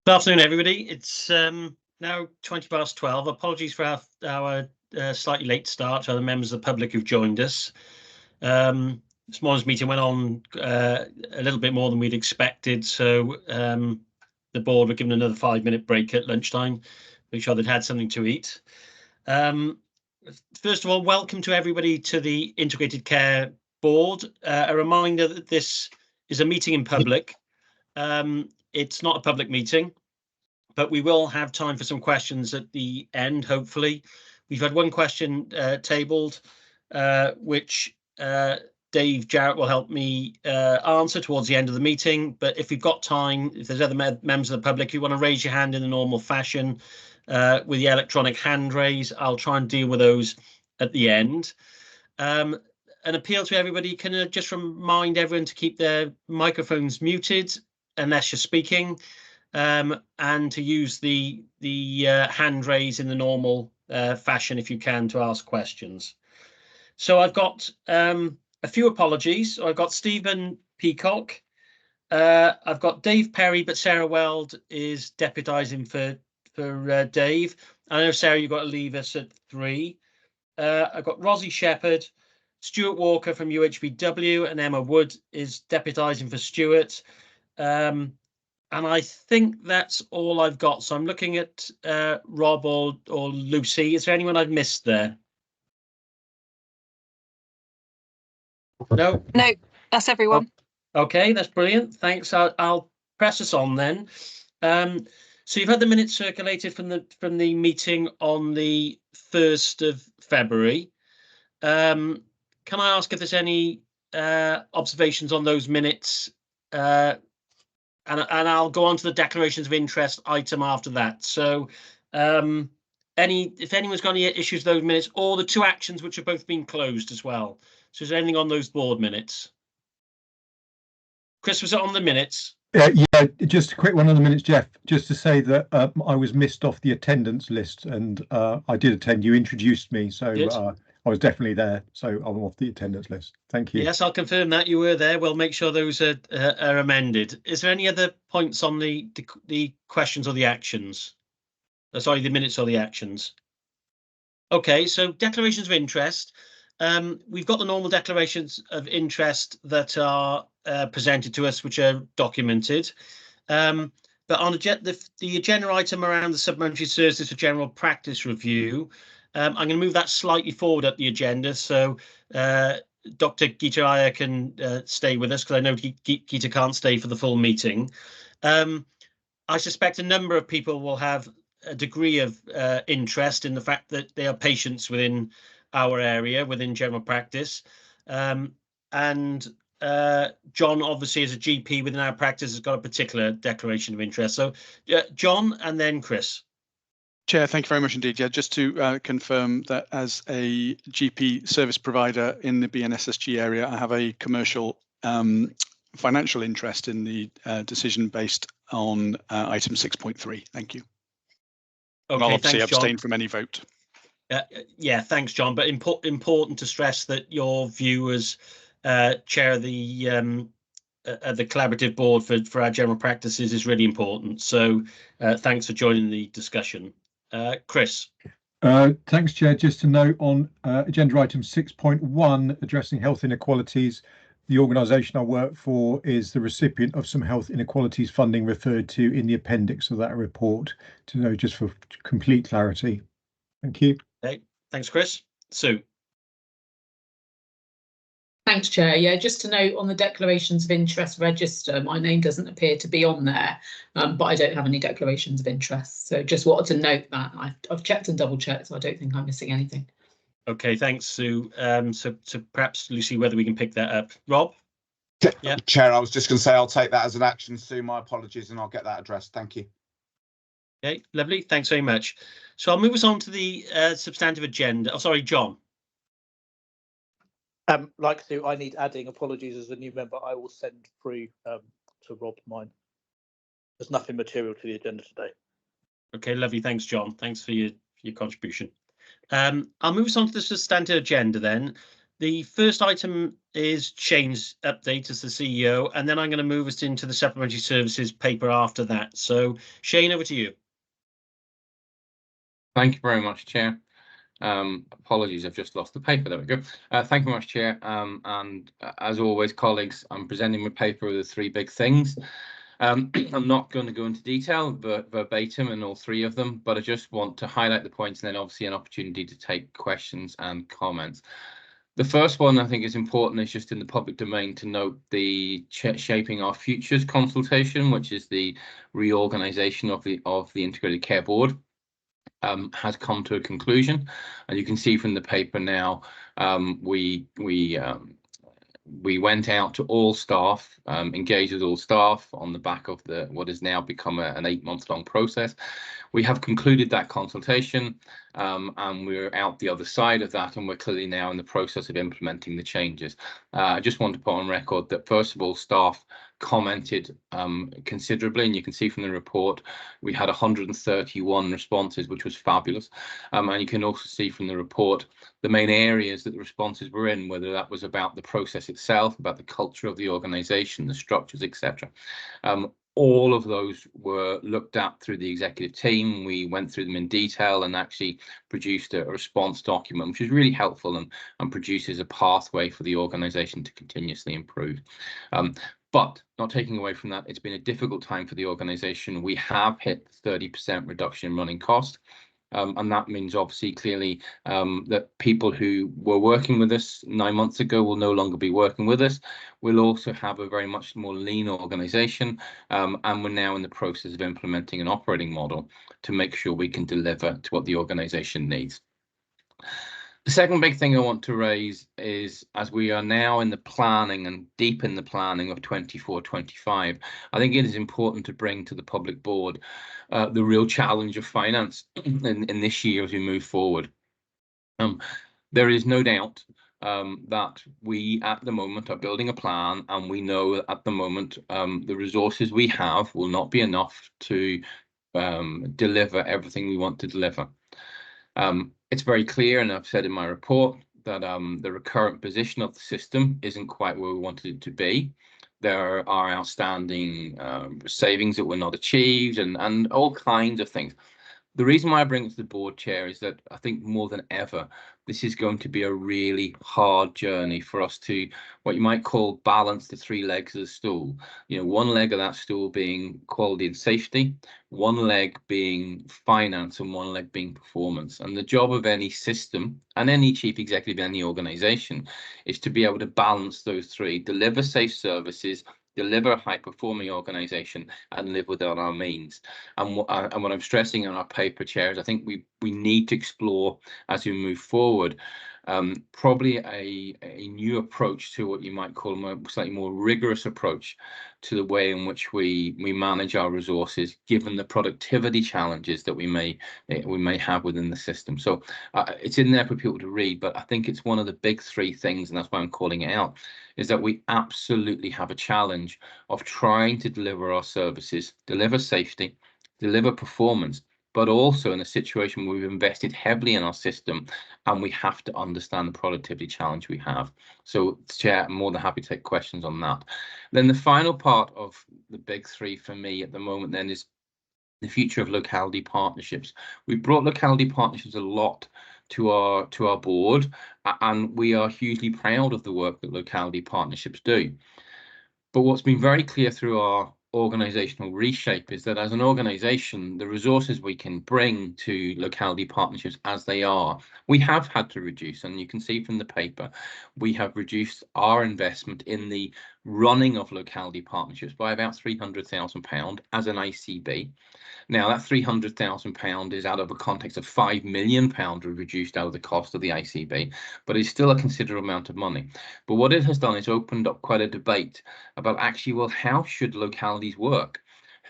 Good afternoon, everybody. It's now 12:20. Apologies for our slightly late start to other members of the public who've joined us. This morning's meeting went on a little bit more than we'd expected, so the board were given another 5-minute break at lunchtime, make sure they'd had something to eat. First of all, welcome to everybody to the Integrated Care Board. A reminder that this is a meeting in public. It's not a public meeting, but we will have time for some questions at the end, hopefully. We've had one question tabled, which Dave Jarrett will help me answer towards the end of the meeting. But if we've got time, if there's other members of the public who want to raise your hand in the normal fashion with the electronic hand raise, I'll try and deal with those at the end. An appeal to everybody, can I just remind everyone to keep their microphones muted unless you're speaking, and to use the hand raise in the normal fashion if you can to ask questions. So I've got a few apologies. So I've got Stephen Peacock, I've got Dave Perry, but Sarah Weld is deputising for Dave. I know, Sarah, you've got to leave us at 3. I've got Rosie Shepherd, Stuart Walker from UHBW, and Emma Wood is deputising for Stuart. And I think that's all I've got. So I'm looking at Rob or Lucy. Is there anyone I've missed there? No? No, that's everyone. Okay, that's brilliant. Thanks. I'll press us on then. So you've had the minutes circulated from the meeting on the 1st of February. Can I ask if there's any observations on those minutes? And I'll go on to the declarations of interest item after that. So if anyone's got any issues with those minutes, or the 2 actions which have both been closed as well. So is there anything on those board minutes? Chris, was it on the minutes? Yeah, just a quick one on the minutes, Jeff. Just to say that I was missed off the attendance list, and I did attend. You introduced me, so I was definitely there. So I'm off the attendance list. Thank you. Yes, I'll confirm that you were there. We'll make sure those are amended. Is there any other points on the questions or the actions? Sorry, the minutes or the actions? Okay, so declarations of interest. We've got the normal declarations of interest that are presented to us, which are documented. But on the agenda item around the Supplementary Services for General Practice Review, I'm going to move that slightly forward up the agenda. So Dr. Geeta Iyer can stay with us, because I know Geeta can't stay for the full meeting. I suspect a number of people will have a degree of interest in the fact that they are patients within our area, within general practice. And John, obviously, as a GP within our practice, has got a particular declaration of interest. So John, and then Chris. Chair, thank you very much indeed. Yeah, just to confirm that as a GP service provider in the BNSSG area, I have a commercial financial interest in the decision based on item 6.3. Thank you. Okay, I'll obviously thanks, abstain John. from any vote. Yeah, thanks, John. But important to stress that your view as chair of the collaborative board for our general practices is really important. So thanks for joining the discussion. Chris. Thanks, Chair. Just to note on agenda item 6.1, addressing health inequalities, the organisation I work for is the recipient of some health inequalities funding referred to in the appendix of that report, to know just for complete clarity. Thank you. Okay, thanks, Chris. Sue. Thanks, Chair. Yeah, just to note on the declarations of interest register, my name doesn't appear to be on there, but I don't have any declarations of interest. So just wanted to note that. I've checked and double checked, so I don't think I'm missing anything. Okay, thanks, Sue. So perhaps, Lucy, whether we can pick that up. Rob? Yeah. Chair, I was just going to say I'll take that as an action, Sue. My apologies, and I'll get that addressed. Thank you. Okay, lovely. Thanks very much. So I'll move us on to the substantive agenda. Oh, sorry, John. Like Sue, I need adding apologies as a new member. I will send through to Rob mine. There's nothing material to the agenda today. Okay, lovely. Thanks, John. Thanks for your contribution. I'll move us on to the substantive agenda then. The first item is Shane's update as the CEO, and then I'm going to move us into the supplementary services paper after that. So Shane, over to you. Thank you very much, Chair. Apologies, I've just lost the paper. There we go. Thank you very much, Chair. And as always, colleagues, I'm presenting my paper with the three big things. I'm not going to go into detail verbatim in all three of them, but I just want to highlight the points and then obviously an opportunity to take questions and comments. The first one I think is important is just in the public domain to note the Shaping Our Futures consultation, which is the reorganisation of the Integrated Care Board. Has come to a conclusion, and you can see from the paper now we went out to all staff, engaged with all staff on the back of what has now become an 8-month-long process. We have concluded that consultation, and we're out the other side of that, and we're clearly now in the process of implementing the changes. I just want to put on record that, first of all, staff commented considerably, and you can see from the report we had 131 responses, which was fabulous. And you can also see from the report the main areas that the responses were in, whether that was about the process itself, about the culture of the organisation, the structures, etc. All of those were looked at through the executive team. We went through them in detail and actually produced a response document, which is really helpful and produces a pathway for the organisation to continuously improve. But not taking away from that, it's been a difficult time for the organisation. We have hit 30% reduction in running cost. And that means obviously clearly that people who were working with us 9 months ago will no longer be working with us. We'll also have a very much more lean organisation, and we're now in the process of implementing an operating model to make sure we can deliver to what the organisation needs. The second big thing I want to raise is, as we are now in the planning and deep in the planning of 24-25, I think it is important to bring to the public board the real challenge of finance in this year as we move forward. There is no doubt that we at the moment are building a plan, and we know that at the moment the resources we have will not be enough to deliver everything we want to deliver. It's very clear, and I've said in my report, that the recurrent position of the system isn't quite where we wanted it to be. There are outstanding savings that were not achieved, and all kinds of things. The reason why I bring it to the board, Chair, is that I think more than ever, this is going to be a really hard journey for us to, what you might call, balance the three legs of the stool. You know, one leg of that stool being quality and safety, one leg being finance, and one leg being performance. And the job of any system and any chief executive in any organisation is to be able to balance those three, deliver safe services, deliver a high-performing organisation, and live within our means. And what I'm stressing in our paper, Chair, is I think we need to explore, as we move forward, probably a new approach to what you might call a slightly more rigorous approach to the way in which we manage our resources, given the productivity challenges that we may have within the system. So it's in there for people to read, but I think it's one of the big three things, and that's why I'm calling it out, is that we absolutely have a challenge of trying to deliver our services, deliver safety, deliver performance, but also in a situation where we've invested heavily in our system and we have to understand the productivity challenge we have. So, Chair, I'm more than happy to take questions on that. Then the final part of the big three for me at the moment then is the future of locality partnerships. We brought locality partnerships a lot to our board, and we are hugely proud of the work that locality partnerships do. But what's been very clear through our organisational reshape is that as an organisation, the resources we can bring to locality partnerships as they are, we have had to reduce. And you can see from the paper, we have reduced our investment in the running of locality partnerships by about £300,000 as an ICB. Now, that £300,000 is out of a context of £5 million we've reduced out of the cost of the ICB, but it's still a considerable amount of money. But what it has done is opened up quite a debate about actually, well, how should localities work?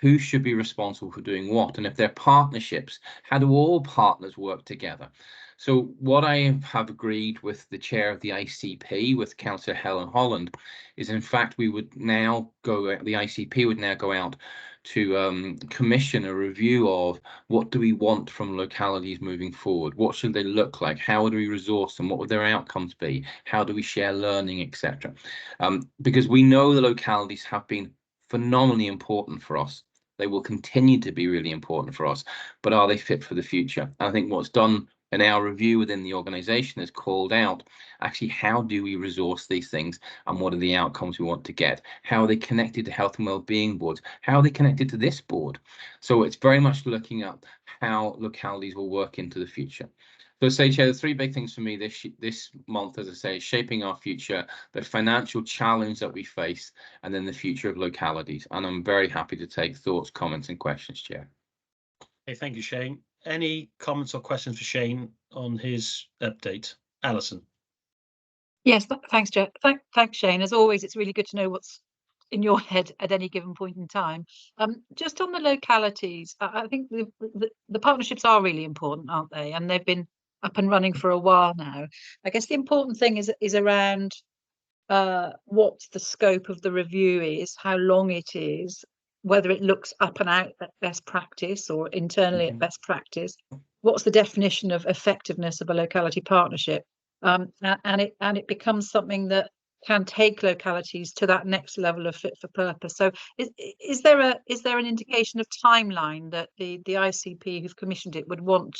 Who should be responsible for doing what? And if they're partnerships, how do all partners work together? So what I have agreed with the chair of the ICP, with Councillor Helen Holland, is in fact we would now go, the ICP would now go out to commission a review of what do we want from localities moving forward, what should they look like, how do we resource them, what would their outcomes be, how do we share learning, etc. Because we know the localities have been phenomenally important for us. They will continue to be really important for us, but are they fit for the future? And I think what's done in our review within the organisation has called out actually how do we resource these things and what are the outcomes we want to get? How are they connected to health and wellbeing boards? How are they connected to this board? So it's very much looking at how localities will work into the future. So, say, Chair, the three big things for me this month, as I say, is shaping our future, the financial challenge that we face, and then the future of localities. And I'm very happy to take thoughts, comments, and questions, Chair. Okay, thank you, Shane. Any comments or questions for Shane on his update? Alison. Yes, thanks, Jeff. Thanks, Shane. As always, it's really good to know what's in your head at any given point in time. Just on the localities, I think the partnerships are really important, aren't they? And they've been up and running for a while now. I guess the important thing is around what the scope of the review is, how long it is, whether it looks up and out at best practice or internally at best practice. What's the definition of effectiveness of a locality partnership? And it becomes something that can take localities to that next level of fit for purpose. So is there an indication of timeline that the ICP who've commissioned it would want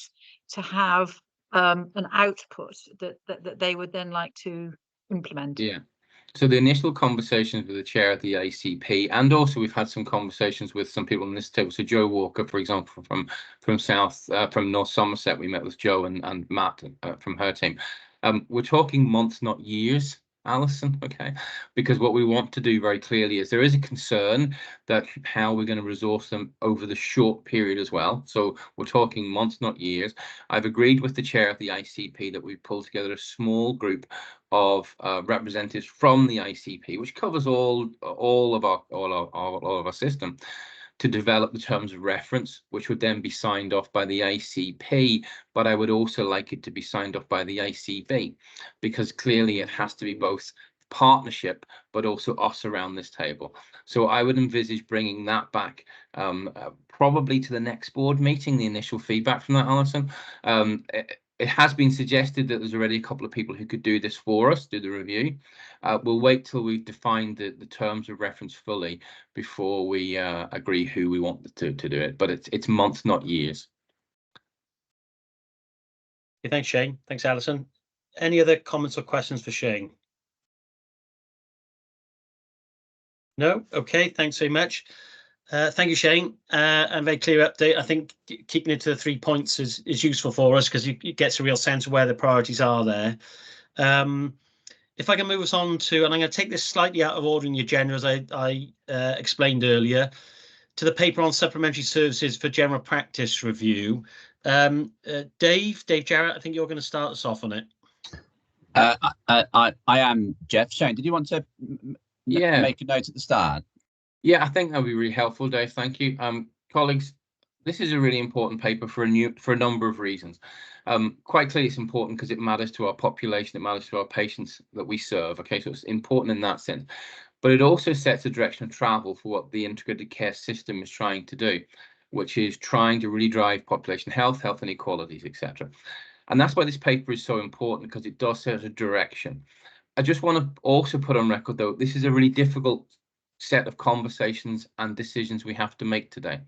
to have an output that they would then like to implement? Yeah. So the initial conversations with the chair of the ICP, and also we've had some conversations with some people on this table. So Joe Walker, for example, from North Somerset, we met with Joe and Matt from her team. We're talking months, not years, Alison, okay? Because what we want to do very clearly is there is a concern that how we're going to resource them over the short period as well. So we're talking months, not years. I've agreed with the chair of the ICP that we pull together a small group of representatives from the ICP, which covers all of our system, to develop the terms of reference, which would then be signed off by the ICP, but I would also like it to be signed off by the ICB, because clearly it has to be both partnership, but also us around this table. So I would envisage bringing that back probably to the next board meeting, the initial feedback from that, Alison. It has been suggested that there's already a couple of people who could do this for us, do the review. We'll wait till we've defined the terms of reference fully before we agree who we want to do it. But it's months, not years. Okay, thanks, Shane. Thanks, Alison. Any other comments or questions for Shane? No? Okay, thanks very much. Thank you, Shane. And very clear update. I think keeping it to the 3 points is useful for us because it gets a real sense of where the priorities are there. If I can move us on to, and I'm going to take this slightly out of order in the agenda, as I explained earlier, to the paper on supplementary services for general practice review. Dave Jarrett, I think you're going to start us off on it. I am, Jeff. Shane, did you want to make a note at the start? Yeah, I think that would be really helpful, Dave. Thank you. Colleagues, this is a really important paper for a number of reasons. Quite clearly, it's important because it matters to our population, it matters to our patients that we serve. Okay, so it's important in that sense. But it also sets a direction of travel for what the integrated care system is trying to do, which is trying to really drive population health inequalities, etc. And that's why this paper is so important, because it does set a direction. I just want to also put on record, though, this is a really difficult set of conversations and decisions we have to make today,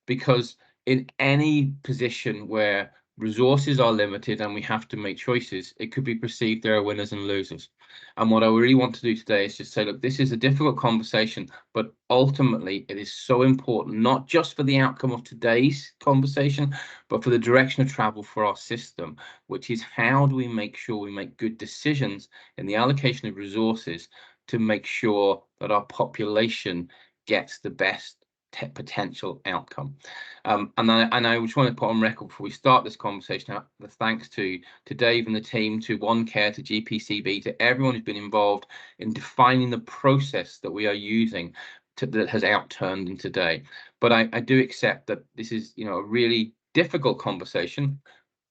because in any position where resources are limited and we have to make choices, it could be perceived there are winners and losers. And what I really want to do today is just say, look, this is a difficult conversation, but ultimately it is so important, not just for the outcome of today's conversation, but for the direction of travel for our system, which is how do we make sure we make good decisions in the allocation of resources to make sure that our population gets the best potential outcome. And I just want to put on record before we start this conversation, the thanks to Dave and the team, to OneCare, to GPCB, to everyone who's been involved in defining the process that we are using that has outturned in today. But I do accept that this is, a really difficult conversation.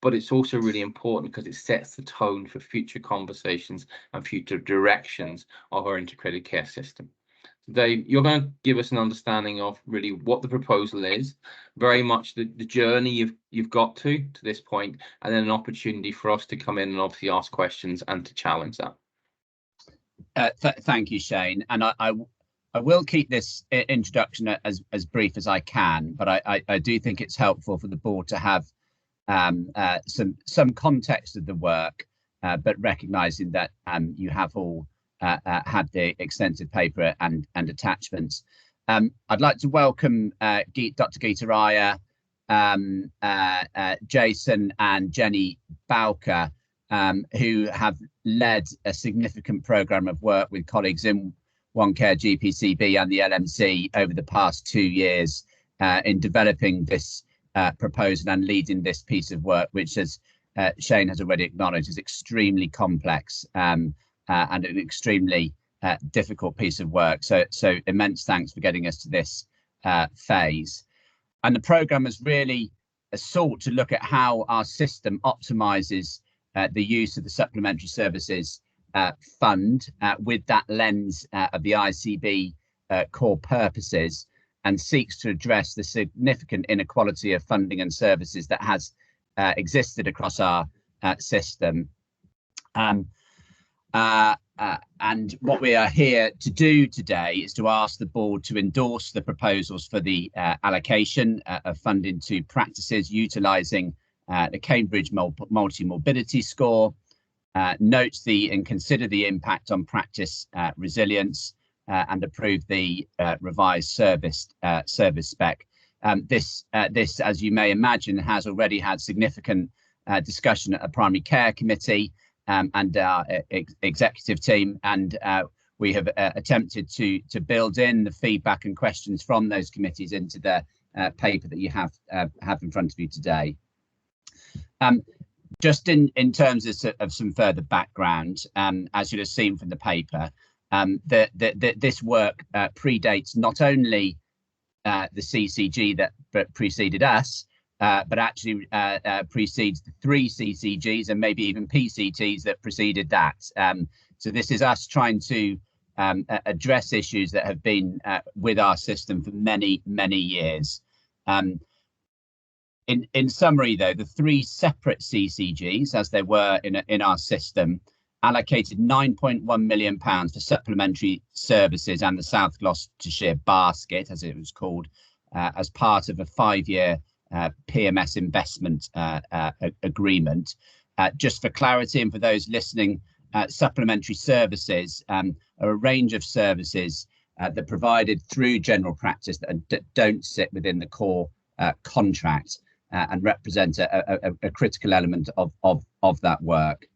but it's also really important because it sets the tone for future conversations and future directions of our integrated care system. Dave, you're going to give us an understanding of really what the proposal is, very much the journey you've got to this point, and then an opportunity for us to come in and obviously ask questions and to challenge that. Thank you, Shane. And I will keep this introduction as brief as I can, but I do think it's helpful for the board to have some context of the work, but recognising that you have all had the extensive paper and attachments. I'd like to welcome Dr. Geeta Raya, Jason and Jenny Bowker, who have led a significant programme of work with colleagues in OneCare GPCB and the LMC over the past 2 years in developing this proposal and leading this piece of work, which, as Shane has already acknowledged, is extremely complex and an extremely difficult piece of work. So immense thanks for getting us to this phase. And the programme has really sought to look at how our system optimises the use of the Supplementary Services Fund with that lens of the ICB core purposes, and seeks to address the significant inequality of funding and services that has existed across our system. And what we are here to do today is to ask the board to endorse the proposals for the allocation of funding to practices utilising the Cambridge multi-morbidity score, note and consider the impact on practice resilience, and approve the revised service spec. This, as you may imagine, has already had significant discussion at a primary care committee and our executive team, and we have attempted to build in the feedback and questions from those committees into the paper that you have in front of you today. Just in terms of some further background, as you'll have seen from the paper, this work predates not only the CCG that preceded us, but actually precedes the 3 CCGs and maybe even PCTs that preceded that. So this is us trying to address issues that have been with our system for many, many years. In summary, though, the 3 separate CCGs, as they were in our system, allocated £9.1 million for supplementary services and the South Gloucestershire basket, as it was called, as part of a 5-year PMS investment agreement. Just for clarity and for those listening, supplementary services are a range of services that are provided through general practice that don't sit within the core contract and represent a critical element of that work.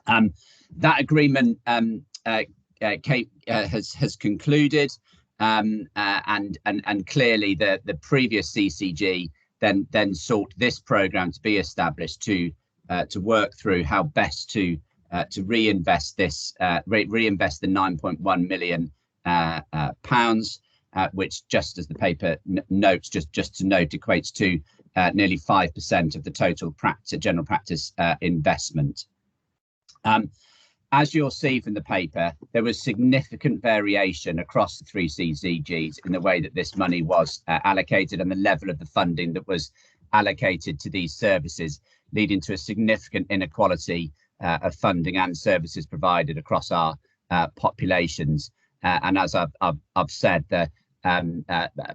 That agreement has concluded, and clearly the previous CCG then sought this programme to be established to work through how best to reinvest this, reinvest the £9.1 million pounds, which, just as the paper notes, just to note, equates to nearly 5% of the total general practice investment. As you'll see from the paper, there was significant variation across the 3 CCGs in the way that this money was allocated and the level of the funding that was allocated to these services, leading to a significant inequality of funding and services provided across our populations. And as I've said, the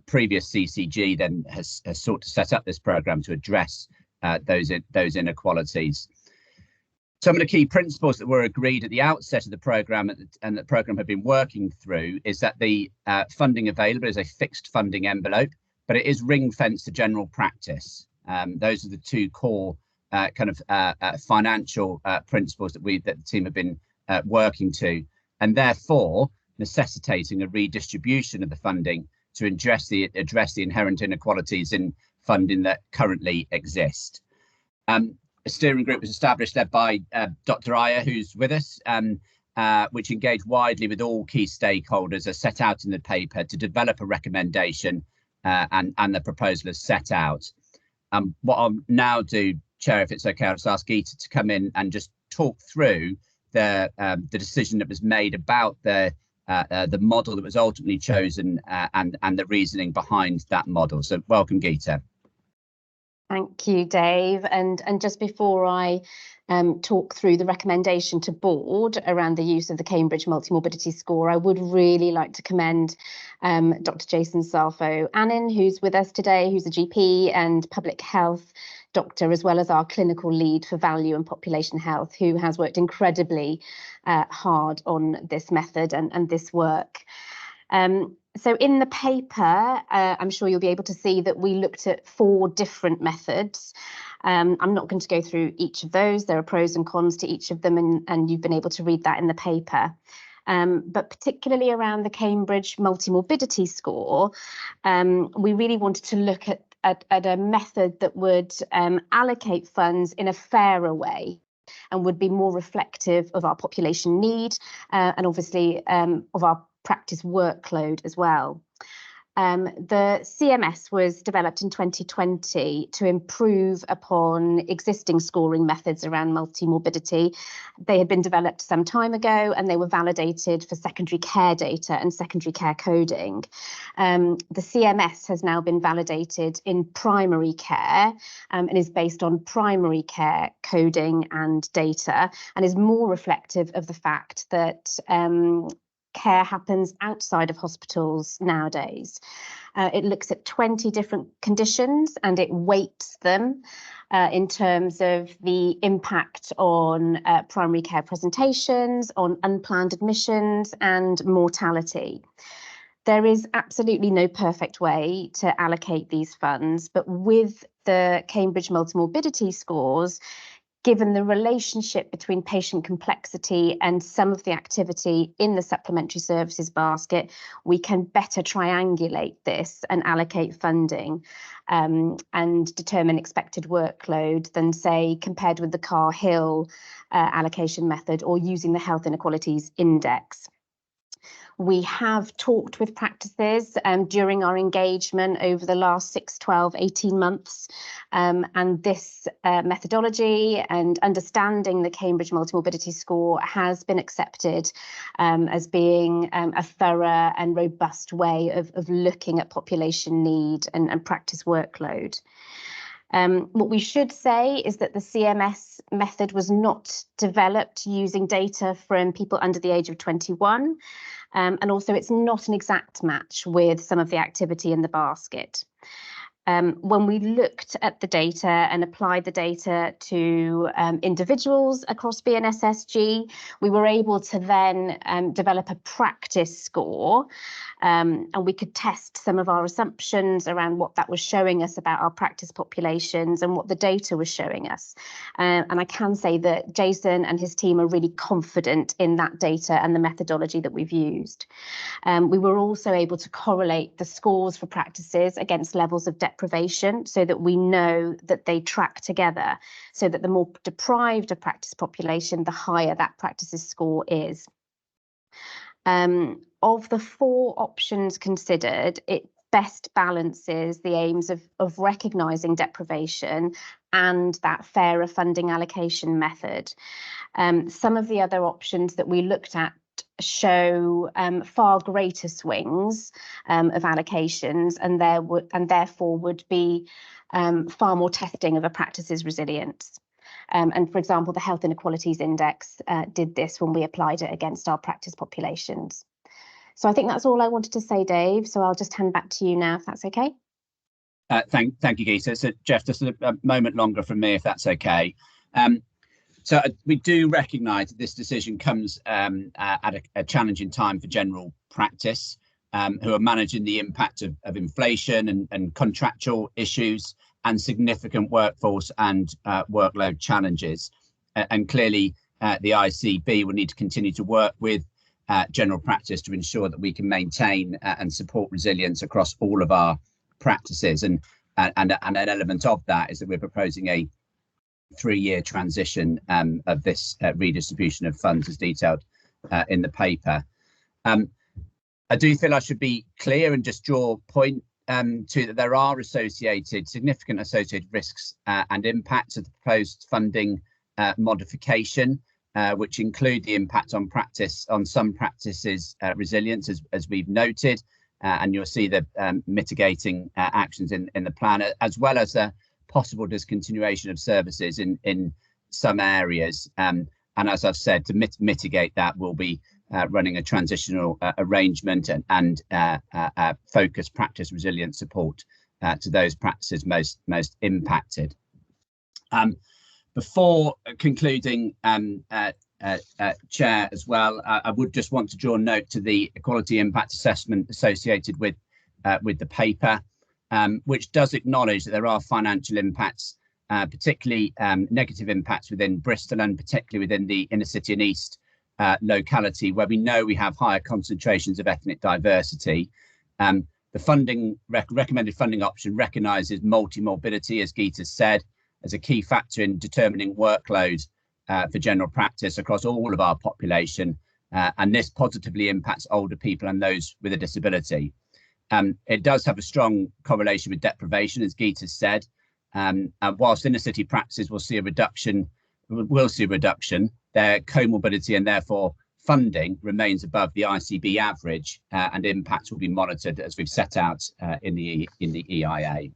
previous CCG then has sought to set up this programme to address those inequalities. Some of the key principles that were agreed at the outset of the programme and the programme have been working through is that the funding available is a fixed funding envelope, but it is ring-fenced to general practice. Those are the 2 core financial principles that the team have been working to, and therefore necessitating a redistribution of the funding to address the inherent inequalities in funding that currently exist. A steering group was established led by Dr. Raya, who's with us, which engaged widely with all key stakeholders as set out in the paper to develop a recommendation, and the proposal is set out. What I'll now do, Chair, if it's okay, I'll just ask Geeta to come in and just talk through the decision that was made about the model that was ultimately chosen and the reasoning behind that model. So welcome, Geeta. Thank you, Dave. And just before I talk through the recommendation to board around the use of the Cambridge Multimorbidity Score, I would really like to commend Dr. Jason Sarfo-Annin, who's with us today, who's a GP and public health doctor, as well as our clinical lead for value and population health, who has worked incredibly hard on this method and this work. So in the paper, I'm sure you'll be able to see that we looked at 4 different methods. I'm not going to go through each of those. There are pros and cons to each of them, and you've been able to read that in the paper. But particularly around the Cambridge Multimorbidity Score, we really wanted to look at a method that would allocate funds in a fairer way and would be more reflective of our population need and obviously of our practice workload as well. The CMS was developed in 2020 to improve upon existing scoring methods around multimorbidity. They had been developed some time ago and they were validated for secondary care data and secondary care coding. The CMS has now been validated in primary care and is based on primary care coding and data, and is more reflective of the fact that care happens outside of hospitals nowadays. It looks at 20 different conditions and it weights them in terms of the impact on primary care presentations, on unplanned admissions and mortality. There is absolutely no perfect way to allocate these funds, but with the Cambridge Multimorbidity Scores, given the relationship between patient complexity and some of the activity in the supplementary services basket, we can better triangulate this and allocate funding and determine expected workload than, say, compared with the Carr-Hill allocation method or using the Health Inequalities Index. We have talked with practices during our engagement over the last 6, 12, 18 months, and this methodology and understanding the Cambridge Multimorbidity Score has been accepted as being a thorough and robust way of looking at population need and practice workload. What we should say is that the CMS method was not developed using data from people under the age of 21. And also it's not an exact match with some of the activity in the basket. When we looked at the data and applied the data to individuals across BNSSG, we were able to then develop a practice score, and we could test some of our assumptions around what that was showing us about our practice populations and what the data was showing us. And I can say that Jason and his team are really confident in that data and the methodology that we've used. We were also able to correlate the scores for practices against levels of deprivation so that we know that they track together, so that the more deprived a practice population, the higher that practice's score is. Of the 4 options considered, it best balances the aims of recognising deprivation and that fairer funding allocation method. Some of the other options that we looked at show far greater swings of allocations, and therefore would be far more testing of a practice's resilience. And for example, the Health Inequalities Index did this when we applied it against our practice populations. So I think that's all I wanted to say, Dave. So I'll just hand back to you now, if that's okay. Thank you, Geeta. So Jeff, just a moment longer from me, if that's okay. So we do recognise that this decision comes at a challenging time for general practice, who are managing the impact of inflation and contractual issues and significant workforce and workload challenges. And clearly, the ICB will need to continue to work with general practice to ensure that we can maintain and support resilience across all of our practices. And an element of that is that we're proposing a 3-year transition of this redistribution of funds as detailed in the paper. I do feel I should be clear and just draw point to that there are significant associated risks and impacts of the proposed funding modification, which include the impact on some practices resilience, as we've noted, and you'll see the mitigating actions in the plan, as well as a possible discontinuation of services in some areas. And as I've said, to mitigate that, we'll be running a transitional arrangement and focus practice resilience support to those practices most impacted. Before concluding, Chair, as well, I would just want to draw note to the equality impact assessment associated with the paper, which does acknowledge that there are financial impacts, particularly negative impacts within Bristol and particularly within the inner city and east locality, where we know we have higher concentrations of ethnic diversity. The recommended funding option recognises multi-morbidity, as Geeta said, as a key factor in determining workload for general practice across all of our population, and this positively impacts older people and those with a disability. It does have a strong correlation with deprivation, as Geeta said, and whilst inner city practices will see a reduction, their comorbidity and therefore funding remains above the ICB average, and impacts will be monitored as we've set out in the EIA.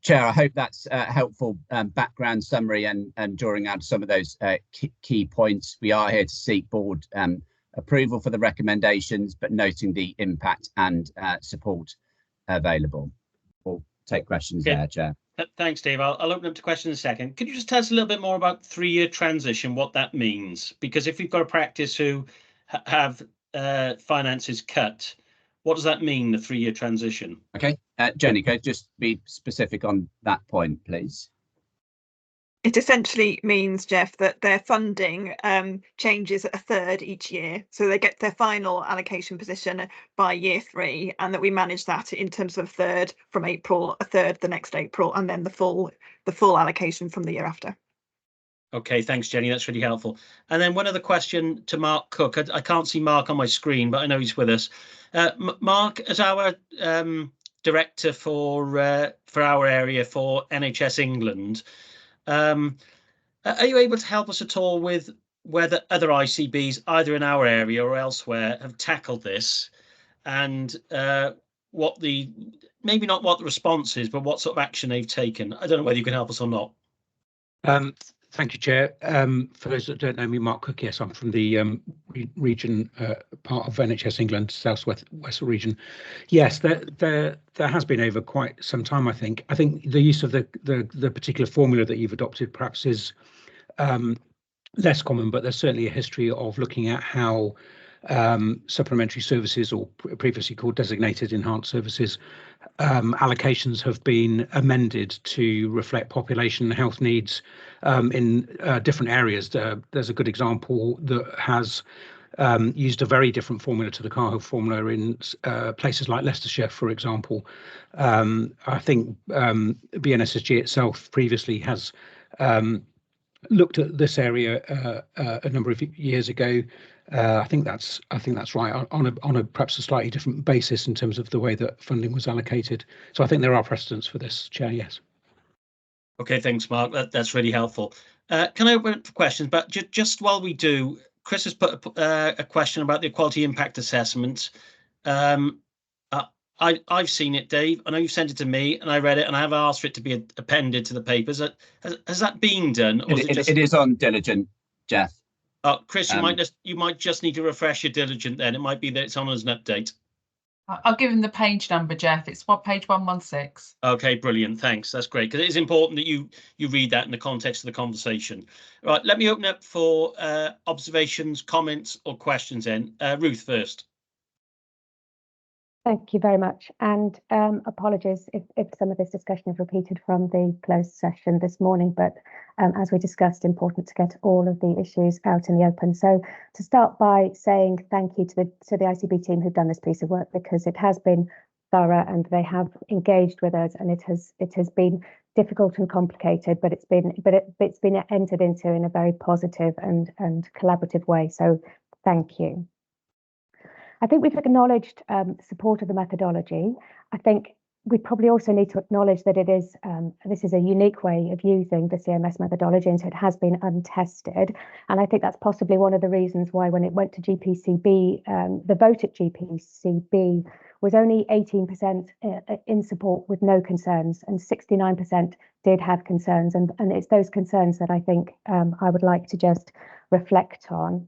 Chair, I hope that's a helpful background summary and drawing out some of those key points. We are here to seek board approval for the recommendations, but noting the impact and support available. We'll take questions there, Chair. Thanks, Dave. I'll open up to questions in a second. Could you just tell us a little bit more about 3-year transition, what that means? Because if we've got a practice who have finances cut, what does that mean, the 3-year transition? Okay, Jenny, could you just be specific on that point, please? It essentially means, Jeff, that their funding changes a third each year. So they get their final allocation position by year 3, and that we manage that in terms of a third from April, a third the next April, and then the full allocation from the year after. Okay, thanks, Jenny. That's really helpful. And then one other question to Mark Cook. I can't see Mark on my screen, but I know he's with us. Mark, as our director for our area for NHS England, are you able to help us at all with whether other ICBs, either in our area or elsewhere, have tackled this, and what maybe not what the response is, but what sort of action they've taken? I don't know whether you can help us or not. Thank you, Chair. For those that don't know me, Mark Cook, yes, I'm from the region, part of NHS England, South West region. Yes, there has been over quite some time, I think. I think the use of the particular formula that you've adopted perhaps is less common, but there's certainly a history of looking at how supplementary services, or previously called designated enhanced services, allocations have been amended to reflect population and health needs in different areas. There's a good example that has used a very different formula to the Car Health formula in places like Leicestershire, for example. I think BNSSG itself previously has looked at this area a number of years ago. I think that's right, on a perhaps a slightly different basis in terms of the way that funding was allocated. So I think there are precedents for this, Chair. Yes. Okay, thanks, Mark. That's really helpful. Can I open up for questions? But just while we do, Chris has put a question about the equality impact assessment. I've seen it, Dave. I know you've sent it to me, and I read it, and I have asked for it to be appended to the papers. Has that been done? Or It is on diligent, Jeff. Chris, you might just need to refresh your diligent. Then it might be that it's on as an update. I'll give him the page number, Jeff. It's page 116. Okay, brilliant. Thanks. That's great, because it is important that you read that in the context of the conversation. Right, let me open up for observations, comments, or questions. Then Ruth first. Thank you very much, and apologies if some of this discussion is repeated from the closed session this morning, but as we discussed, important to get all of the issues out in the open. So to start by saying thank you to the ICB team who've done this piece of work, because it has been thorough and they have engaged with us, and it has been difficult and complicated, but it's been entered into in a very positive and collaborative way. So thank you. I think we've acknowledged support of the methodology. I think we probably also need to acknowledge that it is this is a unique way of using the CMS methodology, and so it has been untested. And I think that's possibly one of the reasons why, when it went to GPCB, the vote at GPCB was only 18% in support with no concerns, and 69% did have concerns. And it's those concerns that I think I would like to just reflect on.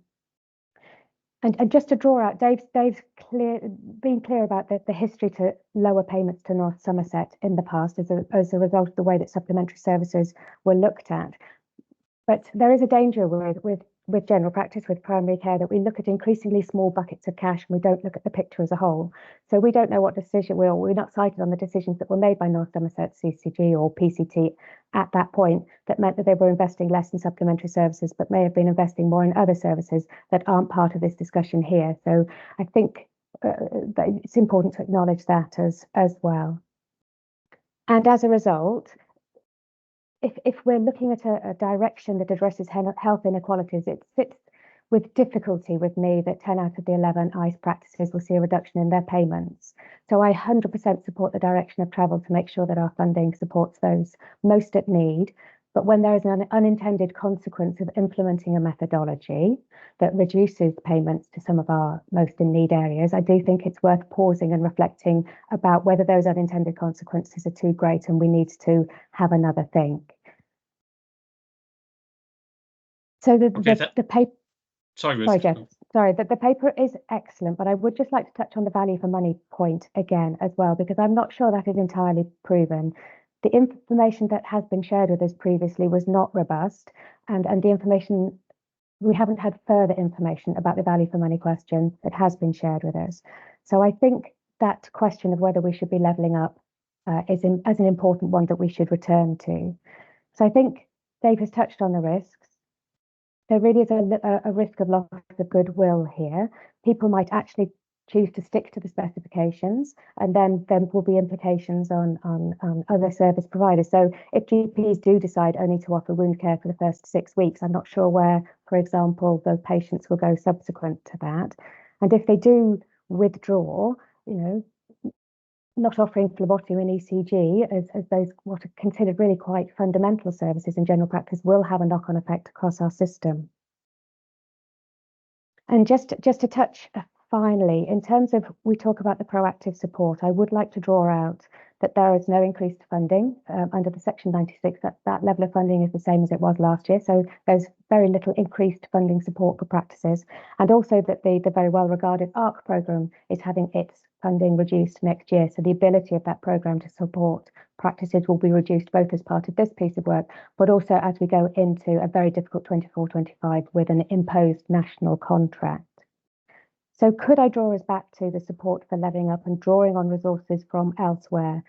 And just to draw out, Dave's been clear about the history to lower payments to North Somerset in the past as a result of the way that supplementary services were looked at. But there is a danger with general practice, with primary care, that we look at increasingly small buckets of cash and we don't look at the picture as a whole. So we don't know what decision we're not cited on the decisions that were made by North Somerset CCG or PCT at that point that meant that they were investing less in supplementary services, but may have been investing more in other services that aren't part of this discussion here. So I think that it's important to acknowledge that as well. And as a result, if we're looking at a direction that addresses health inequalities, it sits with difficulty with me that 10 out of the 11 ICE practices will see a reduction in their payments. So I 100% support the direction of travel to make sure that our funding supports those most at need. But when there is an unintended consequence of implementing a methodology that reduces payments to some of our most in need areas, I do think it's worth pausing and reflecting about whether those unintended consequences are too great and we need to have another think. So the paper. Sorry, Ruth. Sorry, Jeff. Sorry, the paper is excellent, but I would just like to touch on the value for money point again as well, because I'm not sure that is entirely proven. The information that has been shared with us previously was not robust, and the information, we haven't had further information about the value for money question that has been shared with us. So I think that question of whether we should be levelling up is as an important one that we should return to. So I think Dave has touched on the risks. There really is a risk of loss of goodwill here. People might actually choose to stick to the specifications, and then there will be implications on other service providers. So if GPs do decide only to offer wound care for the first 6 weeks, I'm not sure where, for example, the patients will go subsequent to that. And if they do withdraw, not offering phlebotomy and ECG as those what are considered really quite fundamental services in general practice will have a knock-on effect across our system. And just to touch finally, in terms of, we talk about the proactive support, I would like to draw out that there is no increased funding under the Section 96. That level of funding is the same as it was last year. So there's very little increased funding support for practices. And also that the very well regarded ARC programme is having its funding reduced next year. So the ability of that programme to support practices will be reduced both as part of this piece of work, but also as we go into a very difficult 24-25 with an imposed national contract. So could I draw us back to the support for levelling up and drawing on resources from elsewhere?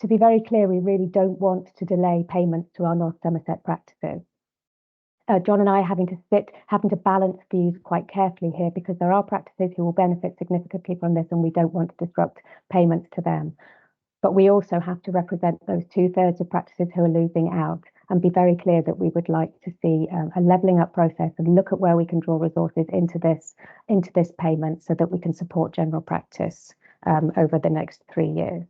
To be very clear, we really don't want to delay payments to our North Somerset practices. John and I are having to balance views quite carefully here, because there are practices who will benefit significantly from this and we don't want to disrupt payments to them. But we also have to represent those 2/3 of practices who are losing out and be very clear that we would like to see a levelling up process and look at where we can draw resources into this payment so that we can support general practice over the next 3 years.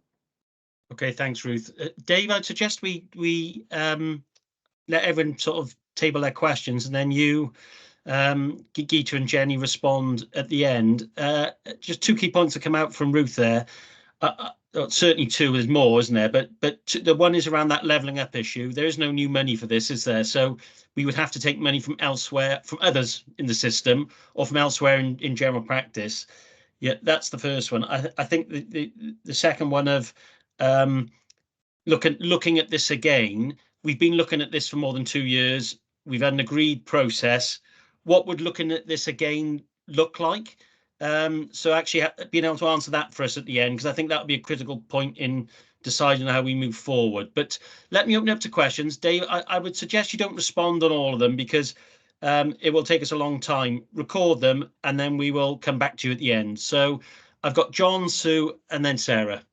Okay, thanks, Ruth. Dave, I'd suggest we let everyone sort of table their questions, and then you, Geeta and Jenny, respond at the end. Just 2 key points that come out from Ruth there. Certainly 2, there's more, isn't there? But the one is around that levelling up issue. There is no new money for this, is there? So we would have to take money from elsewhere, from others in the system, or from elsewhere in general practice. Yeah, that's the first one. I think the second one of looking at this again. We've been looking at this for more than 2 years. We've had an agreed process. What would looking at this again look like? So actually being able to answer that for us at the end, because I think that would be a critical point in deciding how we move forward. But let me open up to questions. Dave, I would suggest you don't respond on all of them, because it will take us a long time. Record them, and then we will come back to you at the end. So I've got John, Sue, and then Sarah.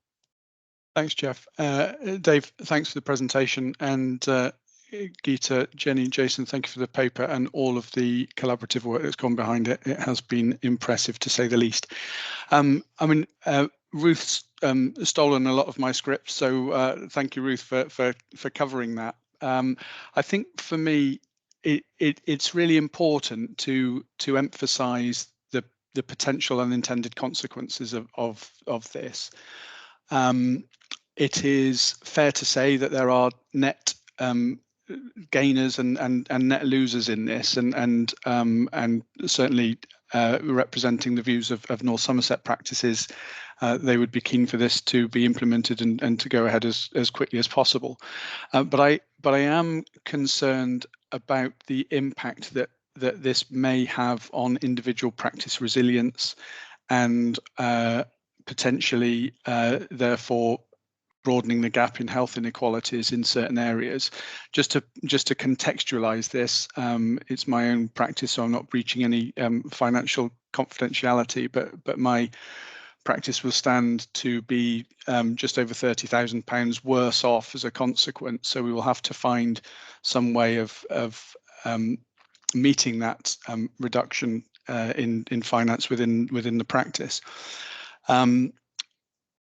Thanks, Jeff. Dave, thanks for the presentation, and Geeta, Jenny, Jason, thank you for the paper and all of the collaborative work that's gone behind it. It has been impressive, to say the least. I mean, Ruth's stolen a lot of my script, so thank you, Ruth, for covering that. I think for me, it's really important to emphasise the potential unintended consequences of this. It is fair to say that there are net gainers and net losers in this, and certainly representing the views of North Somerset practices, they would be keen for this to be implemented and to go ahead as quickly as possible. But I am concerned about the impact that this may have on individual practice resilience, and potentially therefore broadening the gap in health inequalities in certain areas. Just to contextualise this, it's my own practice, so I'm not breaching any financial confidentiality, but my practice will stand to be just over £30,000 worse off as a consequence. So we will have to find some way of meeting that reduction in finance within the practice.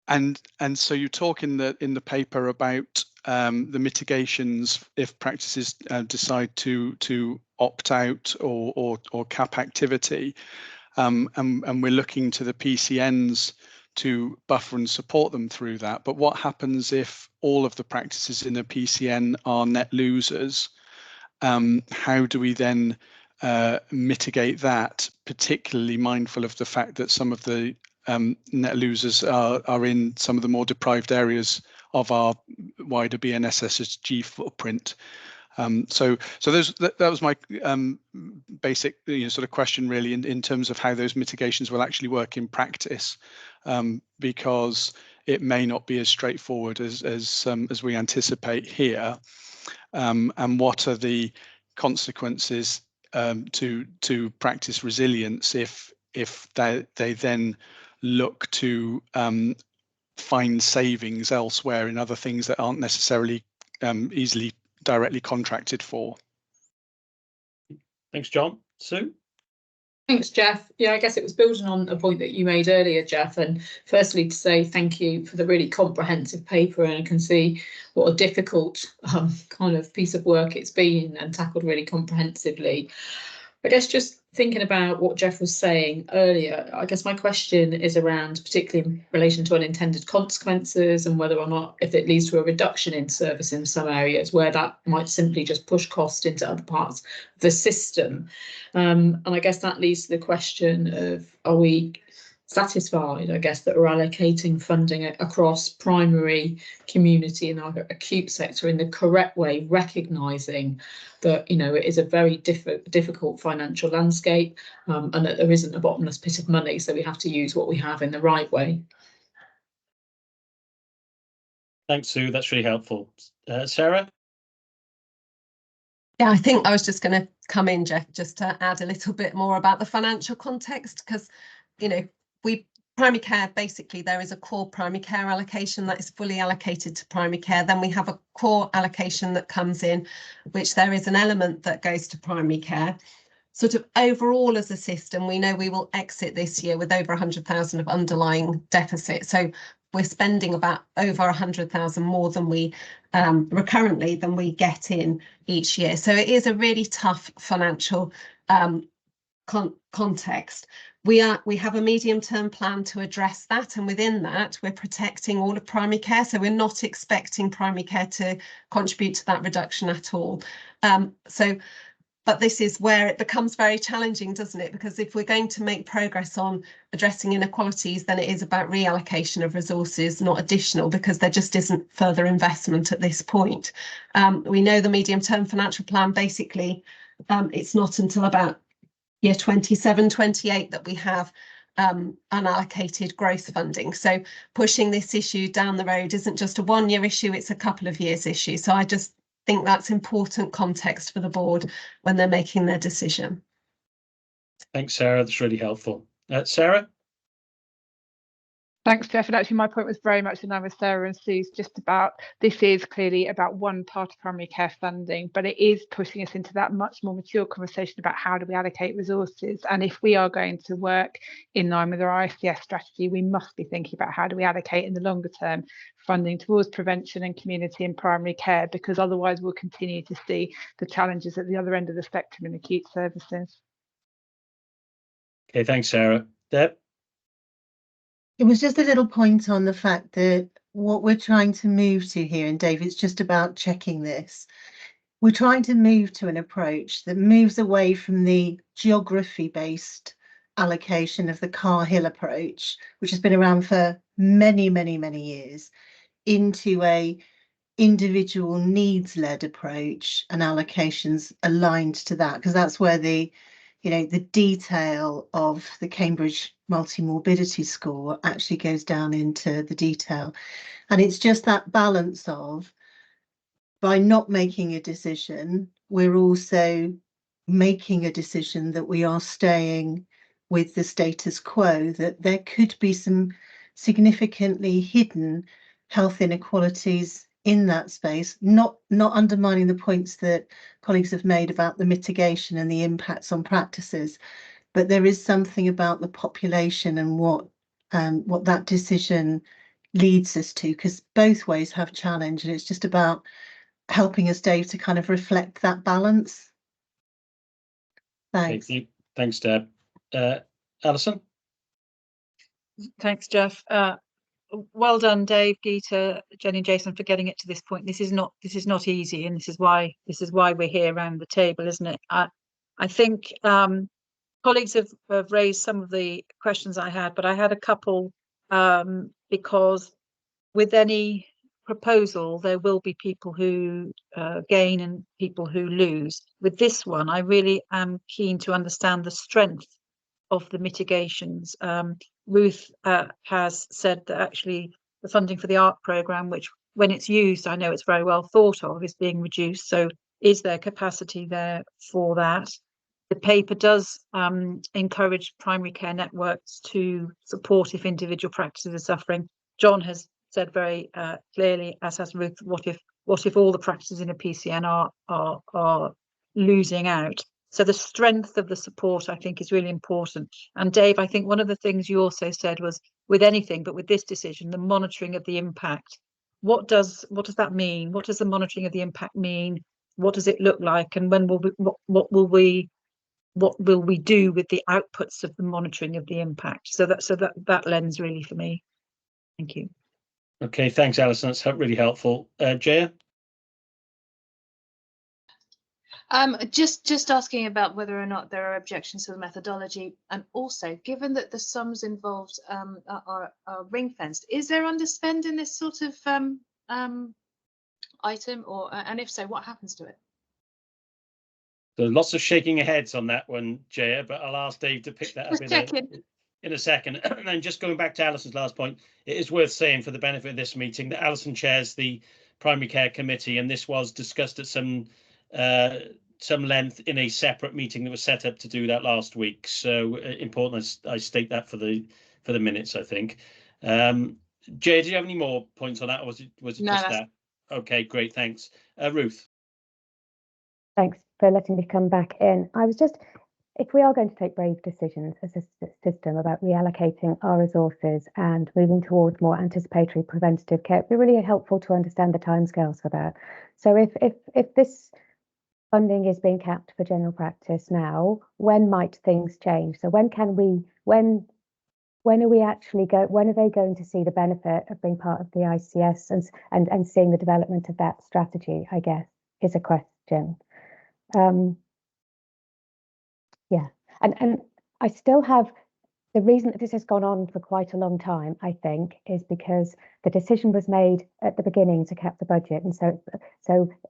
And so you talk in the paper about the mitigations if practices decide to opt out or cap activity, and we're looking to the PCNs to buffer and support them through that. But what happens if all of the practices in the PCN are net losers? How do we then mitigate that, particularly mindful of the fact that some of the net losers are in some of the more deprived areas of our wider BNSSG footprint. So that was my basic sort of question really in terms of how those mitigations will actually work in practice, because it may not be as straightforward as we anticipate here. And what are the consequences to practice resilience if they then look to find savings elsewhere in other things that aren't necessarily easily directly contracted for? Thanks, John. Sue? Thanks, Jeff. Yeah, I guess it was building on a point that you made earlier, Jeff, and firstly to say thank you for the really comprehensive paper, and I can see what a difficult kind of piece of work it's been and tackled really comprehensively. I guess just thinking about what Jeff was saying earlier, I guess my question is around particularly in relation to unintended consequences and whether or not if it leads to a reduction in service in some areas where that might simply just push cost into other parts of the system. And I guess that leads to the question of, are we satisfied, I guess, that we're allocating funding across primary, community and our acute sector in the correct way, recognising that, you know, it is a very difficult financial landscape, and that there isn't a bottomless pit of money, so we have to use what we have in the right way. Thanks, Sue. That's really helpful. Sarah? Yeah, I think I was just going to come in, Jeff, just to add a little bit more about the financial context, because, you know, primary care, basically there is a core primary care allocation that is fully allocated to primary care. Then we have a core allocation that comes in, which there is an element that goes to primary care. Sort of overall as a system, we know we will exit this year with over 100,000 of underlying deficit. So we're spending about over 100,000 more than we recurrently than we get in each year. So it is a really tough financial context. We have a medium-term plan to address that, and within that we're protecting all of primary care, so we're not expecting primary care to contribute to that reduction at all. But this is where it becomes very challenging, doesn't it? Because if we're going to make progress on addressing inequalities, then it is about reallocation of resources, not additional, because there just isn't further investment at this point. We know the medium-term financial plan, basically, it's not until about year 27-28 that we have unallocated growth funding. So pushing this issue down the road isn't just a one-year issue, it's a couple of years issue. So I just think that's important context for the board when they're making their decision. Thanks, Sarah. That's really helpful. Sarah? Thanks, Jeff. And actually, my point was very much in line with Sarah and Sue's, just about this is clearly about one part of primary care funding, but it is pushing us into that much more mature conversation about how do we allocate resources. And if we are going to work in line with our ICS strategy, we must be thinking about how do we allocate in the longer term funding towards prevention and community and primary care, because otherwise we'll continue to see the challenges at the other end of the spectrum in acute services. Okay, thanks, Sarah. Deb? It was just a little point on the fact that what we're trying to move to here, and Dave, it's just about checking this. We're trying to move to an approach that moves away from the geography-based allocation of the Carr-Hill approach, which has been around for many, many, many years, into a individual needs-led approach and allocations aligned to that, because that's where the detail of the Cambridge multi-morbidity score actually goes down into the detail. And it's just that balance of, by not making a decision, we're also making a decision that we are staying with the status quo, that there could be some significantly hidden health inequalities in that space, not undermining the points that colleagues have made about the mitigation and the impacts on practices, but there is something about the population and what that decision leads us to, because both ways have challenge, and it's just about helping us, Dave, to kind of reflect that balance. Thanks. Thanks, Deb. Alison? Thanks, Jeff. Well done, Dave, Geeta, Jenny, and Jason, for getting it to this point. This is not easy, and this is why we're here around the table, isn't it? I think colleagues have raised some of the questions I had, but I had a couple, because with any proposal there will be people who gain and people who lose. With this one, I really am keen to understand the strength of the mitigations. Ruth has said that actually the funding for the ARC programme, which when it's used, I know it's very well thought of, is being reduced. So is there capacity there for that? The paper does encourage primary care networks to support if individual practices are suffering. John has said very clearly, as has Ruth, what if all the practices in a PCN are losing out? So the strength of the support, I think, is really important. And Dave, I think one of the things you also said was, with anything, but with this decision, the monitoring of the impact. What does that mean? What does the monitoring of the impact mean? What does it look like? And when will we, what will we do with the outputs of the monitoring of the impact? So that lens really for me. Thank you. Okay, thanks, Alison. That's really helpful. Jaya? Just asking about whether or not there are objections to the methodology, and also given that the sums involved are ring-fenced, is there underspend in this sort of item, or and if so, what happens to it? There's lots of shaking of heads on that one, Jaya, but I'll ask Dave to pick that up in a second. And then just going back to Alison's last point, it is worth saying for the benefit of this meeting that Alison chairs the Primary Care Committee, and this was discussed at some length in a separate meeting that was set up to do that last week. So important I state that for the minutes, I think. Jay, do you have any more points on that, or was it just that? Okay, great, thanks. Ruth. Thanks for letting me come back in. I was just, if we are going to take brave decisions as a system about reallocating our resources and moving towards more anticipatory preventative care, it'd be really helpful to understand the timescales for that. So if this funding is being capped for general practice now, when might things change? So when are we actually when are they going to see the benefit of being part of the ICS and seeing the development of that strategy, I guess, is a question. Yeah, and I still have, the reason that this has gone on for quite a long time, I think, is because the decision was made at the beginning to cap the budget. And so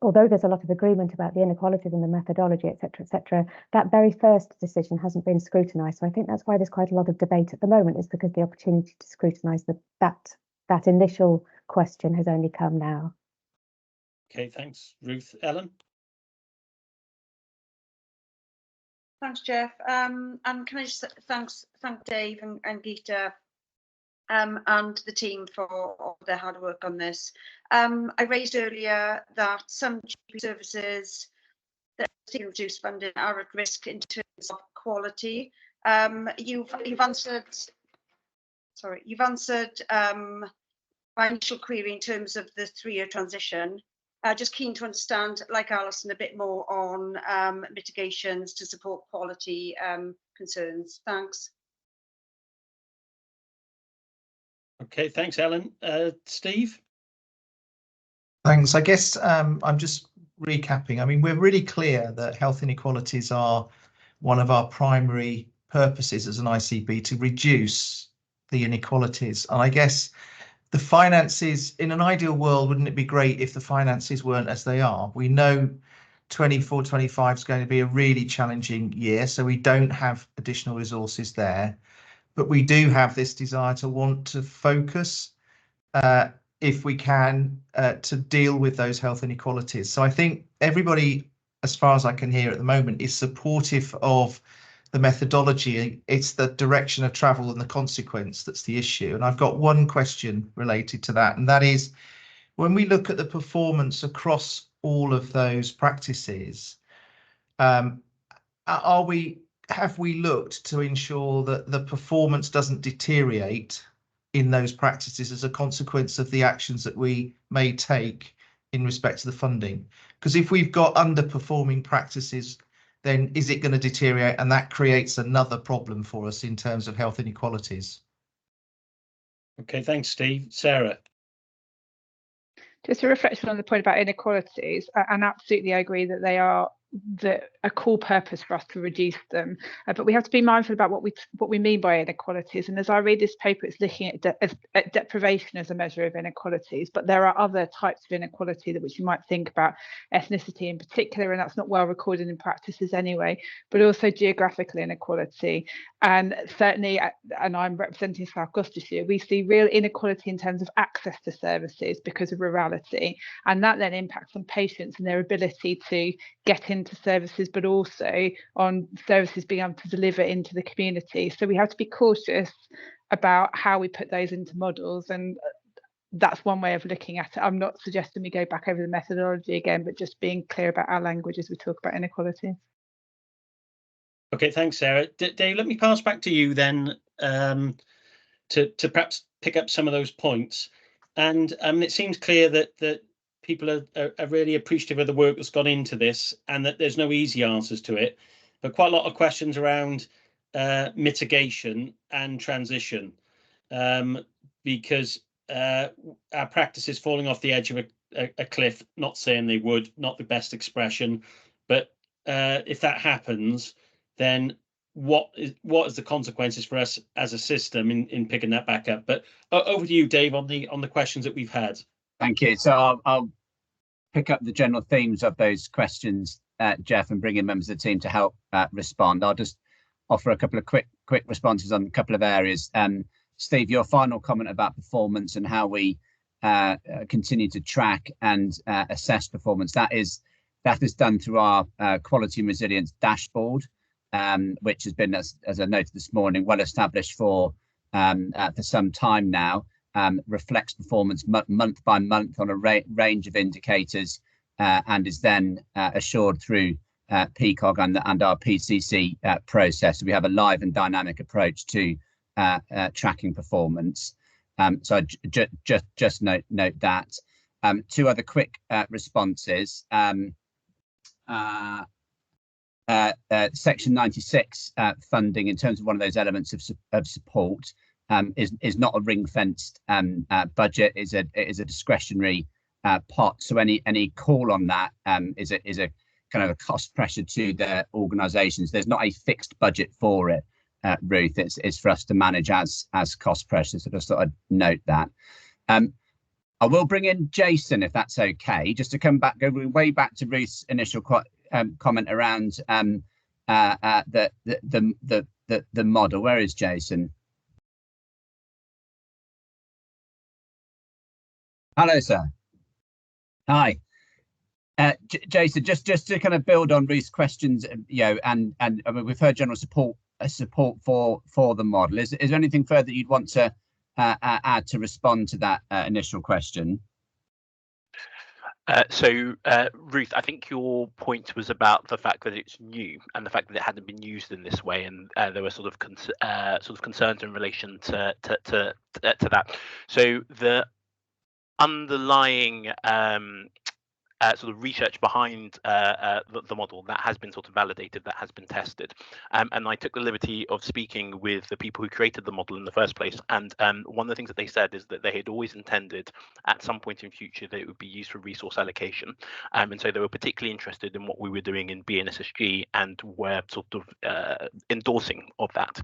although there's a lot of agreement about the inequalities and the methodology, et cetera, that very first decision hasn't been scrutinised. So I think that's why there's quite a lot of debate at the moment, is because the opportunity to scrutinise that initial question has only come now. Okay, thanks, Ruth. Ellen? Thanks, Jeff. And can I just thank Dave and Geeta and the team for all their hard work on this. I raised earlier that some GP services that are reduced funding are at risk in terms of quality. You've answered. Sorry, you've answered my initial query in terms of the 3-year transition. Just keen to understand, like Alison, a bit more on mitigations to support quality concerns. Thanks. Okay, thanks, Ellen. Steve? Thanks. I guess I'm just recapping. I mean, we're really clear that health inequalities are one of our primary purposes as an ICB, to reduce the inequalities. And I guess the finances, in an ideal world, wouldn't it be great if the finances weren't as they are? We know 24-25 is going to be a really challenging year, so we don't have additional resources there. But we do have this desire to want to focus, if we can, to deal with those health inequalities. So I think everybody, as far as I can hear at the moment, is supportive of the methodology. It's the direction of travel and the consequence that's the issue. And I've got one question related to that, and that is, when we look at the performance across all of those practices, have we looked to ensure that the performance doesn't deteriorate in those practices as a consequence of the actions that we may take in respect to the funding? Because if we've got underperforming practices, then is it going to deteriorate, and that creates another problem for us in terms of health inequalities? Okay, thanks, Steve. Sarah? Just a reflection on the point about inequalities, and absolutely I agree that they are a core purpose for us to reduce them, but we have to be mindful about what we mean by inequalities. And as I read this paper, it's looking at deprivation as a measure of inequalities, but there are other types of inequality which you might think about, ethnicity in particular, and that's not well recorded in practices anyway, but also geographical inequality. And certainly, and I'm representing South Gloucestershire, we see real inequality in terms of access to services because of rurality, and that then impacts on patients and their ability to get into services, but also on services being able to deliver into the community. So we have to be cautious about how we put those into models, and that's one way of looking at it. I'm not suggesting we go back over the methodology again, but just being clear about our language as we talk about inequality. Okay, thanks, Sarah. Dave, let me pass back to you then, to perhaps pick up some of those points. And it seems clear that people are really appreciative of the work that's gone into this, and that there's no easy answers to it, but quite a lot of questions around mitigation and transition, because our practice is falling off the edge of a cliff. Not saying they would, not the best expression, but if that happens, then what is the consequences for us as a system in picking that back up? But over to you, Dave, on the questions that we've had. Thank you. So I'll pick up the general themes of those questions, Jeff, and bring in members of the team to help respond. I'll just offer a couple of quick responses on a couple of areas. Steve, your final comment about performance and how we continue to track and assess performance, that is done through our quality and resilience dashboard, which has been, as I noted this morning, well established for some time now. Reflects performance month by month on a range of indicators, and is then assured through PCOG and our PCC process. So we have a live and dynamic approach to tracking performance. So just note that. Two other quick responses. Section 96 funding, in terms of one of those elements of support, is not a ring-fenced budget, is a discretionary pot. So any call on that is a kind of a cost pressure to the organisations. There's not a fixed budget for it, Ruth. It's for us to manage as cost pressure. So just thought I'd note that. I will bring in Jason, if that's okay, just to go way back to Ruth's initial comment around the model. Where is Jason? Hello, sir. Hi, Jason. Just to kind of build on Ruth's questions, and I mean, we've heard general support for the model. Is there anything further you'd want to add to respond to that initial question? Ruth, I think your point was about the fact that it's new and the fact that it hadn't been used in this way, and there were sort of concerns in relation to that. So the underlying sort of research behind the model that has been sort of validated, that has been tested, and I took the liberty of speaking with the people who created the model in the first place, and one of the things that they said is that they had always intended at some point in future that it would be used for resource allocation, and so they were particularly interested in what we were doing in BNSSG and were sort of endorsing of that.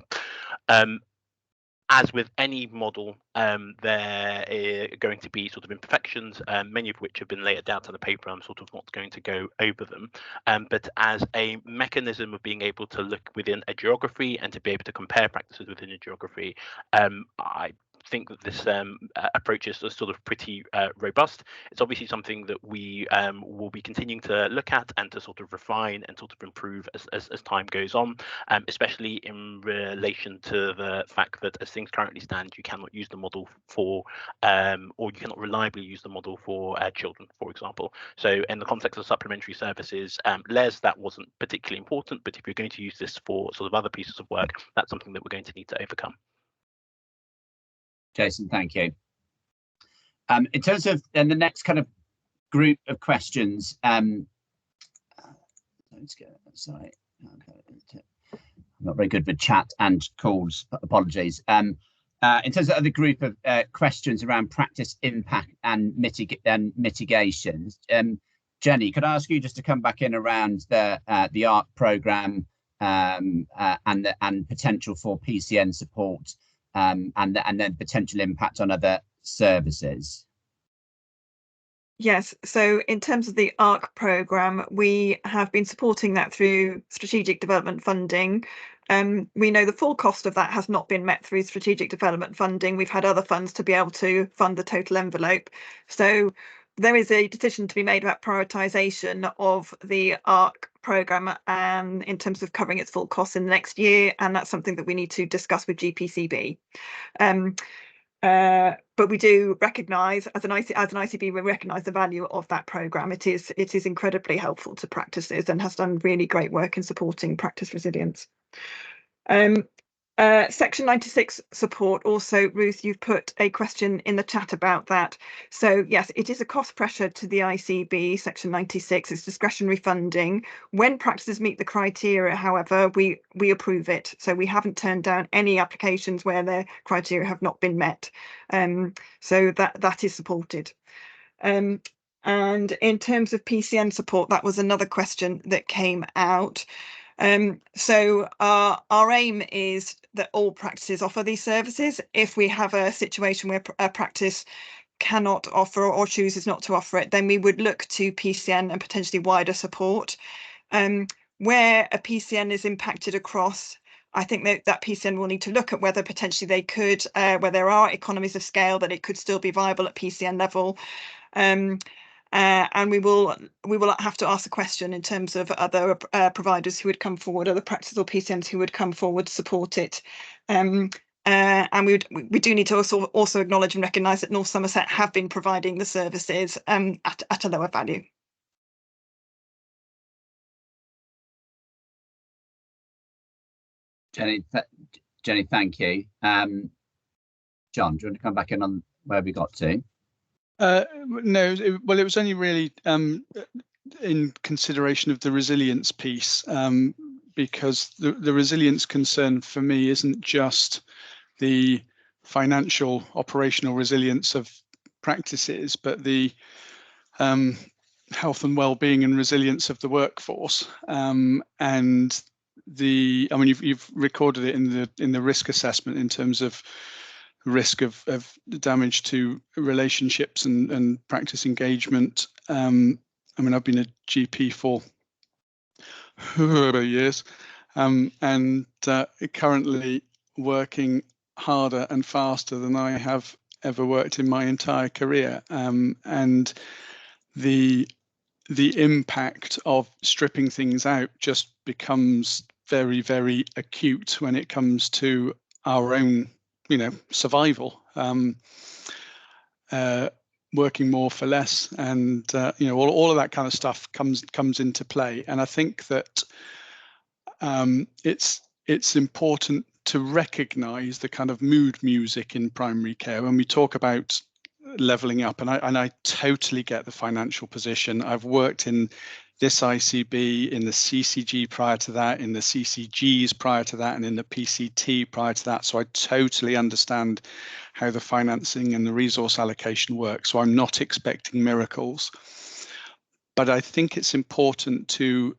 As with any model, there are going to be sort of imperfections, many of which have been laid out in the paper. I'm sort of not going to go over them, but as a mechanism of being able to look within a geography and to be able to compare practices within a geography, I think that this approach is sort of pretty robust. It's obviously something that we will be continuing to look at and to sort of refine and sort of improve as time goes on, especially in relation to the fact that as things currently stand, you cannot use the model for or you cannot reliably use the model for children, for example. So in the context of supplementary services, LES, that wasn't particularly important, but if you're going to use this for sort of other pieces of work, that's something that we're going to need to overcome. Jason, thank you. In terms of the next kind of group of questions, let's go. Sorry, I'm not very good with chat and calls. Apologies. In terms of the group of questions around practice impact and mitigations, Jenny, could I ask you just to come back in around the ARC programme and potential for PCN support? And then potential impact on other services? Yes, so in terms of the ARC programme, we have been supporting that through strategic development funding. We know the full cost of that has not been met through strategic development funding. We've had other funds to be able to fund the total envelope. So there is a decision to be made about prioritisation of the ARC programme in terms of covering its full costs in the next year, and that's something that we need to discuss with GPCB. But we do recognise, as an ICB, we recognise the value of that programme. It is incredibly helpful to practices and has done really great work in supporting practice resilience. Section 96 support, also, Ruth, you've put a question in the chat about that. So yes, it is a cost pressure to the ICB, Section 96, it's discretionary funding. When practices meet the criteria, however, we approve it. So we haven't turned down any applications where their criteria have not been met. So that is supported. And in terms of PCN support, that was another question that came out. So our aim is that all practices offer these services. If we have a situation where a practice cannot offer or chooses not to offer it, then we would look to PCN and potentially wider support. Where a PCN is impacted across, I think that PCN will need to look at whether potentially they could, where there are economies of scale, that it could still be viable at PCN level. And we will have to ask the question in terms of other providers who would come forward, other practices or PCNs who would come forward to support it. And we do need to also acknowledge and recognise that North Somerset have been providing the services at a lower value. Jenny, thank you. John, do you want to come back in on where we got to? No, it was only really in consideration of the resilience piece, because the resilience concern for me isn't just the financial operational resilience of practices, but the health and well-being and resilience of the workforce. And I mean, you've recorded it in the risk assessment in terms of risk of damage to relationships and practice engagement. I mean, I've been a GP for years, and currently working harder and faster than I have ever worked in my entire career. And the impact of stripping things out just becomes very, very acute when it comes to our own survival. working more for less, and all of that kind of stuff comes into play. And I think that it's important to recognise the kind of mood music in primary care when we talk about levelling up. And I totally get the financial position. I've worked in this ICB, in the CCG prior to that, in the CCGs prior to that, and in the PCT prior to that. So I totally understand how the financing and the resource allocation works. So I'm not expecting miracles. But I think it's important to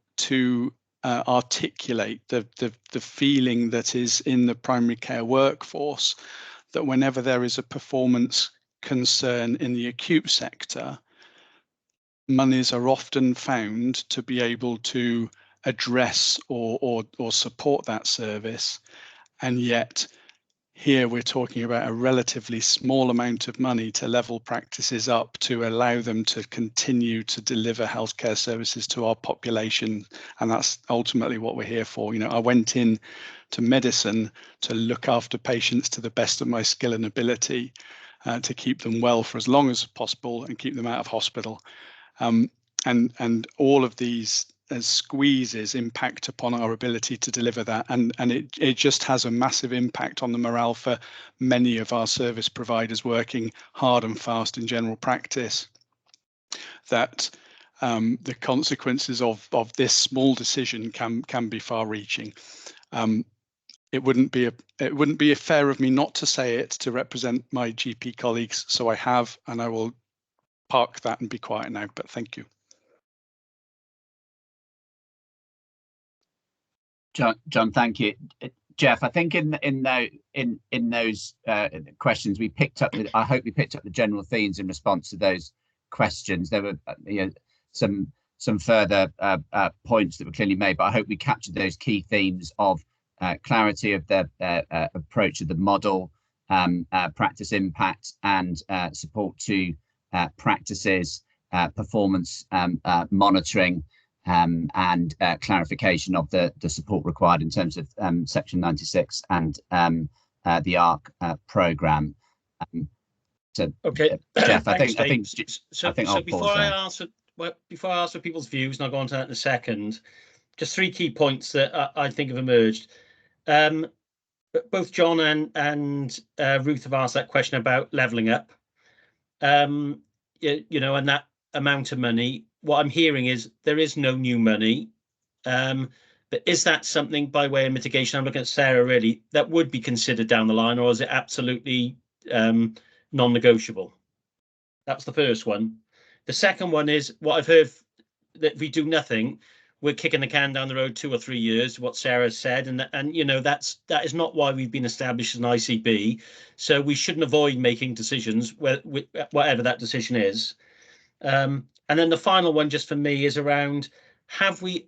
articulate the feeling that is in the primary care workforce, that whenever there is a performance concern in the acute sector, monies are often found to be able to address or support that service. And yet here we're talking about a relatively small amount of money to level practices up to allow them to continue to deliver healthcare services to our population. And that's ultimately what we're here for. I went in to medicine to look after patients to the best of my skill and ability, to keep them well for as long as possible and keep them out of hospital. And all of these squeezes impact upon our ability to deliver that, and it just has a massive impact on the morale for many of our service providers working hard and fast in general practice, that the consequences of this small decision can be far-reaching. It wouldn't be fair of me not to say it to represent my GP colleagues, so I have, and I will park that and be quiet now, but thank you. John, thank you. Jeff, I think in those questions we picked up. I hope we picked up the general themes in response to those questions. There were some further points that were clearly made, but I hope we captured those key themes of clarity of the approach of the model, practice impact, and support to practices, performance monitoring, and clarification of the support required in terms of Section 96 and the ARC programme. Okay, Jeff, thanks, I think so before I ask for people's views, and I'll go on to that in a second, just 3 key points that I think have emerged. Both John and Ruth have asked that question about levelling up, and that amount of money. What I'm hearing is there is no new money, but is that something by way of mitigation? I'm looking at Sarah, really, that would be considered down the line, or is it absolutely non-negotiable? That's the first one. The second one is what I've heard, that if we do nothing, we're kicking the can down the road 2 or 3 years, what Sarah said, and that is not why we've been established as an ICB. So we shouldn't avoid making decisions, whatever that decision is. And then the final one, just for me, is around have we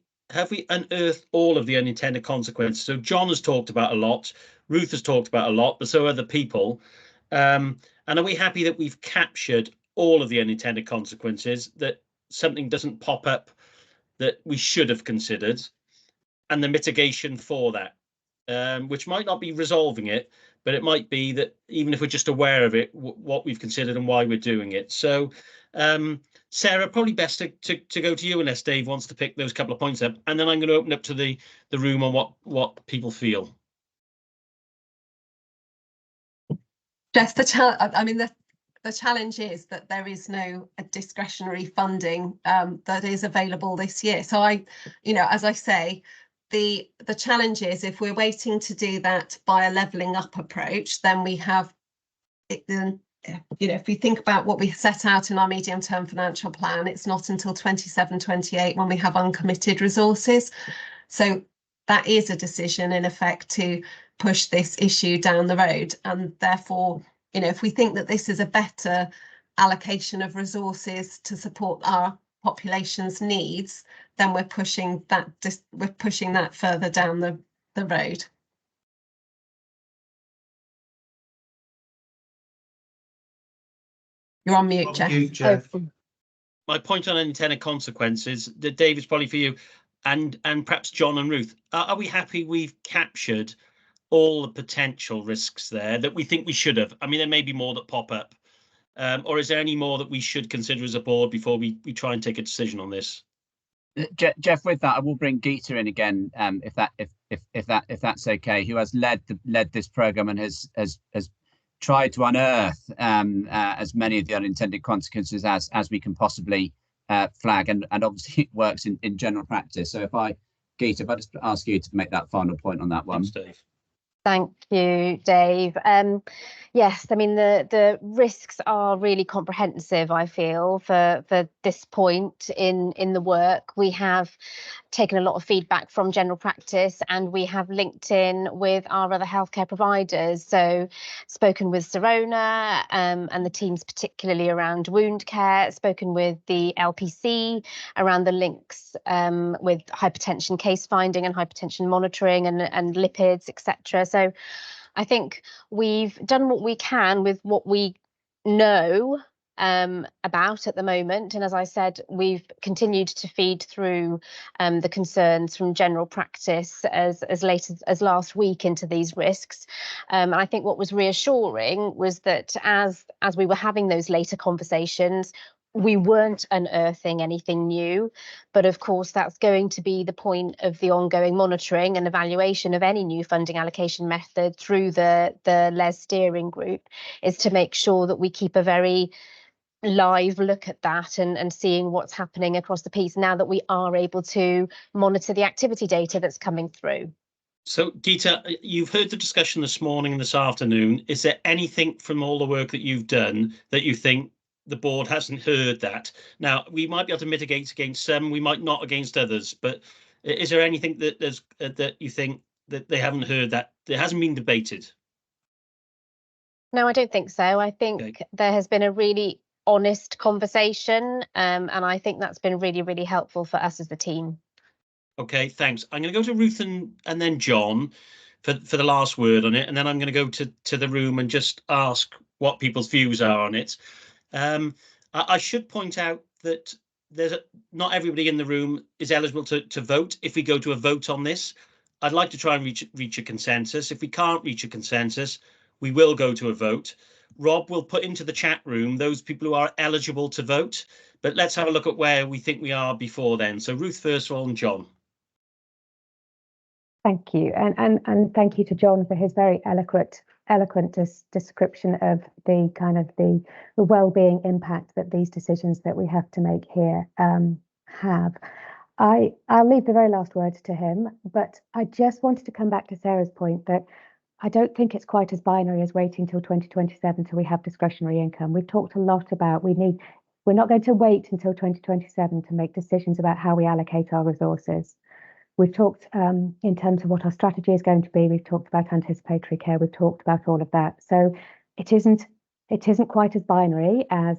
unearthed all of the unintended consequences? So John has talked about a lot, Ruth has talked about a lot, but so are other people. And are we happy that we've captured all of the unintended consequences, that something doesn't pop up that we should have considered, and the mitigation for that, which might not be resolving it, but it might be that even if we're just aware of it, what we've considered and why we're doing it. So Sarah, probably best to go to you unless Dave wants to pick those couple of points up, and then I'm going to open up to the room on what people feel. Jeff, the challenge is that there is no discretionary funding that is available this year. So as I say, the challenge is if we're waiting to do that by a levelling up approach, then we have it. If we think about what we set out in our medium-term financial plan, it's not until 27-28 when we have uncommitted resources. So that is a decision in effect to push this issue down the road, and therefore, if we think that this is a better allocation of resources to support our population's needs, then we're pushing that further down the road. You're on mute, Jeff. My point on unintended consequences, that Dave, is probably for you, and perhaps John and Ruth. Are we happy we've captured all the potential risks there that we think we should have? I mean, there may be more that pop up, or is there any more that we should consider as a board before we try and take a decision on this? Jeff, with that, I will bring Geeta in again, if that's okay. Who has led this program and has tried to unearth as many of the unintended consequences as we can possibly flag, and obviously it works in general practice. So Geeta, if I just ask you to make that final point on that one. Thanks, Dave. Thank you, Dave. Yes, I mean the risks are really comprehensive, I feel, for this point in the work. We have taken a lot of feedback from general practice, and we have linked in with our other healthcare providers. So spoken with Serona and the teams particularly around wound care, spoken with the LPC around the links with hypertension case finding and hypertension monitoring and lipids, etc. So I think we've done what we can with what we know about at the moment, and as I said, we've continued to feed through the concerns from general practice as late as last week into these risks. And I think what was reassuring was that as we were having those later conversations, we weren't unearthing anything new, but of course that's going to be the point of the ongoing monitoring and evaluation of any new funding allocation method through the LES steering group, is to make sure that we keep a very live look at that and seeing what's happening across the piece now that we are able to monitor the activity data that's coming through. So, Geeta, you've heard the discussion this morning and this afternoon. Is there anything from all the work that you've done that you think the board hasn't heard that? Now, we might be able to mitigate against some, we might not against others, but is there anything that that you think that they haven't heard, that it hasn't been debated? No, I don't think so. I think there has been a really honest conversation, and I think that's been really, really helpful for us as the team. Okay, thanks. I'm going to go to Ruth and then John for the last word on it, and then I'm going to go to the room and just ask what people's views are on it. I should point out that not everybody in the room is eligible to vote. If we go to a vote on this, I'd like to try and reach a consensus. If we can't reach a consensus, we will go to a vote. Rob will put into the chat room those people who are eligible to vote, but let's have a look at where we think we are before then. So Ruth first of all, and John. Thank you, and thank you to John for his very eloquent description of the kind of the well-being impact that these decisions that we have to make here have. I'll leave the very last word to him, but I just wanted to come back to Sarah's point that I don't think it's quite as binary as waiting till 2027 till we have discretionary income. We've talked a lot about we're not going to wait until 2027 to make decisions about how we allocate our resources. We've talked in terms of what our strategy is going to be. We've talked about anticipatory care. We've talked about all of that. So it isn't quite as binary as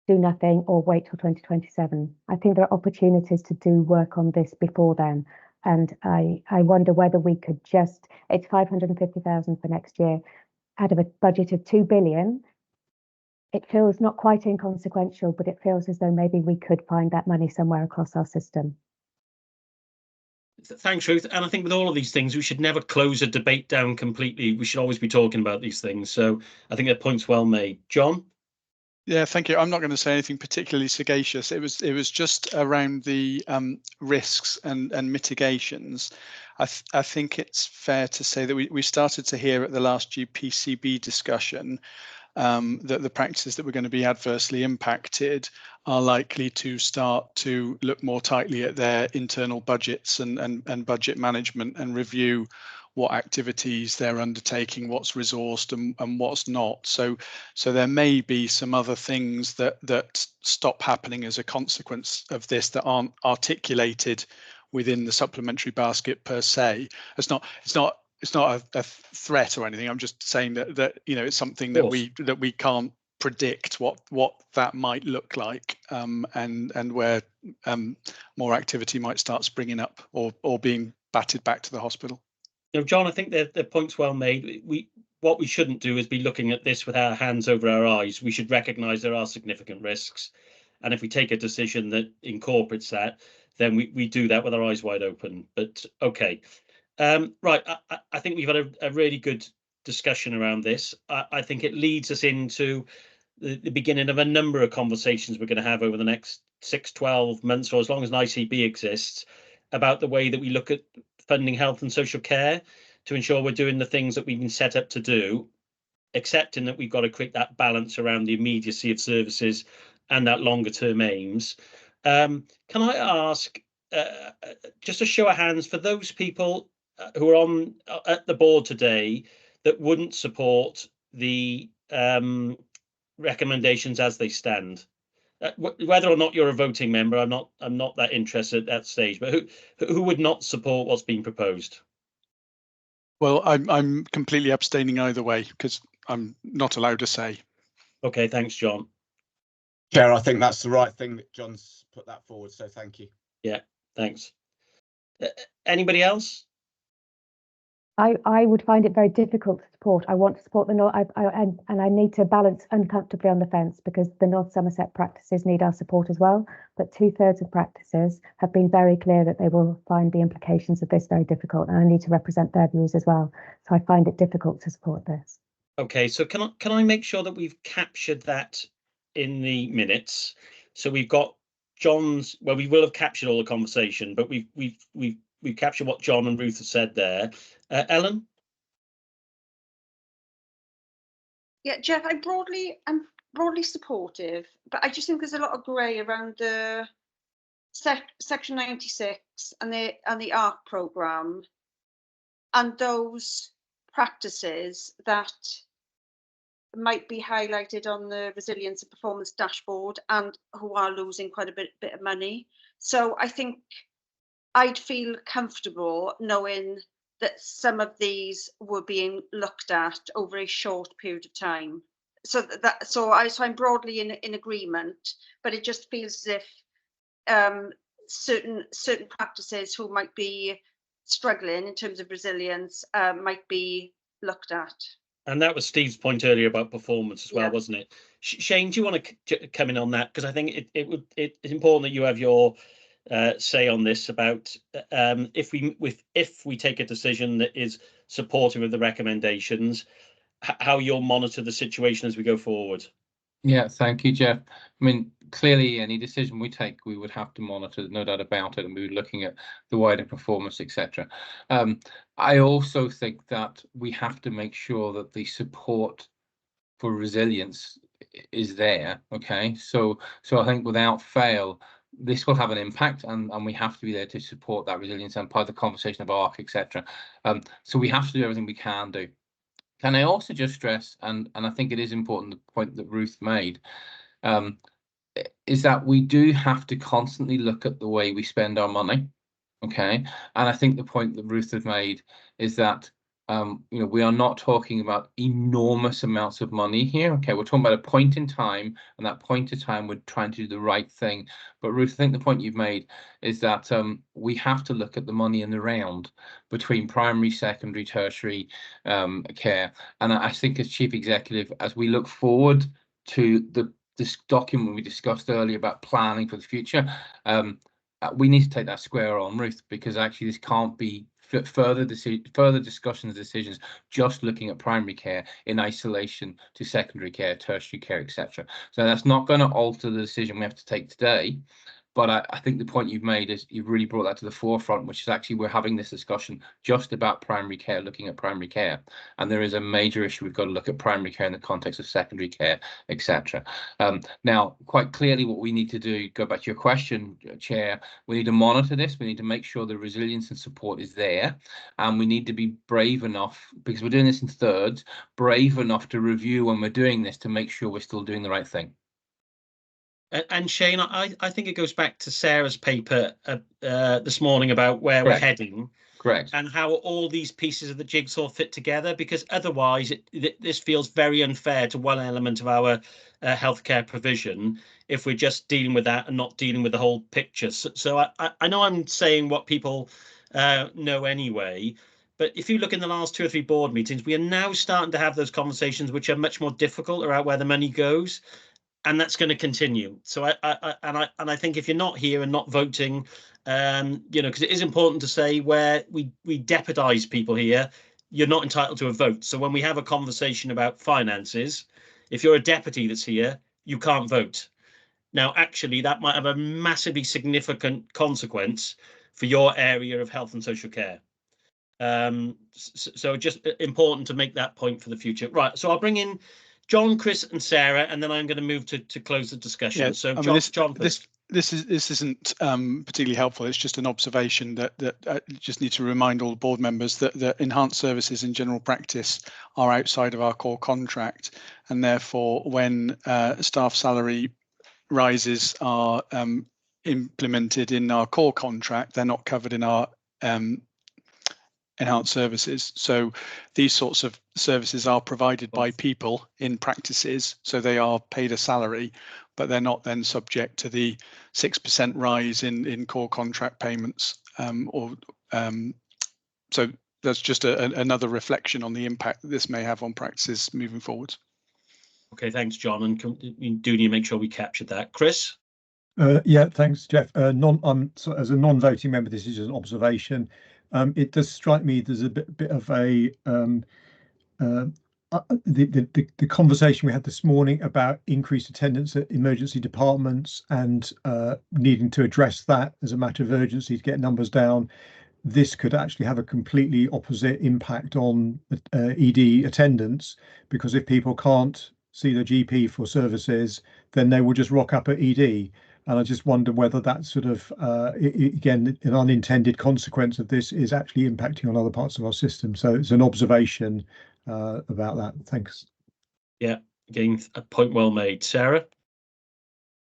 do nothing or wait till 2027. I think there are opportunities to do work on this before then. And I wonder whether we could just, it's 550,000 for next year, out of a budget of 2 billion. It feels not quite inconsequential, but it feels as though maybe we could find that money somewhere across our system. Thanks, Ruth. And I think with all of these things, we should never close a debate down completely. We should always be talking about these things. So I think that point's well made. John? Yeah, thank you. I'm not going to say anything particularly sagacious. It was just around the risks and mitigations. I think it's fair to say that we started to hear at the last GPCB discussion that the practices that were going to be adversely impacted are likely to start to look more tightly at their internal budgets and budget management and review what activities they're undertaking, what's resourced and what's not. So there may be some other things that stop happening as a consequence of this that aren't articulated within the supplementary basket per se. It's not a threat or anything. I'm just saying that you know, it's something that we can't predict what that might look like, and where more activity might start springing up or being batted back to the hospital. No, John, I think the point's well made. What we shouldn't do is be looking at this with our hands over our eyes. We should recognise there are significant risks, and if we take a decision that incorporates that, then we do that with our eyes wide open. But okay. Right, I think we've had a really good discussion around this. I think it leads us into the beginning of a number of conversations we're going to have over the next 6-12 months, or as long as an ICB exists, about the way that we look at funding health and social care to ensure we're doing the things that we've been set up to do, accepting that we've got to create that balance around the immediacy of services and that longer term aims. Can I ask, just a show of hands for those people who are on at the board today that wouldn't support the recommendations as they stand? Whether or not you're a voting member, I'm not that interested at that stage, but who would not support what's being proposed? Well, I'm completely abstaining either way because I'm not allowed to say. Okay, thanks, John. Chair, I think that's the right thing that John's put that forward, so thank you. Yeah, thanks. Anybody else? I would find it very difficult to support. I want to support the North, and I need to balance uncomfortably on the fence because the North Somerset practices need our support as well. But 2/3 of practices have been very clear that they will find the implications of this very difficult, and I need to represent their views as well. So I find it difficult to support this. Okay, so can I make sure that we've captured that in the minutes? So we've got John's. Well, we will have captured all the conversation, but we've captured what John and Ruth have said there. Ellen? Yeah, Jeff, I'm broadly supportive, but I just think there's a lot of grey around the section 96 and the ARC programme and those practices that might be highlighted on the resilience and performance dashboard and who are losing quite a bit of money. So I think I'd feel comfortable knowing that some of these were being looked at over a short period of time. So I'm broadly in agreement, but it just feels as if certain practices who might be struggling in terms of resilience might be looked at. And that was Steve's point earlier about performance as well, Yeah. wasn't it? Shane, do you want to come in on that? Because I think it's important that you have your say on this about if we take a decision that is supportive of the recommendations, how you'll monitor the situation as we go forward. Yeah, thank you, Jeff. I mean, clearly any decision we take, we would have to monitor, no doubt about it, and we're looking at the wider performance, etc. I also think that we have to make sure that the support for resilience is there. Okay, so I think without fail, this will have an impact, and we have to be there to support that resilience and part of the conversation of ARC, etc. So we have to do everything we can do. Can I also just stress, and I think it is important, the point that Ruth made, is that we do have to constantly look at the way we spend our money. Okay, and I think the point that Ruth had made is that we are not talking about enormous amounts of money here. Okay, we're talking about a point in time, and that point in time we're trying to do the right thing. But Ruth, I think the point you've made is that we have to look at the money in the round between primary, secondary, tertiary care. And I think as Chief Executive, as we look forward to this document we discussed earlier about planning for the future, we need to take that square on, Ruth, because actually this can't be further discussions, decisions, just looking at primary care in isolation to secondary care, tertiary care, etc. So that's not going to alter the decision we have to take today. But I think the point you've made is you've really brought that to the forefront, which is actually we're having this discussion just about primary care, looking at primary care. And there is a major issue. We've got to look at primary care in the context of secondary care, etc. Now, quite clearly, what we need to do, go back to your question, Chair, we need to monitor this. We need to make sure the resilience and support is there. And we need to be brave enough, because we're doing this in thirds, brave enough to review when we're doing this to make sure we're still doing the right thing. And Shane, I think it goes back to Sarah's paper this morning about where we're heading. Correct. And how all these pieces of the jigsaw fit together, because otherwise this feels very unfair to one element of our healthcare provision if we're just dealing with that and not dealing with the whole picture. So I know I'm saying what people know anyway, but if you look in the last 2 or 3 board meetings, we are now starting to have those conversations which are much more difficult about where the money goes. And that's going to continue. So I think if you're not here and not voting You know, because it is important to say where we deputise people here, you're not entitled to a vote. So when we have a conversation about finances, if you're a deputy that's here, you can't vote. Now, actually, that might have a massively significant consequence for your area of health and social care. So just important to make that point for the future. Right, so I'll bring in John, Chris and Sarah, and then I'm going to move to close the discussion. Yeah, so I mean, John, this isn't particularly helpful. It's just an observation that I just need to remind all board members that enhanced services in general practice are outside of our core contract, and therefore when staff salary rises are implemented in our core contract, they're not covered in our enhanced services. So these sorts of services are provided by people in practices, so they are paid a salary, but they're not then subject to the 6% rise in core contract payments. So that's just another reflection on the impact that this may have on practices moving forward. Okay, thanks, John. And do need to make sure we captured that. Chris? Yeah, thanks, Jeff. So as a non-voting member, this is just an observation. It does strike me there's a bit of a the conversation we had this morning about increased attendance at emergency departments and needing to address that as a matter of urgency to get numbers down. This could actually have a completely opposite impact on ED attendance, because if people can't see their GP for services, then they will just rock up at ED. And I just wonder whether that sort of, again, an unintended consequence of this is actually impacting on other parts of our system. So it's an observation about that. Thanks. Yeah, again, a point well made. Sarah?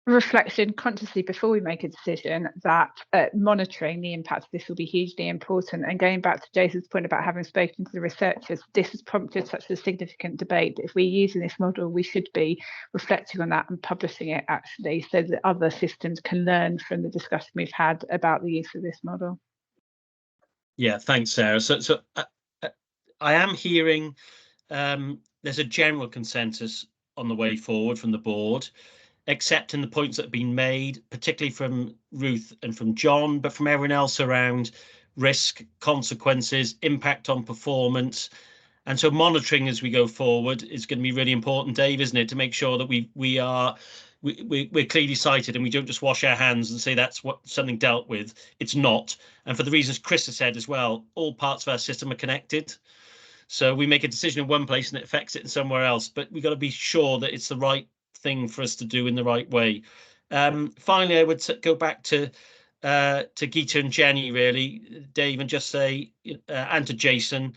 Reflection consciously before we make a decision that monitoring the impact of this will be hugely important. And going back to Jason's point about having spoken to the researchers, this has prompted such a significant debate that if we're using this model, we should be reflecting on that and publishing it actually, so that other systems can learn from the discussion we've had about the use of this model. Yeah, thanks, Sarah. So I am hearing there's a general consensus on the way forward from the board, accepting the points that have been made, particularly from Ruth and from John, but from everyone else around risk, consequences, impact on performance. And so monitoring as we go forward is going to be really important, Dave, isn't it, to make sure that we're clearly sighted and we don't just wash our hands and say that's what something dealt with. It's not. And for the reasons Chris has said as well, all parts of our system are connected. So we make a decision in one place and it affects it in somewhere else, but we've got to be sure that it's the right thing for us to do in the right way. Finally, I would go back to Geeta and Jenny, really, Dave, and just say, and to Jason,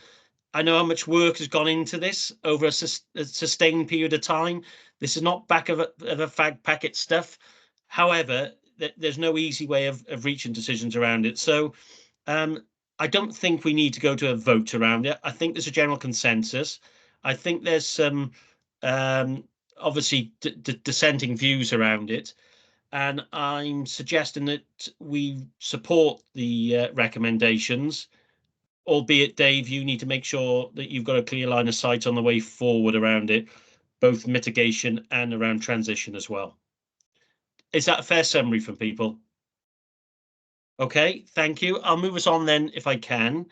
I know how much work has gone into this over a sustained period of time. This is not back of a fag packet stuff. However, there's no easy way of reaching decisions around it. So I don't think we need to go to a vote around it. I think there's a general consensus. I think there's some obviously dissenting views around it, and I'm suggesting that we support the recommendations, albeit, Dave, you need to make sure that you've got a clear line of sight on the way forward around it, both mitigation and around transition as well. Is that a fair summary from people? Okay, thank you. I'll move us on then if I can.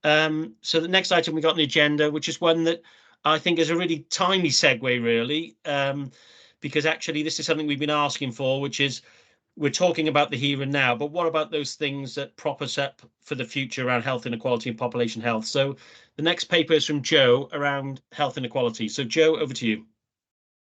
So the next item we got on the agenda, which is one that I think is a really timely segue, really, because actually this is something we've been asking for, which is we're talking about the here and now, but what about those things that prop us up for the future around health inequality and population health? So the next paper is from Joe around health inequality. So Joe, over to you.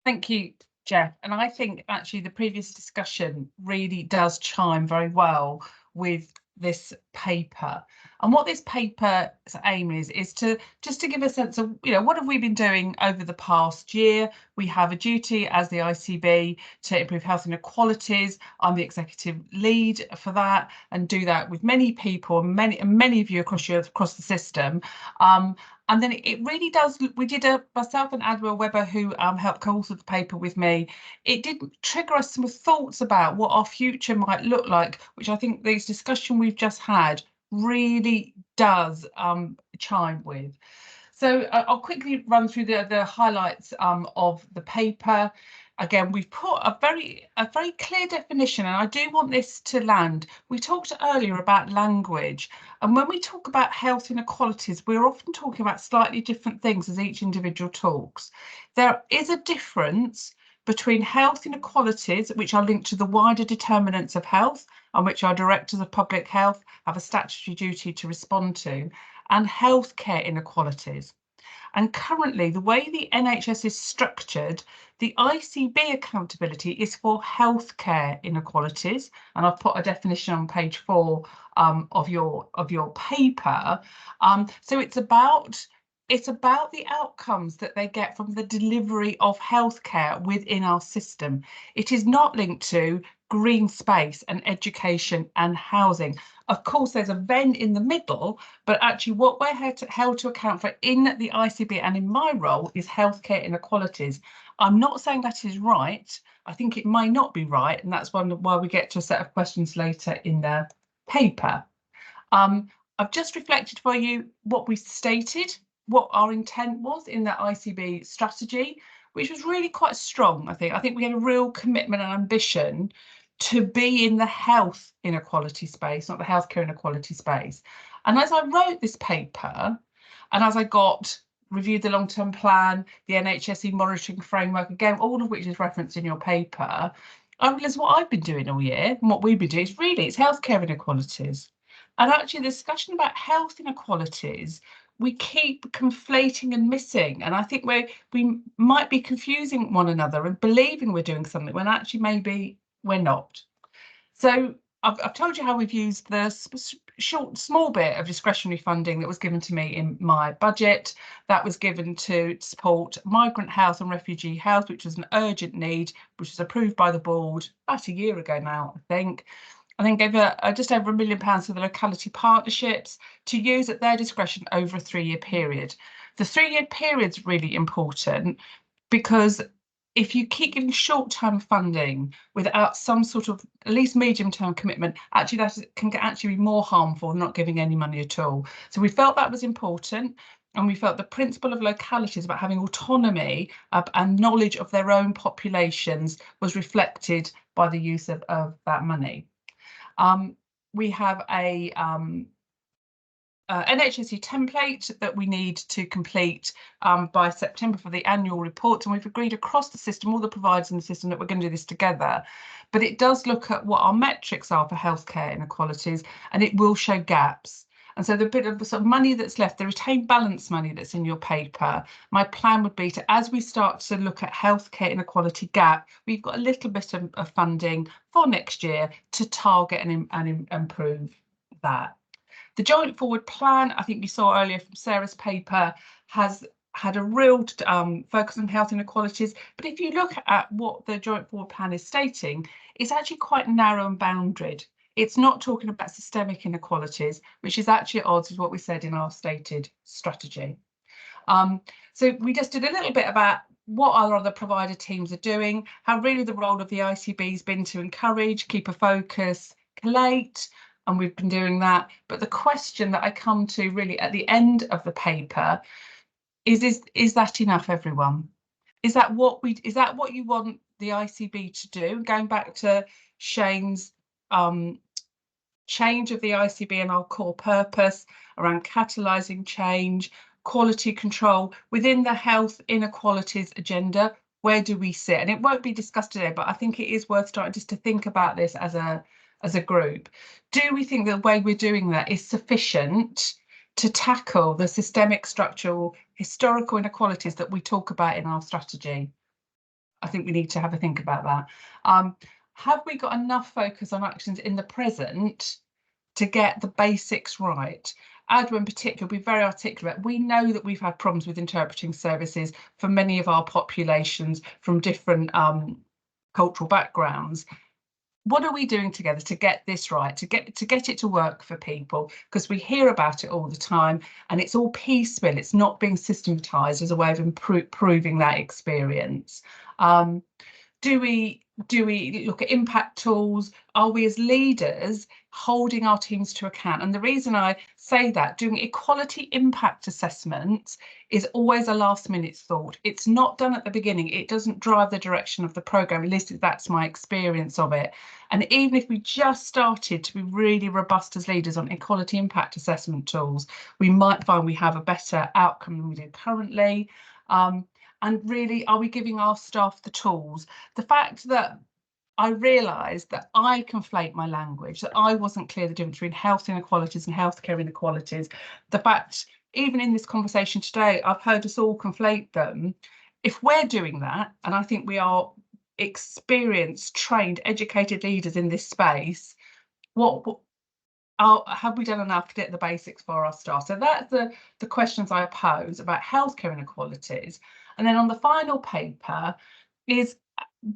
Thank you, Jeff. And I think actually the previous discussion really does chime very well with this paper. And what this paper's aim is to just to give a sense of, what have we been doing over the past year? We have a duty as the ICB to improve health inequalities. I'm the executive lead for that and do that with many people, many of you across the system. And then it really does, we did myself and Admiral Webber, who helped co-author the paper with me, it did trigger us some thoughts about what our future might look like, which I think this discussion we've just had really does chime with. So I'll quickly run through the highlights of the paper. again, we've put a very clear definition, and I do want this to land. We talked earlier about language, and when we talk about health inequalities, we're often talking about slightly different things as each individual talks. There is a difference between health inequalities, which are linked to the wider determinants of health, and which our directors of public health have a statutory duty to respond to, and healthcare inequalities. And currently, the way the NHS is structured, the ICB accountability is for healthcare inequalities, and I've put a definition on page 4 of your paper. So it's about the outcomes that they get from the delivery of healthcare within our system. It is not linked to green space and education and housing. Of course, there's a Venn in the middle, but actually what we're held to account for in the ICB and in my role is healthcare inequalities. I'm not saying that is right. I think it may not be right, and that's why we get to a set of questions later in the paper. I've just reflected for you what we stated, what our intent was in the ICB strategy, which was really quite strong, I think. I think we had a real commitment and ambition to be in the health inequality space, not the healthcare inequality space. And as I wrote this paper, and as I reviewed the long-term plan, the NHSE monitoring framework, again, all of which is referenced in your paper, I realised what I've been doing all year and what we've been doing is it's healthcare inequalities. And actually the discussion about health inequalities, we keep conflating and missing. And I think we might be confusing one another and believing we're doing something when actually maybe we're not. So I've told you how we've used the small bit of discretionary funding that was given to me in my budget. That was given to support migrant health and refugee health, which was an urgent need, which was approved by the board about a year ago now, I think. And then gave just over £1 million to the locality partnerships to use at their discretion over a 3-year period. The 3-year period is really important because if you keep giving short-term funding without some sort of at least medium-term commitment, actually that can actually be more harmful than not giving any money at all. So we felt that was important, and we felt the principle of localities about having autonomy and knowledge of their own populations was reflected by the use of that money. We have a NHSE template that we need to complete by September for the annual report, and we've agreed across the system, all the providers in the system, that we're going to do this together. But it does look at what our metrics are for healthcare inequalities, and it will show gaps. And so the bit of sort of money that's left, the retained balance money that's in your paper, my plan would be to, as we start to look at healthcare inequality gap, we've got a little bit of funding for next year to target and improve that. The joint forward plan, I think you saw earlier from Sarah's paper, has had a real focus on health inequalities. But if you look at what the joint forward plan is stating, it's actually quite narrow and boundaried. It's not talking about systemic inequalities, which is actually at odds with what we said in our stated strategy. So we just did a little bit about what our other provider teams are doing, how really the role of the ICB has been to encourage, keep a focus, collate, and we've been doing that. But the question that I come to really at the end of the paper is that enough, everyone? Is that what you want the ICB to do? Going back to Shane's change of the ICB and our core purpose around catalysing change, quality control within the health inequalities agenda, where do we sit? And it won't be discussed today, but I think it is worth starting just to think about this as a group. Do we think the way we're doing that is sufficient to tackle the systemic, structural, historical inequalities that we talk about in our strategy? I think we need to have a think about that. Have we got enough focus on actions in the present to get the basics right? ADWA in particular, be very articulate. We know that we've had problems with interpreting services for many of our populations from different cultural backgrounds. What are we doing together to get this right, to get it to work for people? Because we hear about it all the time, and it's all piecemeal. It's not being systematized as a way of improving that experience. Do we Do we look at impact tools? Are we as leaders holding our teams to account? And the reason I say that, doing equality impact assessments is always a last minute thought. It's not done at the beginning. It doesn't drive the direction of the programme. At least that's my experience of it. And even if we just started to be really robust as leaders on equality impact assessment tools, we might find we have a better outcome than we do currently. And really, are we giving our staff the tools? The fact that I realised that I conflate my language, that I wasn't clear the difference between health inequalities and healthcare inequalities. The fact, even in this conversation today, I've heard us all conflate them. If we're doing that, and I think we are experienced, trained, educated leaders in this space, have we done enough to get the basics for our staff? So that's the questions I pose about healthcare inequalities. And then on the final paper is,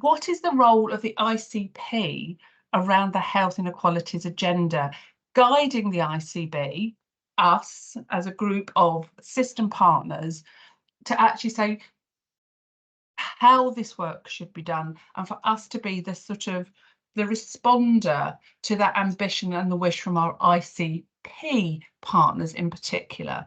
what is the role of the ICP around the health inequalities agenda, guiding the ICB, us as a group of system partners, to actually say how this work should be done, and for us to be the sort of the responder to that ambition and the wish from our ICP partners in particular.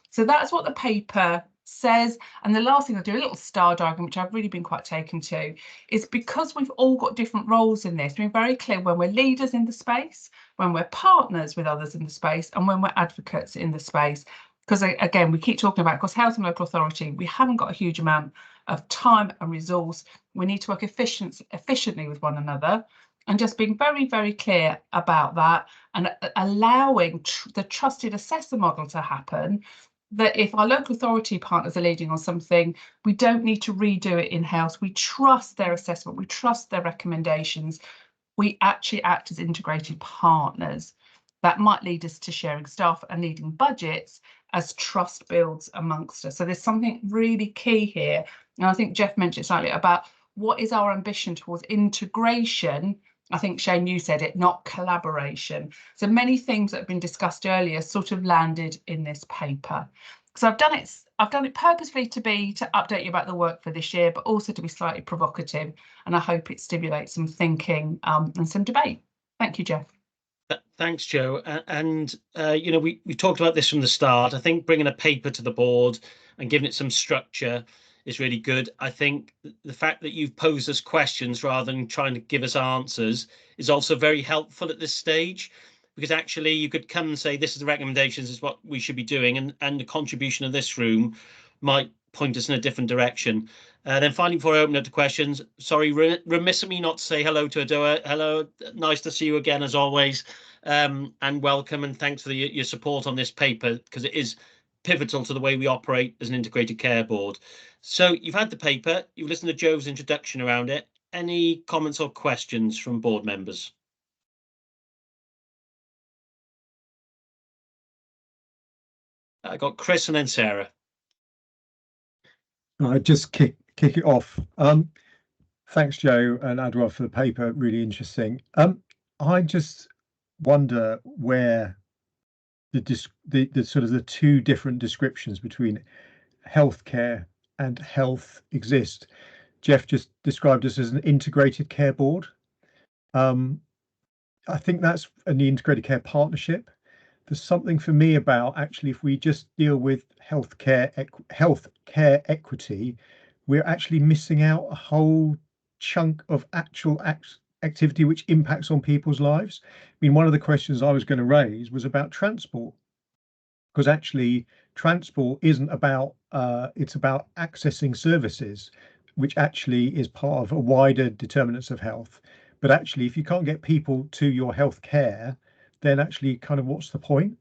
So that's what the paper says. And the last thing I'll do, a little star diagram, which I've really been quite taken to, is because we've all got different roles in this, being very clear when we're leaders in the space, when we're partners with others in the space, and when we're advocates in the space. Because again, we keep talking about, of course, health and local authority, we haven't got a huge amount of time and resource. We need to work efficiently with one another. And just being very, very clear about that, and allowing the trusted assessor model to happen, that if our local authority partners are leading on something, we don't need to redo it in-house. We trust their assessment, we trust their recommendations. We actually act as integrated partners. That might lead us to sharing staff and leading budgets as trust builds amongst us. So there's something really key here. And I think Jeff mentioned slightly about what is our ambition towards integration. I think, Shane, you said it, not collaboration. So many things that have been discussed earlier sort of landed in this paper. So I've done it purposefully to update you about the work for this year, but also to be slightly provocative. And I hope it stimulates some thinking and some debate. Thank you, Jeff. Thanks, Joe. And you know, we talked about this from the start. I think bringing a paper to the board and giving it some structure is really good. I think the fact that you've posed us questions rather than trying to give us answers is also very helpful at this stage, because actually you could come and say, this is the recommendations, is what we should be doing, and the contribution of this room might point us in a different direction. Then finally, before I open up to questions, sorry, remiss of me not to say hello to Adoa. Hello, nice to see you again as always, and welcome, and thanks for your support on this paper, because it is pivotal to the way we operate as an integrated care board. So you've had the paper, you've listened to Joe's introduction around it. Any comments or questions from board members? I got Chris and then Sarah. I just kick it off. Thanks, Joe and Adwa, for the paper. Really interesting. I just wonder where the sort of the two different descriptions between healthcare and health exist. Jeff just described us as an integrated care board. I think that's an integrated care partnership. There's something for me about, actually, if we just deal with healthcare equity, we're actually missing out a whole chunk of actual activity which impacts on people's lives. I mean, one of the questions I was going to raise was about transport, because actually transport isn't about it's about accessing services, which actually is part of a wider determinants of health. But actually, if you can't get people to your health care, then actually kind of what's the point?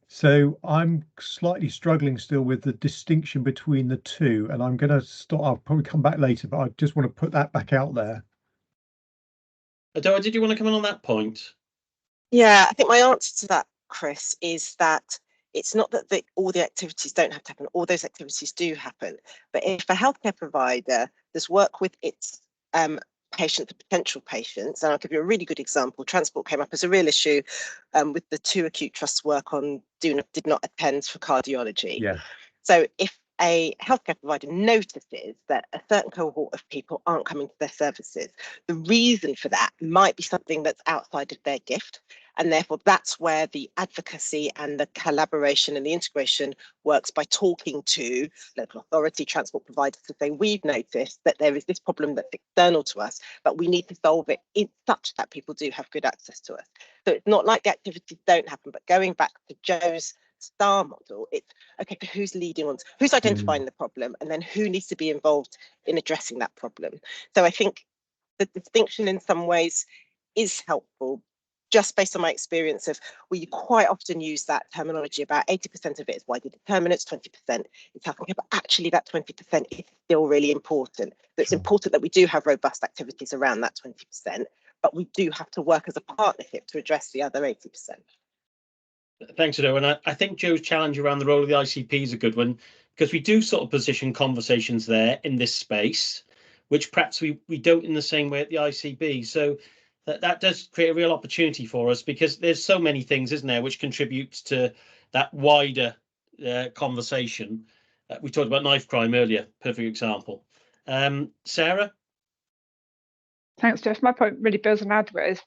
So I'm slightly struggling still with the distinction between the two, and I'm going to stop. I'll probably come back later, but I just want to put that back out there. Adoa, did you want to come in on that point? Yeah, I think my answer to that, Chris, is that it's not that all the activities don't have to happen. All those activities do happen. But if a healthcare provider does work with its patients, the potential patients, and I'll give you a really good example. Transport came up as a real issue with the two acute trusts work on did not attend for cardiology. Yeah. So if a healthcare provider notices that a certain cohort of people aren't coming to their services, the reason for that might be something that's outside of their gift. And therefore, that's where the advocacy and the collaboration and the integration works, by talking to local authority, transport providers, to say, we've noticed that there is this problem that's external to us, but we need to solve it in such that people do have good access to us. So it's not like the activities don't happen, but going back to Joe's STAR model, it's okay, so who's leading on, who's identifying the problem, and then who needs to be involved in addressing that problem. So I think the distinction in some ways is helpful, just based on my experience of, we quite often use that terminology about 80% of it is wider determinants, 20% is healthcare, but actually that 20% is still really important. So it's important that we do have robust activities around that 20%, but we do have to work as a partnership to address the other 80%. Thanks, Ado. And I think Joe's challenge around the role of the ICP is a good one, because we do sort of position conversations there in this space, which perhaps we don't in the same way at the ICB. So that does create a real opportunity for us, because there's so many things, isn't there, which contributes to that wider conversation. We talked about knife crime earlier, perfect example. Sarah? Thanks, Jeff. My point really builds on Adwa's.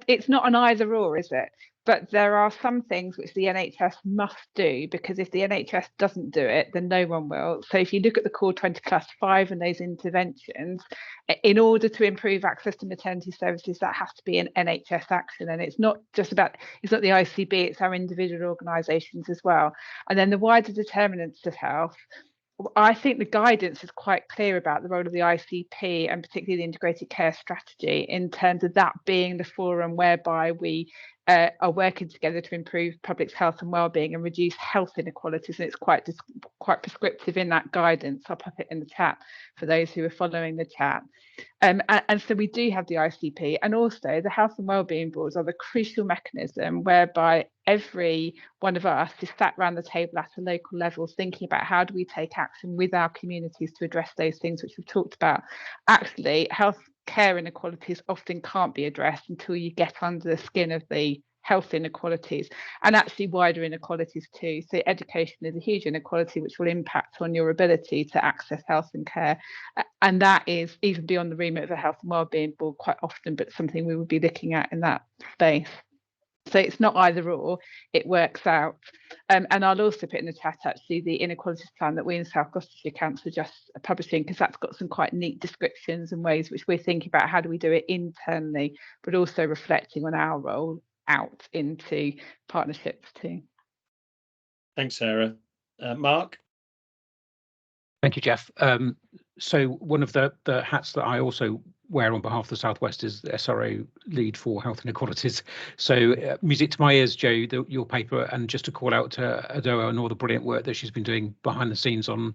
It's not an either or, is it? But there are some things which the NHS must do, because if the NHS doesn't do it, then no one will. So if you look at the Core 20+5 and those interventions, in order to improve access to maternity services, that has to be an NHS action. And it's not just about, it's not the ICB, it's our individual organisations as well. And then the wider determinants of health, I think the guidance is quite clear about the role of the ICP, and particularly the integrated care strategy, in terms of that being the forum whereby we are working together to improve public's health and well-being and reduce health inequalities. And it's quite prescriptive in that guidance. I'll pop it in the chat for those who are following the chat. And so we do have the ICP, and also the health and wellbeing boards are the crucial mechanism whereby every one of us is sat around the table at a local level, thinking about how do we take action with our communities to address those things which we've talked about. Actually, health care inequalities often can't be addressed until you get under the skin of the health inequalities, and actually wider inequalities too. So education is a huge inequality which will impact on your ability to access health and care, and that is even beyond the remit of a health and wellbeing board quite often, but something we would be looking at in that space. So it's not either or, it works out. And I'll also put in the chat actually the inequalities plan that we in South Gloucestershire Council are just publishing, because that's got some quite neat descriptions and ways which we're thinking about how do we do it internally, but also reflecting on our role out into partnerships too. Thanks, Sarah. Mark? Thank you, Jeff. So one of the hats that I also wear on behalf of the Southwest is the SRO lead for health inequalities. So music to my ears, Joe, your paper, and just to call out to Adoa and all the brilliant work that she's been doing behind the scenes on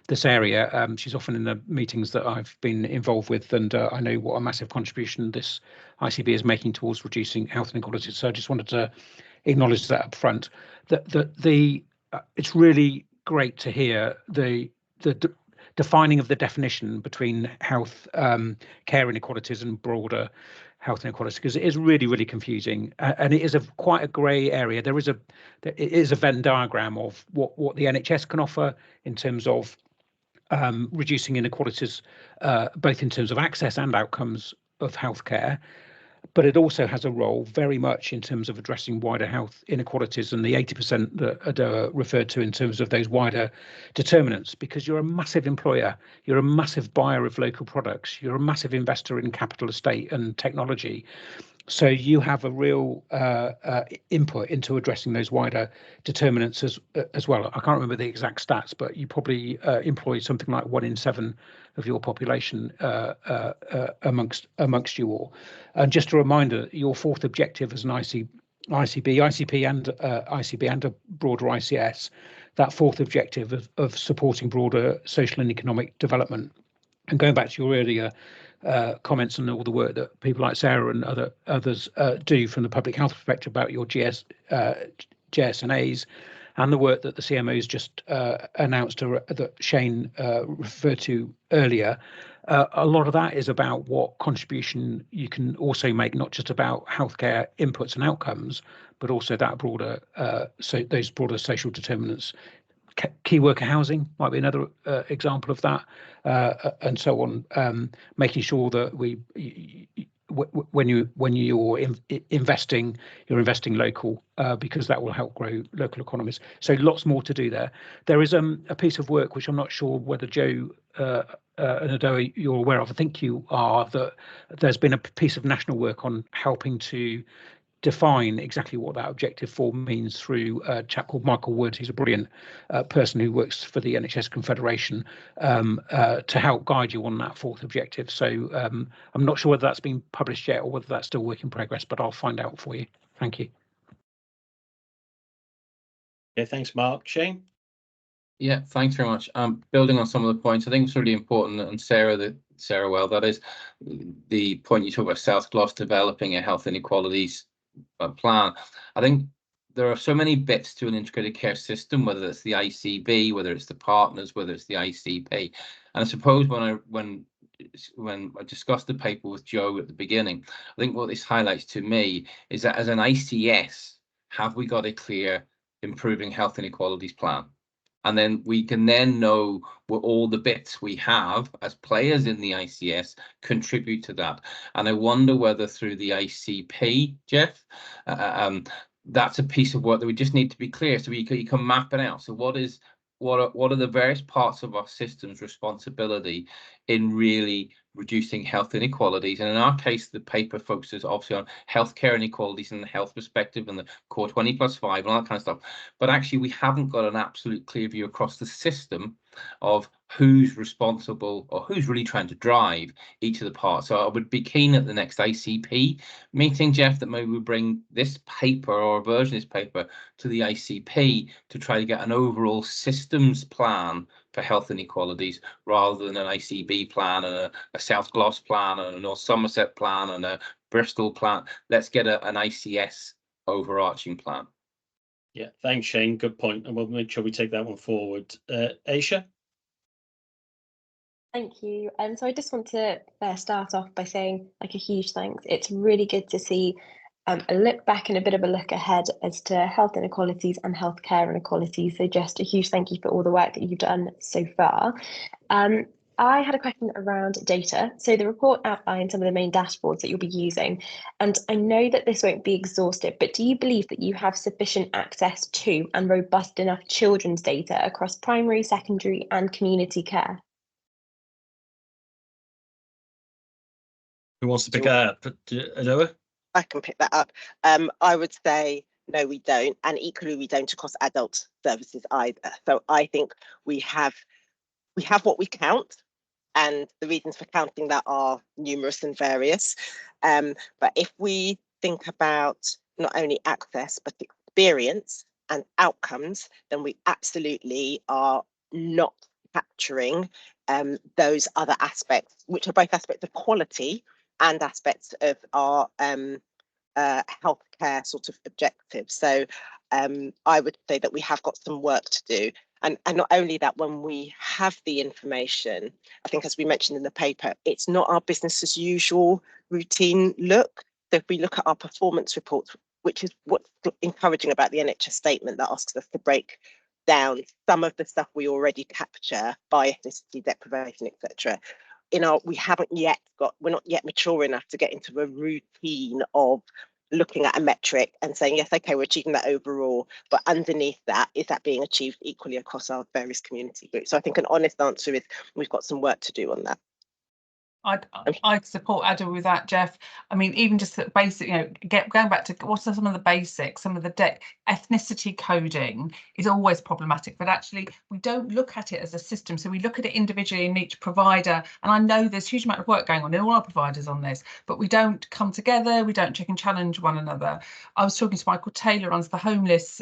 this area. She's often in the meetings that I've been involved with, and I know what a massive contribution this ICB is making towards reducing health inequalities. So I just wanted to acknowledge that up front. It's really great to hear the defining of the definition between health care inequalities and broader health inequalities, because it is really confusing, and it is quite a grey area. It is a Venn diagram of what the NHS can offer in terms of reducing inequalities, both in terms of access and outcomes of healthcare. But it also has a role very much in terms of addressing wider health inequalities, and the 80% that Adoa referred to in terms of those wider determinants, because you're a massive employer, you're a massive buyer of local products, you're a massive investor in capital estate and technology. So you have a real input into addressing those wider determinants as well. I can't remember the exact stats, but you probably employ something like 1 in 7 of your population amongst you all. And just a reminder, your 4th objective as an ICB and a broader ICS, that 4th objective of supporting broader social and economic development. And going back to your earlier comments on all the work that people like Sarah and others do from the public health perspective about your GSNAs, and the work that the CMO's just announced that Shane referred to earlier, a lot of that is about what contribution you can also make, not just about healthcare inputs and outcomes, but also that broader, so those broader social determinants, key worker housing might be another example of that, and so on. Making sure that when you're investing, you're investing local, because that will help grow local economies. So lots more to do there. There is a piece of work which I'm not sure whether Joe and Adoa you're aware of. I think you are, that there's been a piece of national work on helping to define exactly what that objective 4 means through a chap called Michael Wood. He's a brilliant person who works for the NHS Confederation, to help guide you on that 4th objective. So I'm not sure whether that's been published yet or whether that's still work in progress, but I'll find out for you. Thank you. Okay, thanks, Mark. Shane? Yeah, thanks very much. Building on some of the points, I think it's really important, and Sarah, that is the point you talk about South Gloucester developing a health inequalities plan. I think there are so many bits to an integrated care system, whether it's the ICB, whether it's the partners, whether it's the ICP. And I suppose when I discussed the paper with Joe at the beginning, I think what this highlights to me is that as an ICS, have we got a clear improving health inequalities plan? And then we can then know what all the bits we have as players in the ICS contribute to that. And I wonder whether through the ICP, Jeff, that's a piece of work that we just need to be clear, so you can map it out. So what are the various parts of our system's responsibility in really reducing health inequalities? And in our case, the paper focuses obviously on healthcare inequalities and the health perspective and the core 20+5 and all that kind of stuff. But actually, we haven't got an absolute clear view across the system of who's responsible or who's really trying to drive each of the parts. So I would be keen at the next ICP meeting, Jeff, that maybe we bring this paper or a version of this paper to the ICP to try to get an overall systems plan for health inequalities, rather than an ICB plan and a South Gloss plan and a North Somerset plan and a Bristol plan. Let's get an ICS overarching plan. Yeah, thanks, Shane. Good point, and we'll make sure we take that one forward. Aisha? Thank you. So I just want to start off by saying like a huge thanks. It's really good to see a look back and a bit of a look ahead as to health inequalities and healthcare inequalities. So just a huge thank you for all the work that you've done so far. I had a question around data. So the report outlined some of the main dashboards that you'll be using, and I know that this won't be exhaustive, but do you believe that you have sufficient access to and robust enough children's data across primary, secondary and community care? Who wants to pick that up? Adoa? I can pick that up. I would say no, we don't, and equally we don't across adult services either. So I think we have what we count, and the reasons for counting that are numerous and various. But if we think about not only access but experience and outcomes, then we absolutely are not capturing those other aspects, which are both aspects of quality and aspects of our healthcare sort of objectives. So I would say that we have got some work to do. And not only that, when we have the information, I think as we mentioned in the paper, it's not our business as usual routine look. So if we look at our performance reports, which is what's encouraging about the NHS statement that asks us to break down some of the stuff we already capture by ethnicity, deprivation, etc. We're not yet mature enough to get into a routine of looking at a metric and saying, yes, okay, we're achieving that overall, but underneath that, is that being achieved equally across our various community groups? So I think an honest answer is we've got some work to do on that. I'd support Ada with that, Jeff. I mean, even just the basic, going back to what are some of the basics, some of the ethnicity coding is always problematic, but actually we don't look at it as a system. So we look at it individually in each provider. And I know there's a huge amount of work going on in all our providers on this, but we don't come together, we don't check and challenge one another. I was talking to Michael Taylor, runs the homeless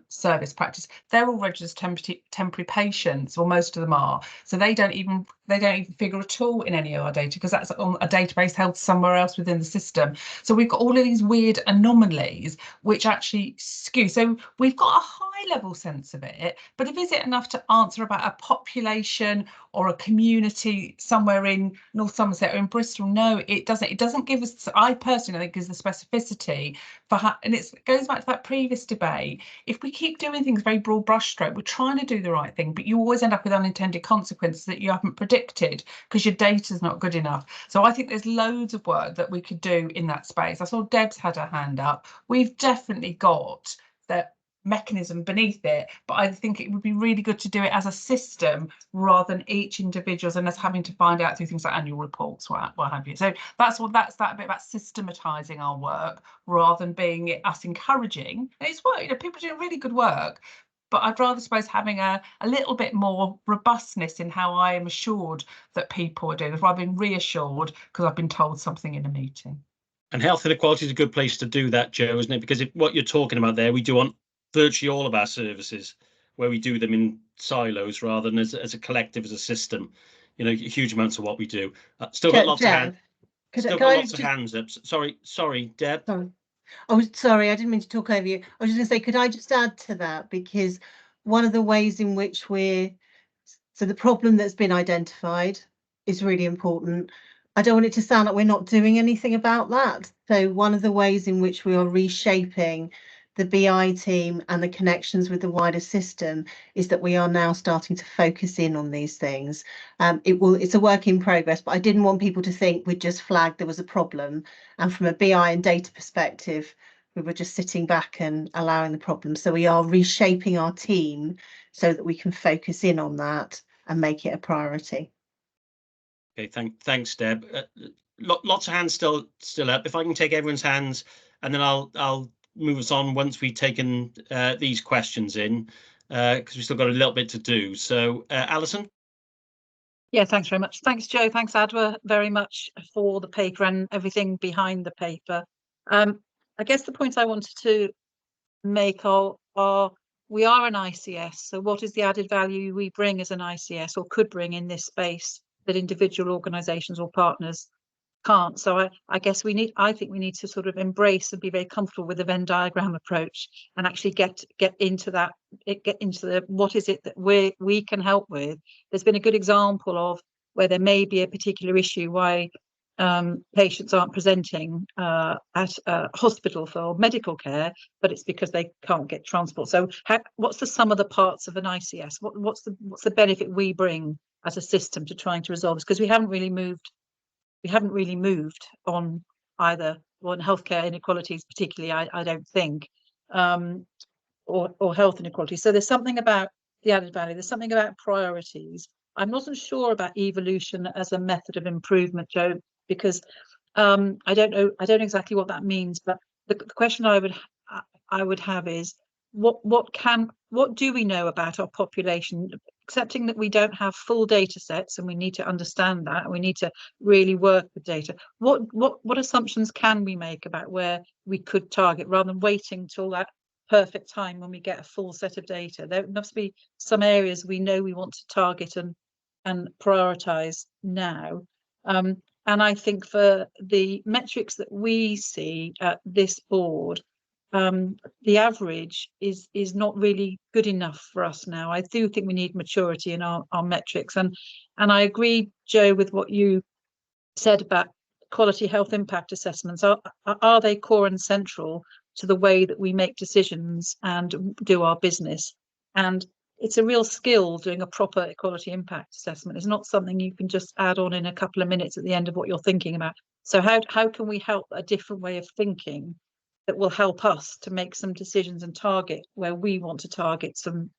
service practice. They're all registered temporary patients, or most of them are. So they don't even they don't even figure at all in any of our data because that's on a database held somewhere else within the system. So we've got all of these weird anomalies which actually skew. So we've got a high level sense of it, but is it enough to answer about a population or a community somewhere in North Somerset or in Bristol? No, it doesn't. It doesn't give us, I personally think, gives the specificity for how, and it goes back to that previous debate. If we keep doing things very broad brushstroke, we're trying to do the right thing, but you always end up with unintended consequences that you haven't predicted because your data's not good enough. So I think there's loads of work that we could do in that space. I saw Deb's had her hand up. We've definitely got that mechanism beneath it, but I think it would be really good to do it as a system rather than each individual and us having to find out through things like annual reports, what have you. So that's that bit about systematizing our work rather than being us encouraging. And it's work, you know, people doing really good work, but I'd rather suppose having a little bit more robustness in how I am assured that people are doing this rather than reassured because I've been told something in a meeting. And health inequality is a good place to do that, Joe, isn't it? Because if what you're talking about there, we do on virtually all of our services, where we do them in silos rather than as a collective, as a system. You know, huge amounts of what we do. Still got lots of hands. Still got lots of hands up. Sorry, Deb. Sorry. Oh, sorry, I didn't mean to talk over you. I was just going to say, could I just add to that? Because one of the ways in which so the problem that's been identified is really important. I don't want it to sound like we're not doing anything about that. So one of the ways in which we are reshaping the BI team and the connections with the wider system is that we are now starting to focus in on these things. It's a work in progress, but I didn't want people to think we'd just flagged there was a problem. And from a BI and data perspective, we were just sitting back and allowing the problem. So we are reshaping our team so that we can focus in on that and make it a priority. Okay, thanks, Deb. Lots of hands still up. If I can take everyone's hands, and then I'll move us on once we've taken these questions in, because we've still got a little bit to do. So, Alison. Yeah, thanks very much. Thanks, Joe. Thanks, Adwa, very much for the paper and everything behind the paper. I guess the points I wanted to make are we are an ICS. So what is the added value we bring as an ICS or could bring in this space that individual organisations or partners can't? So I guess I think we need to sort of embrace and be very comfortable with the Venn diagram approach and actually get into that, what is it that we can help with. There's been a good example of where there may be a particular issue why patients aren't presenting at a hospital for medical care, but it's because they can't get transport. So what's the sum of the parts of an ICS? What's the benefit we bring as a system to trying to resolve this? Because we haven't really moved on either on healthcare inequalities, particularly, I don't think, or health inequalities. So there's something about the added value. There's something about priorities. I'm not so sure about evolution as a method of improvement, Joe, because I don't know exactly what that means. But the question I would have is what do we know about our population? Accepting that we don't have full data sets and we need to understand that, and we need to really work with data. What assumptions can we make about where we could target rather than waiting till that perfect time when we get a full set of data? There must be some areas we know we want to target and prioritize now. And I think for the metrics that we see at this board, the average is not really good enough for us now. I do think we need maturity in our metrics, and I agree, Joe, with what you said about quality health impact assessments. Are they core and central to the way that we make decisions and do our business? And it's a real skill doing a proper equality impact assessment. It's not something you can just add on in a couple of minutes at the end of what you're thinking about. So how can we help a different way of thinking that will help us to make some decisions and target where we want to target some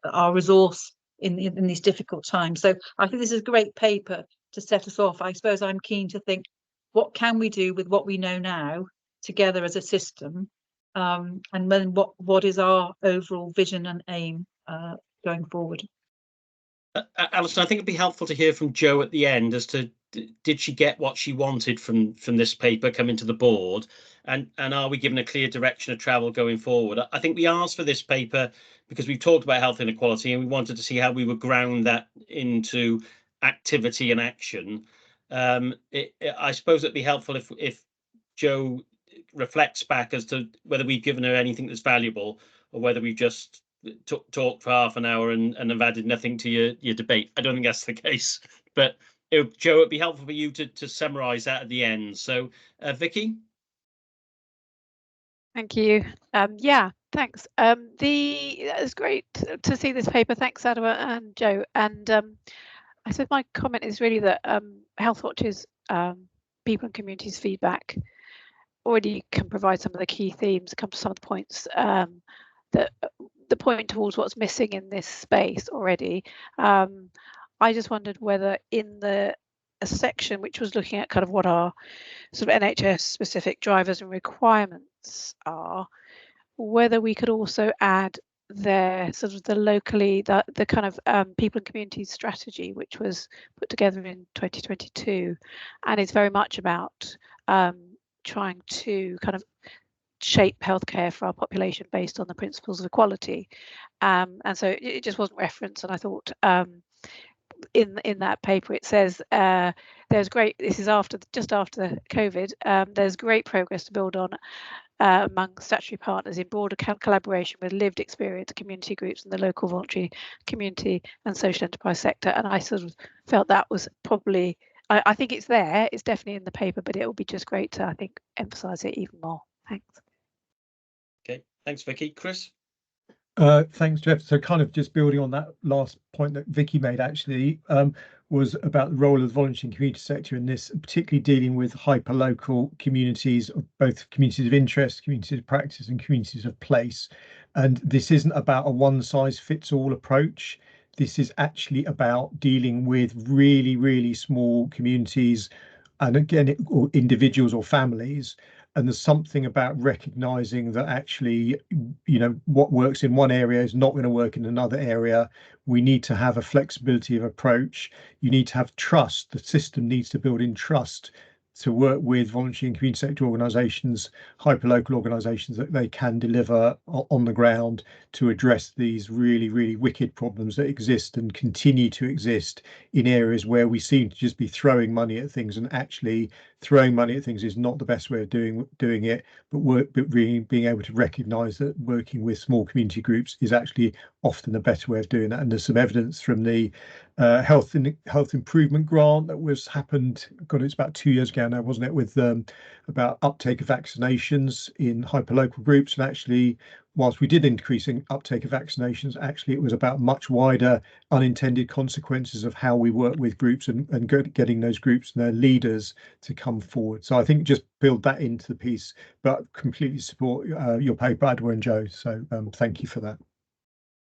our resource in these difficult times? So I think this is a great paper to set us off. I suppose I'm keen to think, what can we do with what we know now together as a system, and then what is our overall vision and aim going forward? Alison, I think it'd be helpful to hear from Joe at the end as to did she get what she wanted from this paper coming to the board, and are we given a clear direction of travel going forward? I think we asked for this paper because we've talked about health inequality and we wanted to see how we would ground that into activity and action. I suppose it'd be helpful if Jo reflects back as to whether we've given her anything that's valuable, or whether we've just talked for half an hour and have added nothing to your debate. I don't think that's the case, but Jo, it'd be helpful for you to summarise that at the end. So, Vicky. Thank you. Yeah, thanks. It's great to see this paper. Thanks, Adwa and Jo. And I suppose my comment is really that Healthwatch's people and communities feedback already can provide some of the key themes, come to some of the points that the point towards what's missing in this space already. I just wondered whether in a section which was looking at kind of what our sort of NHS specific drivers and requirements are, whether we could also add their sort of the kind of people and communities strategy, which was put together in 2022, and it's very much about trying to kind of shape healthcare for our population based on the principles of equality, and so it just wasn't referenced. And I thought in that paper it says there's great, this is just after COVID, there's great progress to build on among statutory partners in broader collaboration with lived experience community groups and the local voluntary community and social enterprise sector. And I sort of felt that was probably, I think it's there, it's definitely in the paper, but it will be just great to, I think, emphasize it even more. Thanks. Okay, thanks, Vicky. Chris? Thanks, Jeff. So kind of just building on that last point that Vicky made, actually, was about the role of the voluntary and community sector in this, particularly dealing with hyper-local communities, both communities of interest, communities of practice and communities of place. And this isn't about a one-size-fits-all approach. This is actually about dealing with really, really small communities, and again, or individuals or families. And there's something about recognizing that actually, you know, what works in one area is not going to work in another area. We need to have a flexibility of approach. You need to have trust. The system needs to build in trust to work with voluntary and community sector organisations, hyperlocal organisations, that they can deliver on the ground to address these really, really wicked problems that exist and continue to exist in areas where we seem to just be throwing money at things, and actually throwing money at things is not the best way of doing it, but really being able to recognise that working with small community groups is actually often a better way of doing that. And there's some evidence from the health improvement grant that was happened, God, it's about 2 years ago now, wasn't it, with about uptake of vaccinations in hyperlocal groups. And actually, whilst we did increase in uptake of vaccinations, actually it was about much wider unintended consequences of how we work with groups and getting those groups and their leaders to come forward. So I think just build that into the piece, but completely support your paper, Adwa and Jo. So thank you for that.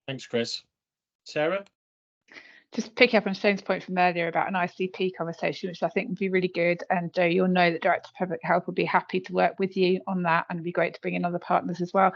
Thanks, Chris. Sarah? Just picking up on Shane's point from earlier about an ICP conversation, which I think would be really good. And Jo, you'll know that Director of Public Health will be happy to work with you on that, and it'd be great to bring in other partners as well.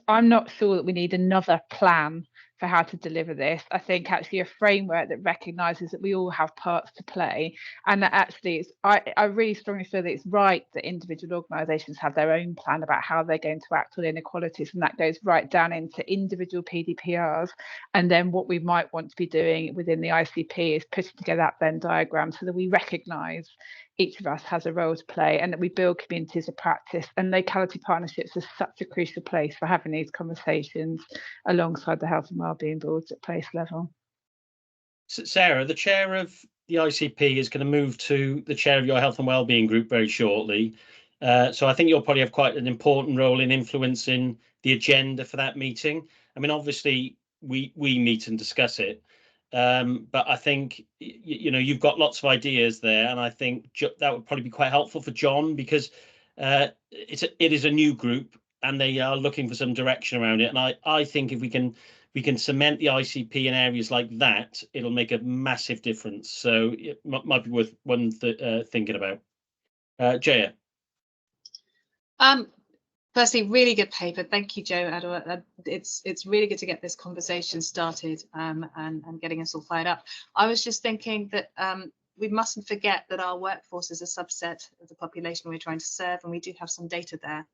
I'm not sure that we need another plan for how to deliver this. I think actually a framework that recognises that we all have parts to play, and that actually I really strongly feel that it's right that individual organisations have their own plan about how they're going to act on inequalities, and that goes right down into individual PDPRs. And then what we might want to be doing within the ICP is putting together that Venn diagram so that we recognise each of us has a role to play, and that we build communities of practice. And locality partnerships are such a crucial place for having these conversations alongside the health and wellbeing boards at place level. Sarah, the chair of the ICP is going to move to the chair of your health and wellbeing group very shortly. So I think you'll probably have quite an important role in influencing the agenda for that meeting. I mean, obviously we meet and discuss it. But I think, you know, you've got lots of ideas there, and I think that would probably be quite helpful for John, because it is a new group and they are looking for some direction around it. And I think if we can cement the ICP in areas like that, it'll make a massive difference. So it might be worth one thinking about. Jaya. Firstly, really good paper. Thank you, Jo, Adwa. It's really good to get this conversation started and getting us all fired up. I was just thinking that we mustn't forget that our workforce is a subset of the population we're trying to serve, and we do have some data there.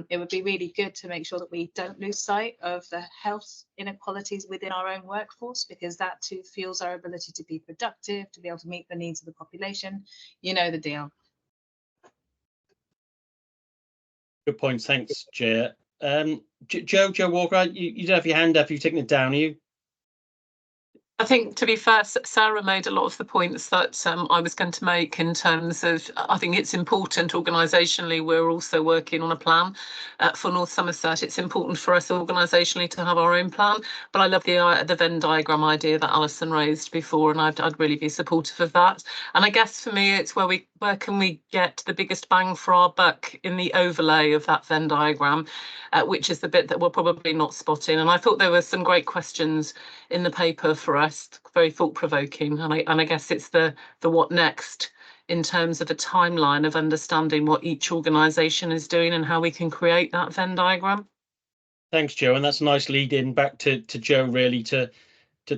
It would be really good to make sure that we don't lose sight of the health inequalities within our own workforce, because that too fuels our ability to be productive, to be able to meet the needs of the population. You know the deal. Good point. Thanks, Chair. Joe Walker, you don't have your hand up. You've taken it down, are you? I think, to be fair, Sarah made a lot of the points that I was going to make in terms of, I think it's important organisationally, we're also working on a plan for North Somerset. It's important for us organisationally to have our own plan, but I love the Venn diagram idea that Alison raised before, and I'd really be supportive of that. And I guess for me, it's where can we get the biggest bang for our buck in the overlay of that Venn diagram, which is the bit that we're probably not spotting. And I thought there were some great questions in the paper for us, very thought-provoking, and I guess it's the what next in terms of a timeline of understanding what each organisation is doing and how we can create that Venn diagram. Thanks, Joe, and that's a nice lead in back to Joe, really, to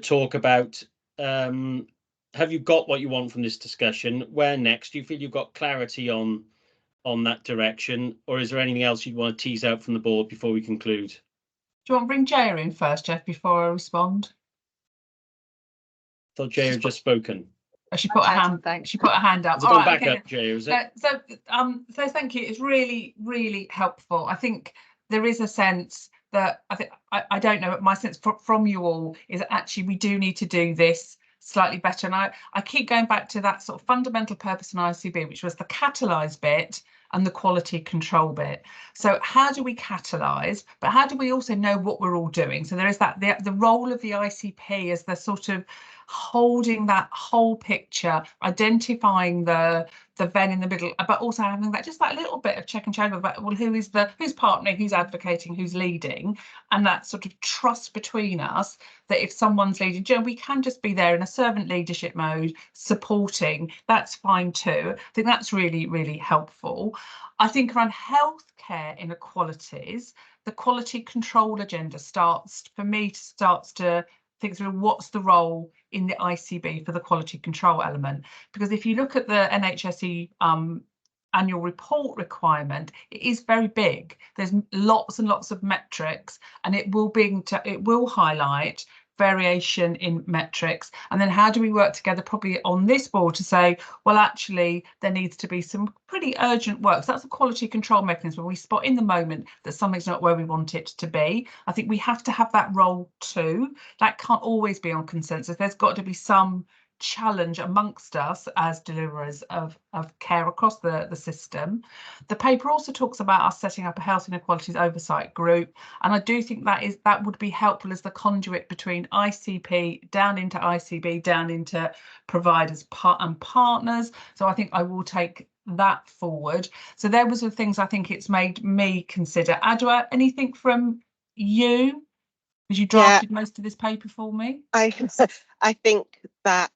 talk about have you got what you want from this discussion? Where next? Do you feel you've got clarity on that direction, or is there anything else you'd want to tease out from the board before we conclude? Do you want to bring Jaya in first, Jeff, before I respond? I thought Jaya had just spoken. Oh, she put a hand. Thanks. She put a hand up. Has it gone back up, Jaya? Is it? So thank you. It's really, really helpful. I think there is a sense that I don't know, but my sense from you all is that actually we do need to do this slightly better. And I keep going back to that sort of fundamental purpose in ICB, which was the catalyse bit and the quality control bit. So how do we catalyse, but how do we also know what we're all doing? So there is that the role of the ICP as the sort of holding that whole picture, identifying the Venn in the middle, but also having that just that little bit of check and check about, well, who's partnering, who's advocating, who's leading, and that sort of trust between us that if someone's leading, Joe, we can just be there in a servant leadership mode, supporting. That's fine too. I think that's really, really helpful. I think around healthcare inequalities, the quality control agenda starts to think through what's the role in the ICB for the quality control element. Because if you look at the NHSE annual report requirement, it is very big. There's lots and lots of metrics, and it will highlight variation in metrics. And then how do we work together probably on this board to say, well, actually, there needs to be some pretty urgent work. So that's a quality control mechanism where we spot in the moment that something's not where we want it to be. I think we have to have that role too. That can't always be on consensus. There's got to be some challenge amongst us as deliverers of care across the system. The paper also talks about us setting up a health inequalities oversight group, and I do think that would be helpful as the conduit between ICP down into ICB, down into providers and partners. So I think I will take that forward. So there was the things I think it's made me consider. Adwa, anything from you? Because you drafted most of this paper for me. I think that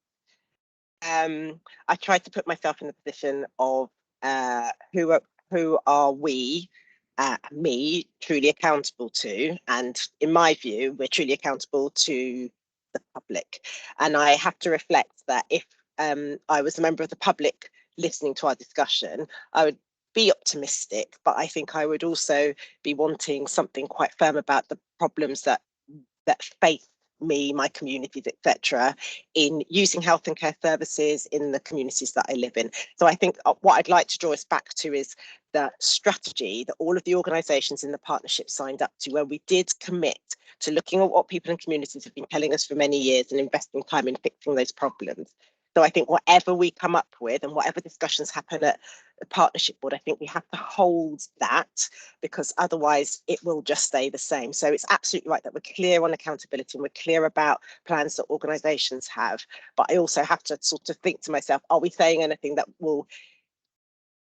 I tried to put myself in the position of who are we, me, truly accountable to, and in my view, we're truly accountable to the public. And I have to reflect that if I was a member of the public listening to our discussion, I would be optimistic, but I think I would also be wanting something quite firm about the problems that face me, my communities, etc., in using health and care services in the communities that I live in. So I think what I'd like to draw us back to is the strategy that all of the organisations in the partnership signed up to, where we did commit to looking at what people and communities have been telling us for many years and investing time in fixing those problems. So I think whatever we come up with and whatever discussions happen at the partnership board, I think we have to hold that, because otherwise it will just stay the same. So it's absolutely right that we're clear on accountability and we're clear about plans that organisations have. But I also have to sort of think to myself, are we saying anything that will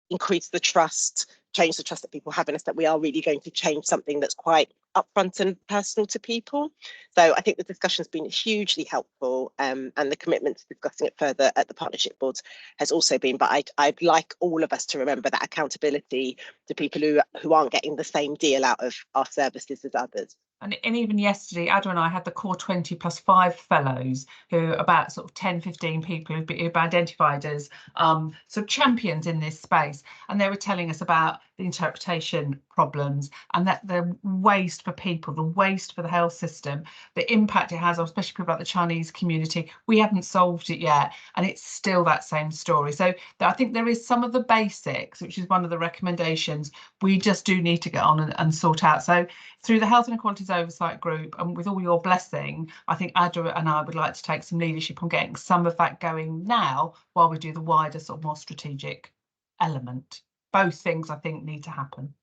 increase the trust, change the trust that people have in us, that we are really going to change something that's quite upfront and personal to people? So I think the discussion's been hugely helpful, and the commitment to discussing it further at the partnership boards has also been. But I'd like all of us to remember that accountability to people who aren't getting the same deal out of our services as others. And even yesterday, Ada and I had the Core 20 plus 5 fellows, who are about sort of 10, 15 people who've been identified as sort of champions in this space. And they were telling us about the interpretation problems and that the waste for people, the waste for the health system, the impact it has on especially people like the Chinese community. We haven't solved it yet, and it's still that same story. So I think there is some of the basics, which is one of the recommendations we just do need to get on and sort out. So through the Health Inequalities Oversight Group, and with all your blessing, I think Ada and I would like to take some leadership on getting some of that going now while we do the wider sort of more strategic element. Both things I think need to happen.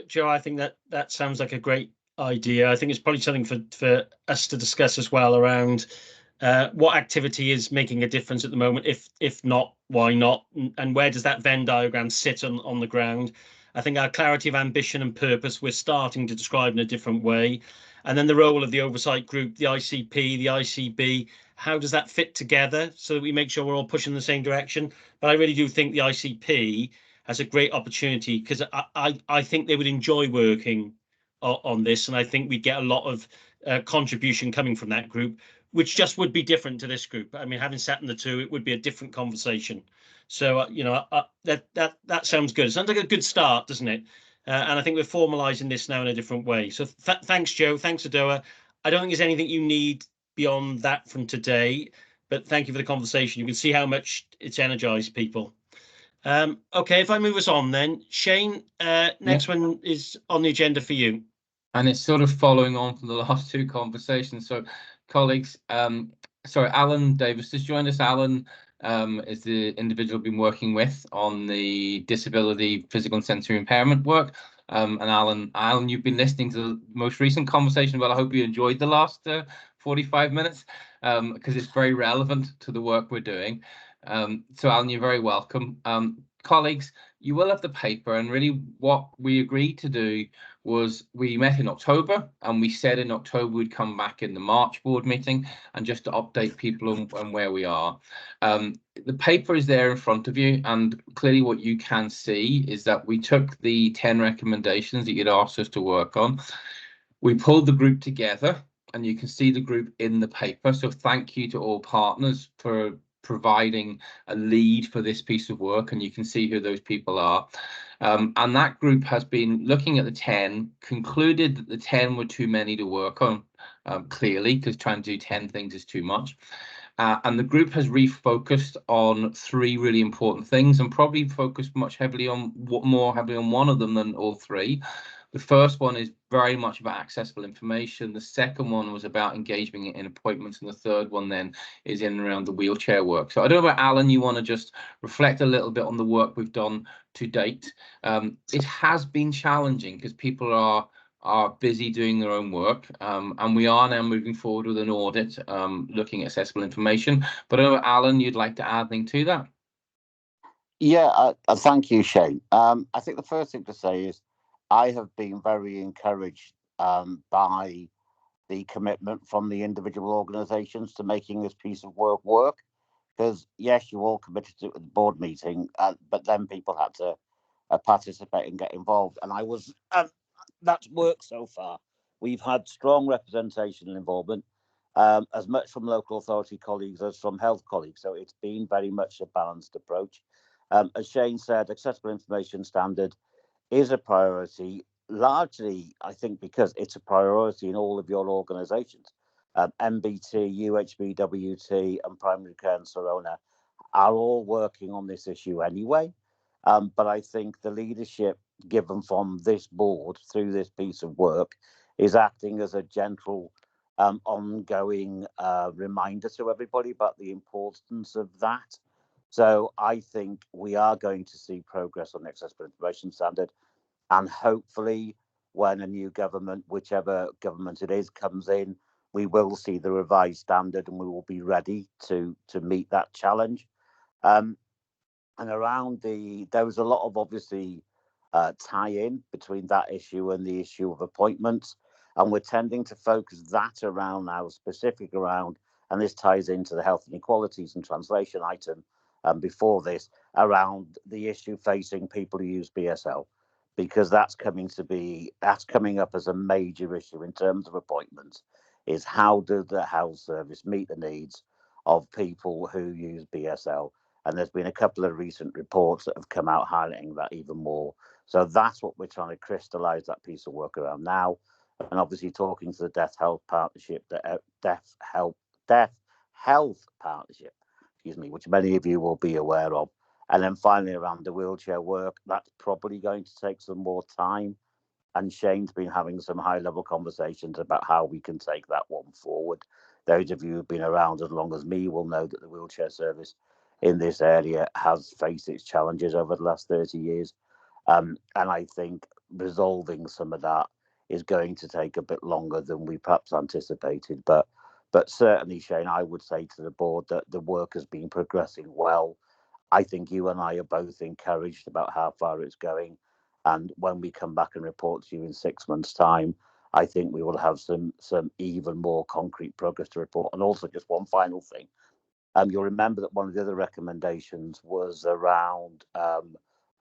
Joe, I think that sounds like a great idea. I think it's probably something for us to discuss as well around what activity is making a difference at the moment. If not, why not? And where does that Venn diagram sit on the ground? I think our clarity of ambition and purpose, we're starting to describe in a different way. And then the role of the oversight group, the ICP, the ICB, how does that fit together so that we make sure we're all pushing in the same direction? But I really do think the ICP has a great opportunity, because I think they would enjoy working on this, and I think we'd get a lot of contribution coming from that group, which just would be different to this group. I mean, having sat in the two, it would be a different conversation. So you know, that sounds good. It sounds like a good start, doesn't it? And I think we're formalising this now in a different way. So thanks, Joe. Thanks, Adoa. I don't think there's anything you need beyond that from today, but thank you for the conversation. You can see how much it's energised people. Okay, if I move us on then, Shane, next one is on the agenda for you. And it's sort of following on from the last two conversations. So, colleagues, sorry, Alan Davis has joined us. Alan is the individual I've been working with on the disability, physical and sensory impairment work. And Alan, you've been listening to the most recent conversation. Well, I hope you enjoyed the last 45 minutes because it's very relevant to the work we're doing. So Alan, you're very welcome. Colleagues, you will have the paper, and really what we agreed to do was we met in October, and we said in October we'd come back in the March board meeting and just to update people on where we are. The paper is there in front of you, and clearly what you can see is that we took the 10 recommendations that you'd asked us to work on. We pulled the group together, and you can see the group in the paper. So thank you to all partners for providing a lead for this piece of work, and you can see who those people are. And that group has been looking at the 10, concluded that the 10 were too many to work on, clearly, because trying to do 10 things is too much. And the group has refocused on 3 really important things, and probably focused more heavily on one of them than all 3. The first one is very much about accessible information. The second one was about engagement in appointments. And the third one then is in and around the wheelchair work. So I don't know about Alan, you want to just reflect a little bit on the work we've done to date. It has been challenging because people are busy doing their own work. And we are now moving forward with an audit looking at accessible information. But I don't know, Alan, you'd like to add anything to that? Yeah, thank you, Shane. I think the first thing to say is I have been very encouraged by the commitment from the individual organisations to making this piece of work. Because yes, you all committed to it at the board meeting, but then people had to participate and get involved. And I was that's worked so far. We've had strong representation and involvement, as much from local authority colleagues as from health colleagues. So it's been very much a balanced approach. As Shane said, accessible information standard is a priority, largely, I think, because it's a priority in all of your organisations. MBT, UHB, WT and Primary Care and Sorona are all working on this issue anyway. But I think the leadership given from this board through this piece of work is acting as a gentle, ongoing reminder to everybody about the importance of that. So I think we are going to see progress on the accessible information standard, and hopefully when a new government, whichever government it is, comes in, we will see the revised standard and we will be ready to meet that challenge. And around there was a lot of obviously tie-in between that issue and the issue of appointments, and we're tending to focus that around now, specific around, and this ties into the health inequalities and translation item before this, around the issue facing people who use BSL, because that's coming up as a major issue in terms of appointments, is how does the health service meet the needs of people who use BSL? And there's been a couple of recent reports that have come out highlighting that even more. So that's what we're trying to crystallise that piece of work around now. And obviously talking to the Deaf Health Partnership, the Deaf Health Partnership, which many of you will be aware of. And then finally around the wheelchair work, that's probably going to take some more time. And Shane's been having some high-level conversations about how we can take that one forward. Those of you who've been around as long as me will know that the wheelchair service in this area has faced its challenges over the last 30 years. And I think resolving some of that is going to take a bit longer than we perhaps anticipated. But certainly, Shane, I would say to the board that the work has been progressing well. I think you and I are both encouraged about how far it's going. And when we come back and report to you in 6 months' time, I think we will have some even more concrete progress to report. And also, just one final thing. You'll remember that one of the other recommendations was around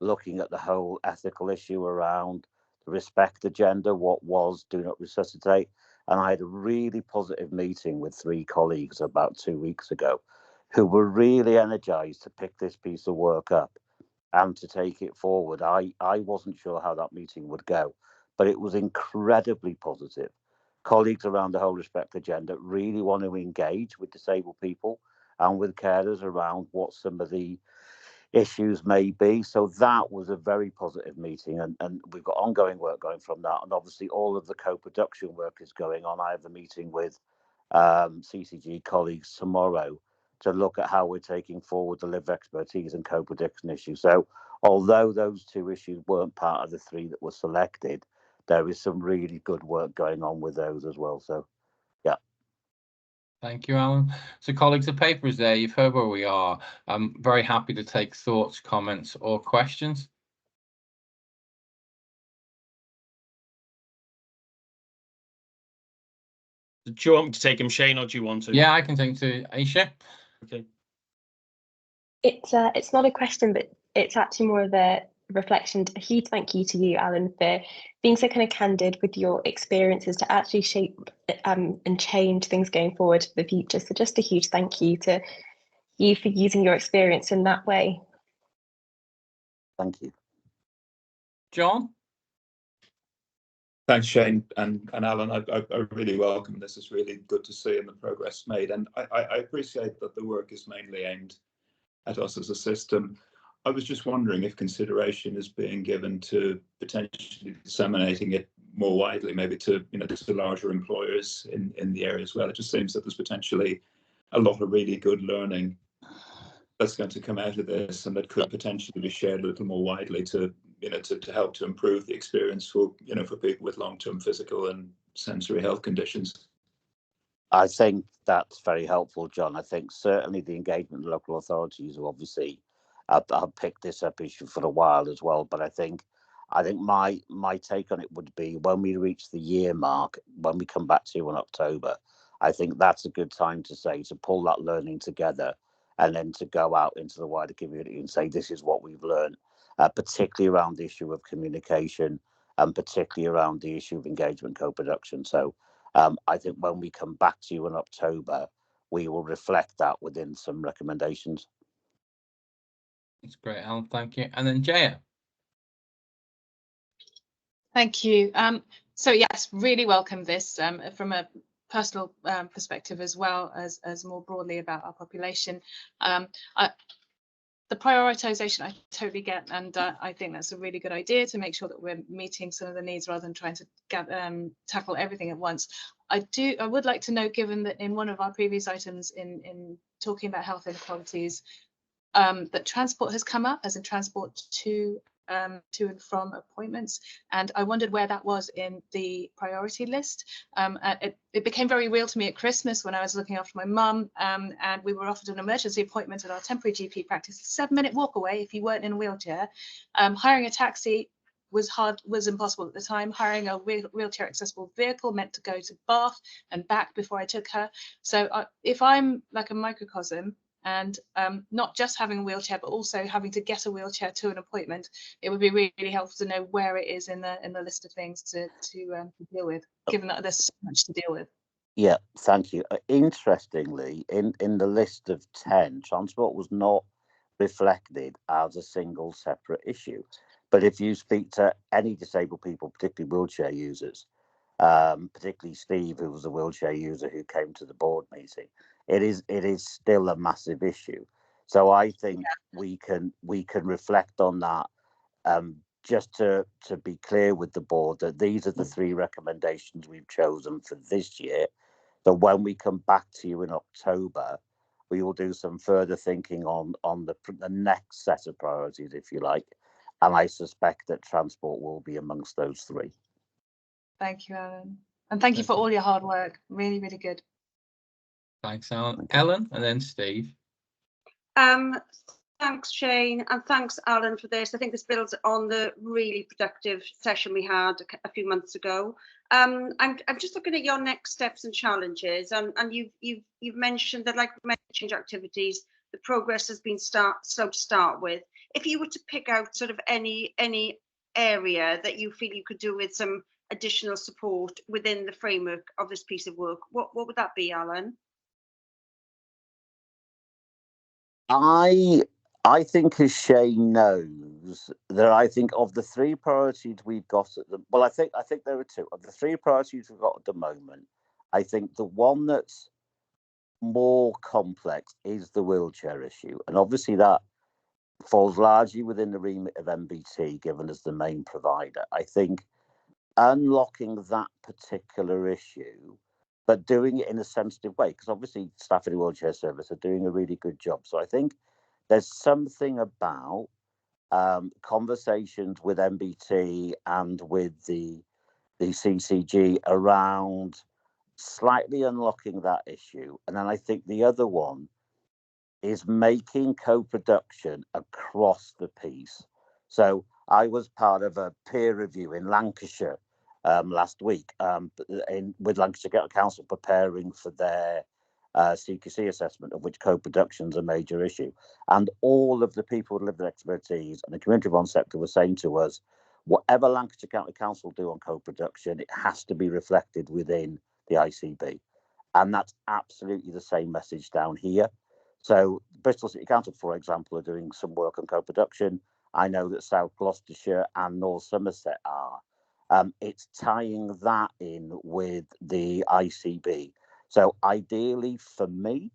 looking at the whole ethical issue around the respect agenda, what was do not resuscitate. And I had a really positive meeting with 3 colleagues about 2 weeks ago who were really energized to pick this piece of work up and to take it forward. I wasn't sure how that meeting would go, but it was incredibly positive. Colleagues around the whole respect agenda really want to engage with disabled people and with carers around what some of the issues may be. So that was a very positive meeting, and we've got ongoing work going from that. And obviously all of the co-production work is going on. I have a meeting with CCG colleagues tomorrow to look at how we're taking forward the lived expertise and co-production issue. So although those 2 issues weren't part of the 3 that were selected, there is some really good work going on with those as well. So, yeah. Thank you, Alan. So, colleagues, the paper is there. You've heard where we are. I'm very happy to take thoughts, comments, or questions. Do you want me to take him, Shane, or do you want to? Yeah, I can take to Aisha. Okay. It's not a question, but it's actually more of a reflection. A huge thank you to you, Alan, for being so kind of candid with your experiences to actually shape and change things going forward for the future. So just a huge thank you to you for using your experience in that way. Thank you. John? Thanks, Shane and Alan. I really welcome this. It's really good to see and the progress made. And I appreciate that the work is mainly aimed at us as a system. I was just wondering if consideration is being given to potentially disseminating it more widely, maybe to to larger employers in the area as well. It just seems that there's potentially a lot of really good learning that's going to come out of this, and that could potentially be shared a little more widely to to help to improve the experience for for people with long-term physical and sensory health conditions. I think that's very helpful, John. I think certainly the engagement of local authorities who obviously have picked this up issue for a while as well. But I think my take on it would be when we reach the year mark, when we come back to you in October, I think that's a good time to pull that learning together and then to go out into the wider community and say, this is what we've learned, particularly around the issue of communication and particularly around the issue of engagement co-production. So I think when we come back to you in October, we will reflect that within some recommendations. That's great, Alan. Thank you. And then Jaya. Thank you. So yes, really welcome this from a personal perspective as well as more broadly about our population. The prioritisation I totally get, and I think that's a really good idea to make sure that we're meeting some of the needs rather than trying to tackle everything at once. I would like to know, given that in one of our previous items in talking about health inequalities, that transport has come up as in transport to and from appointments, and I wondered where that was in the priority list. It became very real to me at Christmas when I was looking after my mum, and we were offered an emergency appointment at our temporary GP practice, a 7-minute walk away if you weren't in a wheelchair. Hiring a taxi was impossible at the time. Hiring a wheelchair accessible vehicle meant to go to Bath and back before I took her. So if I'm like a microcosm, And not just having a wheelchair, but also having to get a wheelchair to an appointment. It would be really helpful to know where it is in the list of things to deal with, given that there's so much to deal with. Yeah, thank you. Interestingly, in the list of 10, transport was not reflected as a single separate issue. But if you speak to any disabled people, particularly wheelchair users, particularly Steve, who was a wheelchair user who came to the board meeting, it is still a massive issue. So I think we can reflect on that, just to be clear with the board that these are the 3 recommendations we've chosen for this year. So when we come back to you in October, we will do some further thinking on the next set of priorities, if you like. And I suspect that transport will be amongst those 3. Thank you, Alan. And thank you for all your hard work. Really, really good. Thanks, Alan. Ellen, and then Steve. Thanks, Shane, and thanks, Alan, for this. I think this builds on the really productive session we had a few months ago. I'm just looking at your next steps and challenges, and you've mentioned that, like many change activities, the progress has been slow to start with. If you were to pick out sort of any area that you feel you could do with some additional support within the framework of this piece of work, what would that be, Alan? I think, as Shane knows, that I think of the 3 priorities we've got at the I think there are 2 of the 3 priorities we've got at the moment. I think the one that's more complex is the wheelchair issue, and obviously that falls largely within the remit of MBT, given as the main provider. I think unlocking that particular issue, but doing it in a sensitive way, because obviously staff in the wheelchair service are doing a really good job. So I think there's something about conversations with MBT and with the CCG around slightly unlocking that issue. And then I think the other one is making co-production across the piece. So I was part of a peer review in Lancashire last week with Lancashire Council preparing for their CQC assessment, of which co-production is a major issue. And all of the people with lived expertise and the community bond sector were saying to us, whatever Lancashire County Council do on co-production, it has to be reflected within the ICB. And that's absolutely the same message down here. So Bristol City Council, for example, are doing some work on co-production. I know that South Gloucestershire and North Somerset are. It's tying that in with the ICB. So ideally for me,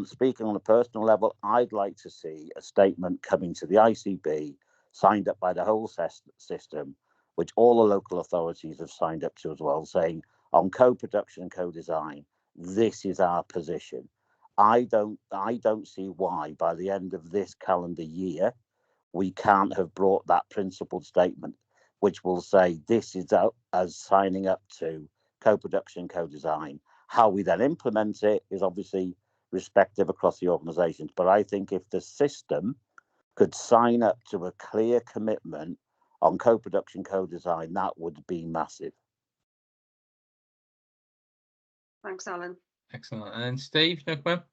speaking on a personal level, I'd like to see a statement coming to the ICB, signed up by the whole system, which all the local authorities have signed up to as well, saying on co-production and co-design, this is our position. I don't see why by the end of this calendar year we can't have brought that principled statement, which will say this is us signing up to co-production, co-design. How we then implement it is obviously respective across the organisations. But I think if the system could sign up to a clear commitment on co-production, co-design, that would be massive. Thanks, Alan. Excellent. And Steve, no question?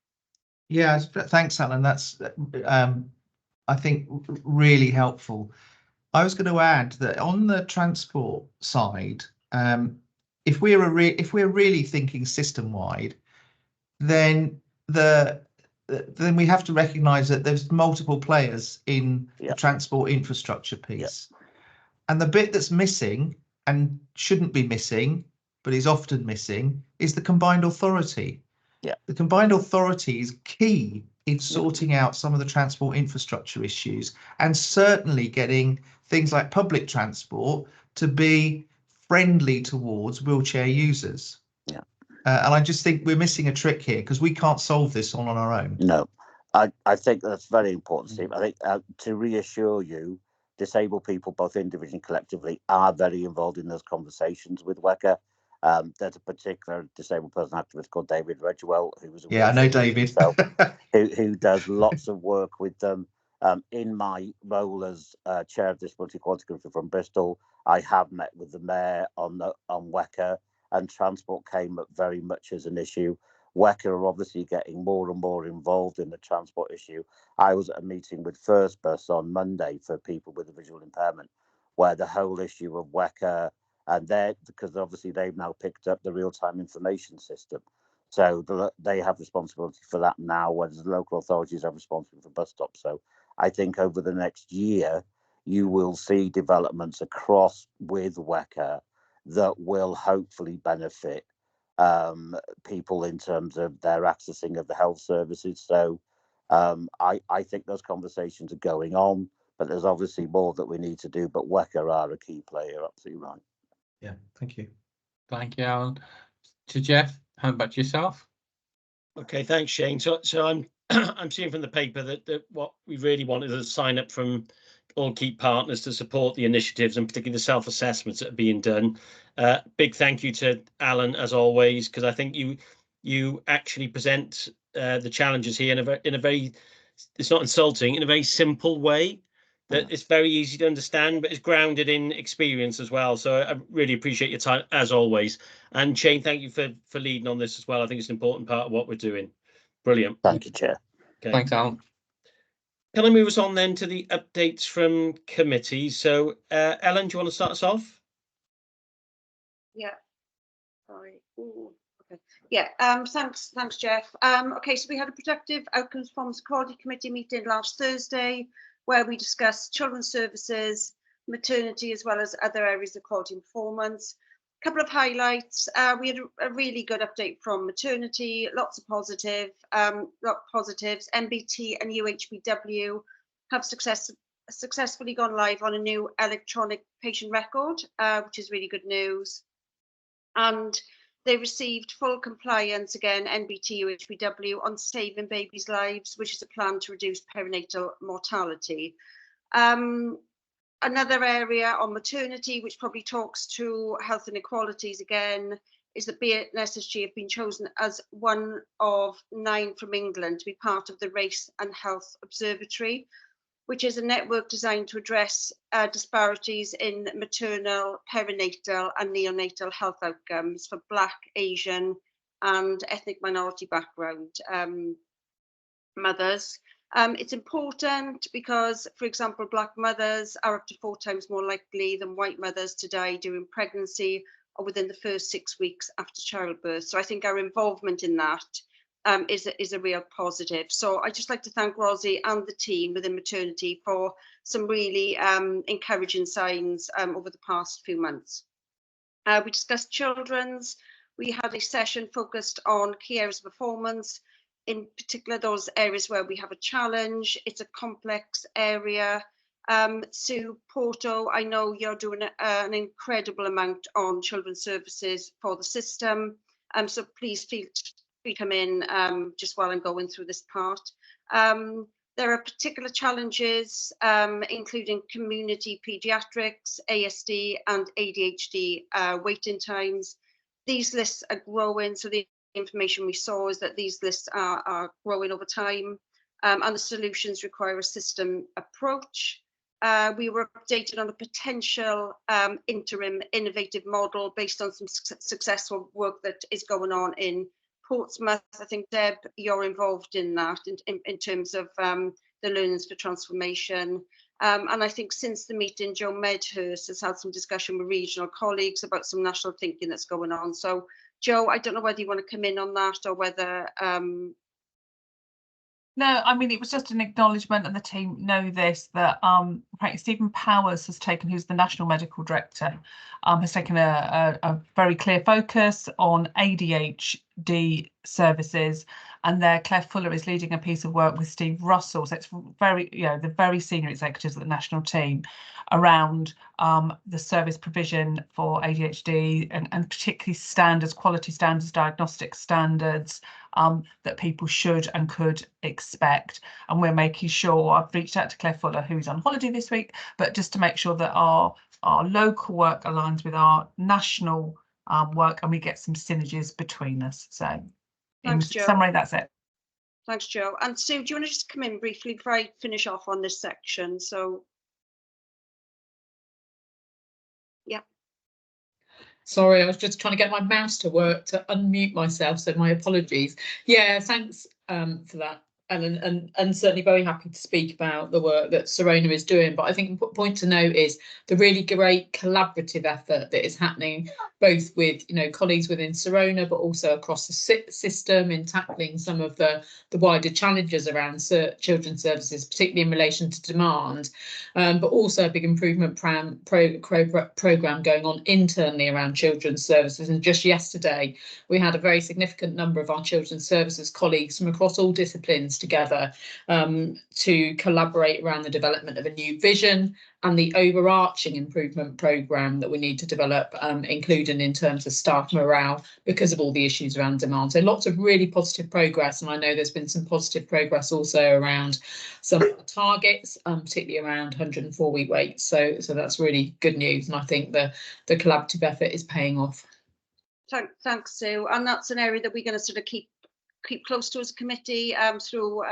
Yeah, thanks, Alan. That's I think really helpful. I was going to add that on the transport side, if we're really thinking system wide, then we have to recognise that there's multiple players in the transport infrastructure piece, and the bit that's missing and shouldn't be missing, but is often missing, is the combined authority. The combined authority is key in sorting out some of the transport infrastructure issues, and certainly getting things like public transport to be friendly towards wheelchair users. And I just think we're missing a trick here, because we can't solve this all on our own. No, I think that's very important, Steve. I think to reassure you, disabled people, both individually and collectively, are very involved in those conversations with WECA. There's a particular disabled person activist called David Redgewell, who was I know David himself, who does lots of work with them. In my role as chair of Disability Equality Group from Bristol, I have met with the mayor on WECA, and transport came up very much as an issue. WECA are obviously getting more and more involved in the transport issue. I was at a meeting with First Bus on Monday for people with a visual impairment, where the whole issue of WECA, and because obviously they've now picked up the real-time information system. So they have responsibility for that now, whereas the local authorities have responsibility for bus stops. So I think over the next year, you will see developments across with WECA that will hopefully benefit people in terms of their accessing of the health services. So I think those conversations are going on, but there's obviously more that we need to do. But WECA are a key player, absolutely right. Yeah, thank you. Thank you, Alan. To Jeff, how about yourself? Okay, thanks, Shane. So I'm I'm seeing from the paper that what we really want is a sign up from all key partners to support the initiatives, and particularly the self-assessments that are being done. Big thank you to Alan, as always, because I think you actually present the challenges here in a very, it's not insulting, in a very simple way that it's very easy to understand, but it's grounded in experience as well. So I really appreciate your time, as always. And Shane, thank you for leading on this as well. I think it's an important part of what we're doing. Brilliant. Thank you, Chair. Okay. Thanks, Alan. Can I move us on then to the updates from committees? So, Ellen, do you want to start us off? Yeah. Sorry. Ooh, okay. Yeah. Thanks, Jeff. Okay, so we had a productive outcomes performance quality committee meeting last Thursday, where we discussed children's services, maternity, as well as other areas of quality and performance. A couple of highlights. We had a really good update from maternity, lots of positives. MBT and UHBW have successfully gone live on a new electronic patient record, which is really good news. And they received full compliance, again, NBT, UHBW, on saving babies' lives, which is a plan to reduce perinatal mortality. Another area on maternity, which probably talks to health inequalities again, is that BNSSG have been chosen as one of 9 from England to be part of the Race and Health Observatory, which is a network designed to address disparities in maternal, perinatal and neonatal health outcomes for Black, Asian and ethnic minority background mothers. It's important because, for example, Black mothers are up to 4 times more likely than white mothers to die during pregnancy or within the first 6 weeks after childbirth. So I think our involvement in that is a real positive. So I'd just like to thank Rosie and the team within maternity for some really encouraging signs over the past few months. We discussed children's. We had a session focused on key areas of performance, in particular those areas where we have a challenge. It's a complex area. Sue Porto, I know you're doing an incredible amount on children's services for the system. So please feel free to come in just while I'm going through this part. There are particular challenges, including community paediatrics, ASD and ADHD waiting times. These lists are growing, so the information we saw is that these lists are growing over time, and the solutions require a system approach. We were updated on a potential interim innovative model based on some successful work that is going on in Portsmouth. I think, Deb, you're involved in that in terms of the learnings for transformation. And I think since the meeting, Joe Medhurst has had some discussion with regional colleagues about some national thinking that's going on. So, Joe, I don't know whether you want to come in on that or whether... No, I mean, it was just an acknowledgement, and the team know this, that Stephen Powers has taken, who's the National Medical Director, has taken a very clear focus on ADHD services, and there Claire Fuller is leading a piece of work with Steve Russell. So it's very, the very senior executives of the national team around the service provision for ADHD and particularly standards, quality standards, diagnostic standards that people should and could expect. And we're making sure, I've reached out to Claire Fuller, who's on holiday this week, but just to make sure that our local work aligns with our national work and we get some synergies between us. So in summary, that's it. Thanks, Joe. And Sue, do you want to just come in briefly before I finish off on this section? So, yeah. Sorry, I was just trying to get my mouse to work to unmute myself, so my apologies. Yeah, thanks for that, Ellen, and certainly very happy to speak about the work that Sirona is doing. But I think the point to note is the really great collaborative effort that is happening, both with colleagues within Sirona, but also across the system in tackling some of the wider challenges around children's services, particularly in relation to demand, but also a big improvement programme going on internally around children's services. And just yesterday, we had a very significant number of our children's services colleagues from across all disciplines together to collaborate around the development of a new vision and the overarching improvement programme that we need to develop, including in terms of staff morale, because of all the issues around demand. So lots of really positive progress, and I know there's been some positive progress also around some of the targets, particularly around 104-week weights. So that's really good news, and I think the collaborative effort is paying off. Thanks, Sue. And that's an area that we're going to sort of keep close to as a committee through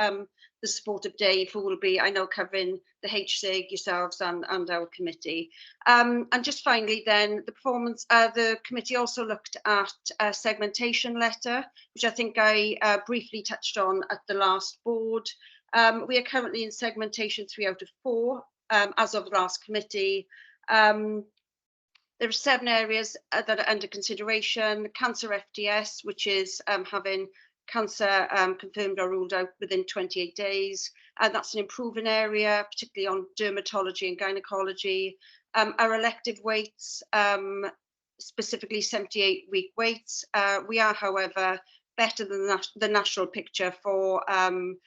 the support of Dave, who will be, I know, covering the HSIG, yourselves and our committee. And just finally then, the committee also looked at a segmentation letter, which I think I briefly touched on at the last board. We are currently in segmentation 3 out of 4 as of the last committee. There are 7 areas that are under consideration. Cancer FDS, which is having cancer confirmed or ruled out within 28 days. And that's an improving area, particularly on dermatology and gynecology. Our elective weights, specifically 78-week weights. We are, however, better than the national picture for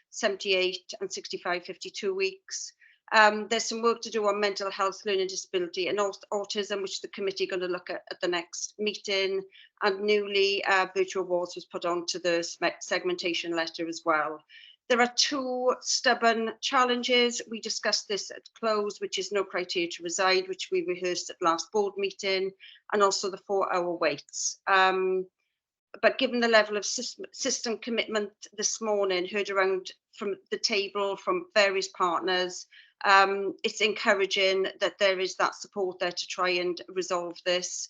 78 and 65-52 weeks. There's some work to do on mental health, learning disability and autism, which the committee are going to look at the next meeting. And newly, virtual awards was put onto the segmentation letter as well. There are 2 stubborn challenges. We discussed this at close, which is no criteria to reside, which we rehearsed at last board meeting, and also the 4-hour weights. But given the level of system commitment this morning, heard around from the table from various partners, it's encouraging that there is that support there to try and resolve this.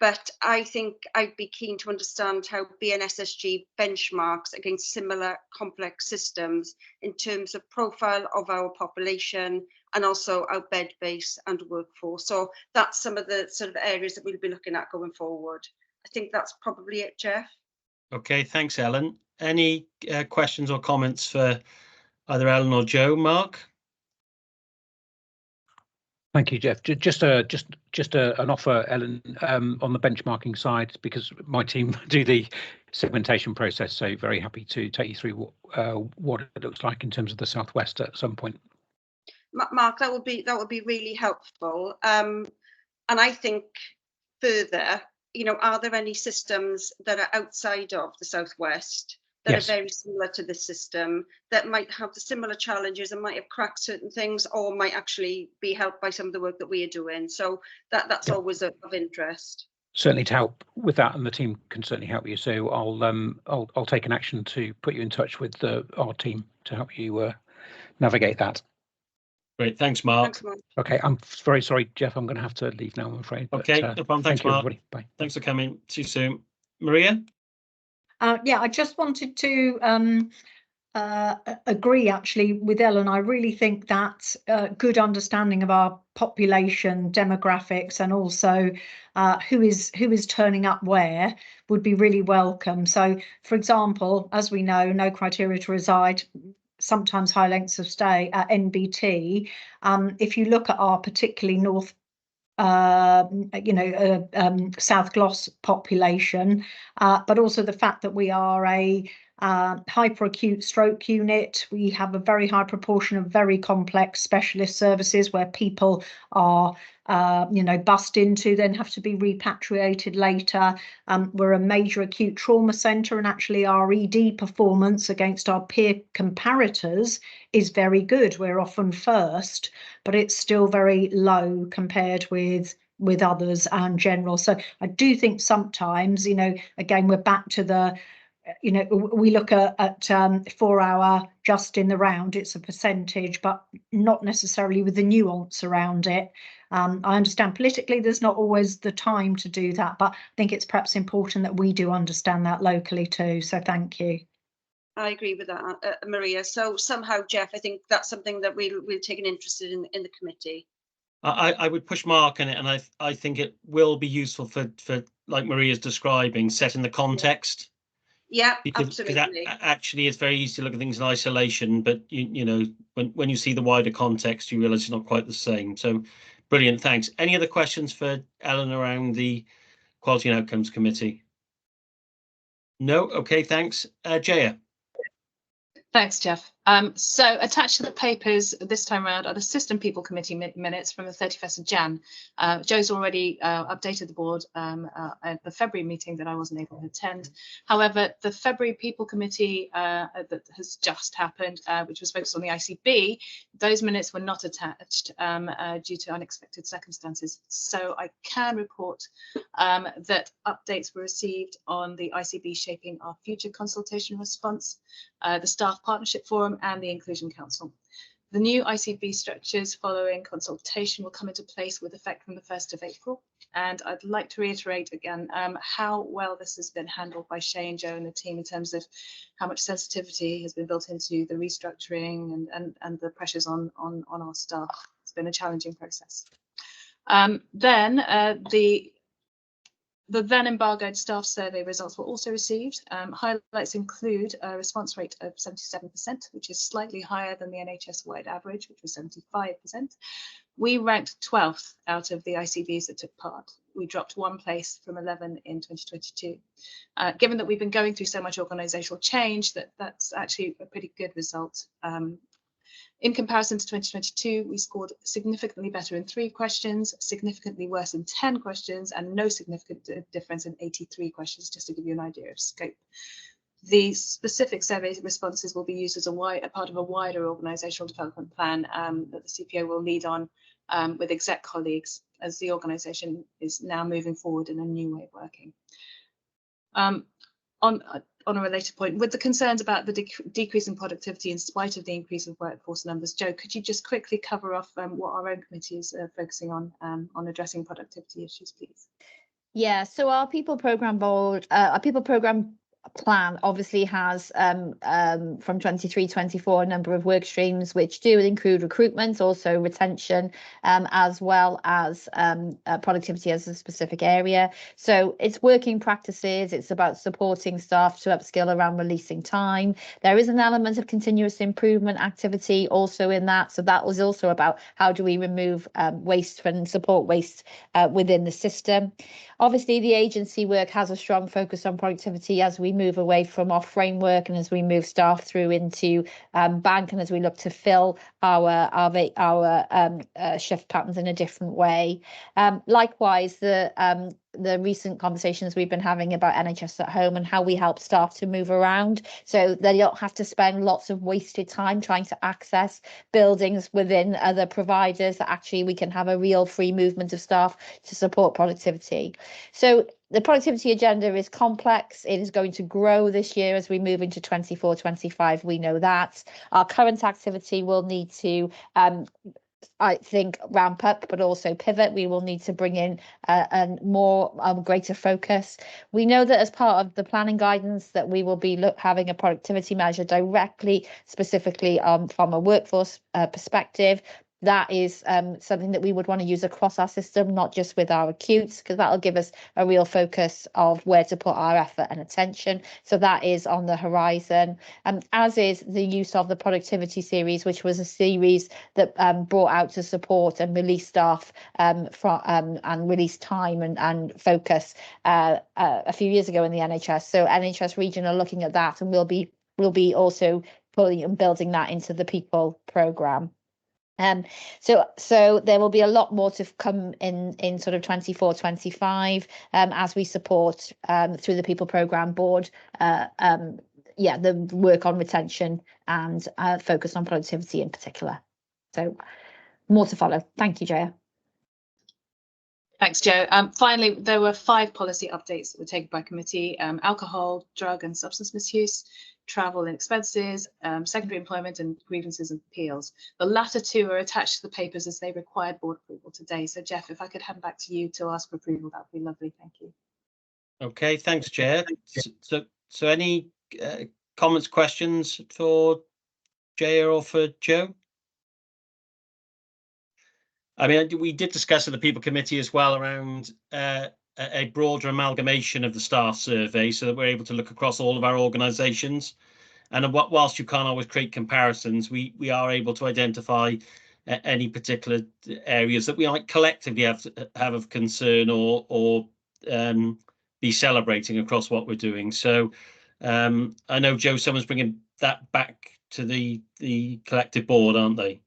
But I think I'd be keen to understand how BNSSG benchmarks against similar complex systems in terms of profile of our population and also our bed base and workforce. So that's some of the sort of areas that we'll be looking at going forward. I think that's probably it, Jeff. Okay, thanks, Ellen. Any questions or comments for either Ellen or Joe? Mark? Thank you, Jeff. Just an offer, Ellen, on the benchmarking side, because my team do the segmentation process. So very happy to take you through what it looks like in terms of the Southwest at some point. Mark, that would be really helpful. And I think further, are there any systems that are outside of the Southwest that are very similar to this system that might have the similar challenges and might have cracked certain things, or might actually be helped by some of the work that we are doing? So that's always of interest. Certainly to help with that, and the team can certainly help you. So I'll take an action to put you in touch with our team to help you navigate that. Great, thanks, Mark. Okay, I'm very sorry, Jeff. I'm going to have to leave now, I'm afraid. Okay, no problem. Thanks, Mark. Everybody. Bye. Thanks for coming. See you soon. Maria? Yeah, I just wanted to agree actually with Ellen. I really think that good understanding of our population demographics and also who is turning up where would be really welcome. So, for example, as we know, no criteria to reside, sometimes high lengths of stay at NBT. If you look at our particularly South Gloss population, but also the fact that we are a hyperacute stroke unit. We have a very high proportion of very complex specialist services where people are bussed into, then have to be repatriated later. We're a major acute trauma centre, and actually our ED performance against our peer comparators is very good. We're often first, but it's still very low compared with others and general. So I do think sometimes, again, we're back to the we look at 4-hour just in the round, it's a percentage, but not necessarily with the nuance around it. I understand politically there's not always the time to do that, but I think it's perhaps important that we do understand that locally too. So thank you. I agree with that, Maria. So somehow, Jeff, I think that's something that we'll take an interest in the committee. I would push Mark on it, and I think it will be useful for like Maria's describing, setting the context. Yeah, because absolutely. Actually, it's very easy to look at things in isolation, but you know, when you see the wider context, you realise it's not quite the same. So, brilliant, thanks. Any other questions for Ellen around the Quality and Outcomes Committee? No, okay, thanks. Jaya. Thanks, Jeff. So attached to the papers this time around are the System People Committee minutes from the 31st of Jan. Joe's already updated the board at the February meeting that I wasn't able to attend. However, the February People Committee that has just happened, which was focused on the ICB, those minutes were not attached due to unexpected circumstances. So I can report that updates were received on the ICB Shaping Our Future consultation response, the Staff Partnership Forum, and the Inclusion Council. The new ICB structures following consultation will come into place with effect from the 1st of April. And I'd like to reiterate again how well this has been handled by Shane, Joe and the team in terms of how much sensitivity has been built into the restructuring and the pressures on our staff. It's been a challenging process. The then embargoed staff survey results were also received. Highlights include a response rate of 77%, which is slightly higher than the NHS-wide average, which was 75%. We ranked 12th out of the ICBs that took part. We dropped 1 place from 11 in 2022. Given that we've been going through so much organisational change, that's actually a pretty good result. In comparison to 2022, we scored significantly better in 3 questions, significantly worse in 10 questions, and no significant difference in 83 questions, just to give you an idea of scope. The specific survey responses will be used as a part of a wider organisational development plan that the CPO will lead on with exec colleagues as the organisation is now moving forward in a new way of working. On a related point, with the concerns about the decrease in productivity in spite of the increase of workforce numbers, Joe, could you just quickly cover off what our own committee is focusing on addressing productivity issues, please? Yeah, so our People Programme Board, our People Programme plan obviously has from 23-24 a number of work streams which do include recruitment, also retention, as well as productivity as a specific area. So it's working practices, it's about supporting staff to upskill around releasing time. There is an element of continuous improvement activity also in that, so that was also about how do we remove waste and support waste within the system. Obviously the agency work has a strong focus on productivity as we move away from our framework and as we move staff through into bank and as we look to fill our shift patterns in a different way. Likewise, the recent conversations we've been having about NHS at home and how we help staff to move around so they don't have to spend lots of wasted time trying to access buildings within other providers, that actually we can have a real free movement of staff to support productivity. So the productivity agenda is complex. It is going to grow this year as we move into 24-25. We know that. Our current activity will need to I think ramp up, but also pivot. We will need to bring in a more greater focus. We know that as part of the planning guidance that we will be having a productivity measure directly, specifically from a workforce perspective. That is something that we would want to use across our system, not just with our acutes, because that will give us a real focus of where to put our effort and attention. So that is on the horizon, as is the use of the productivity series, which was a series that brought out to support and release staff and release time and focus a few years ago in the NHS. So NHS Region are looking at that, and we'll be also pulling and building that into the People programme. So there will be a lot more to come in sort of 24-25 as we support through the People Programme Board the work on retention and focus on productivity in particular. So more to follow. Thank you, Jaya. Thanks, Joe. Finally, there were 5 policy updates that were taken by committee: alcohol, drug and substance misuse, travel and expenses, secondary employment and grievances and appeals. The latter 2 are attached to the papers as they required board approval today. So Jeff, if I could hand back to you to ask for approval, that would be lovely. Thank you. Okay, thanks, Chair. So any comments, questions for Jay or for Joe? I mean, we did discuss at the People Committee as well around a broader amalgamation of the staff survey so that we're able to look across all of our organisations. And whilst you can't always create comparisons, we are able to identify any particular areas that we might collectively have of concern or be celebrating across what we're doing. So I know, Joe, someone's bringing that back to the collective board, aren't they?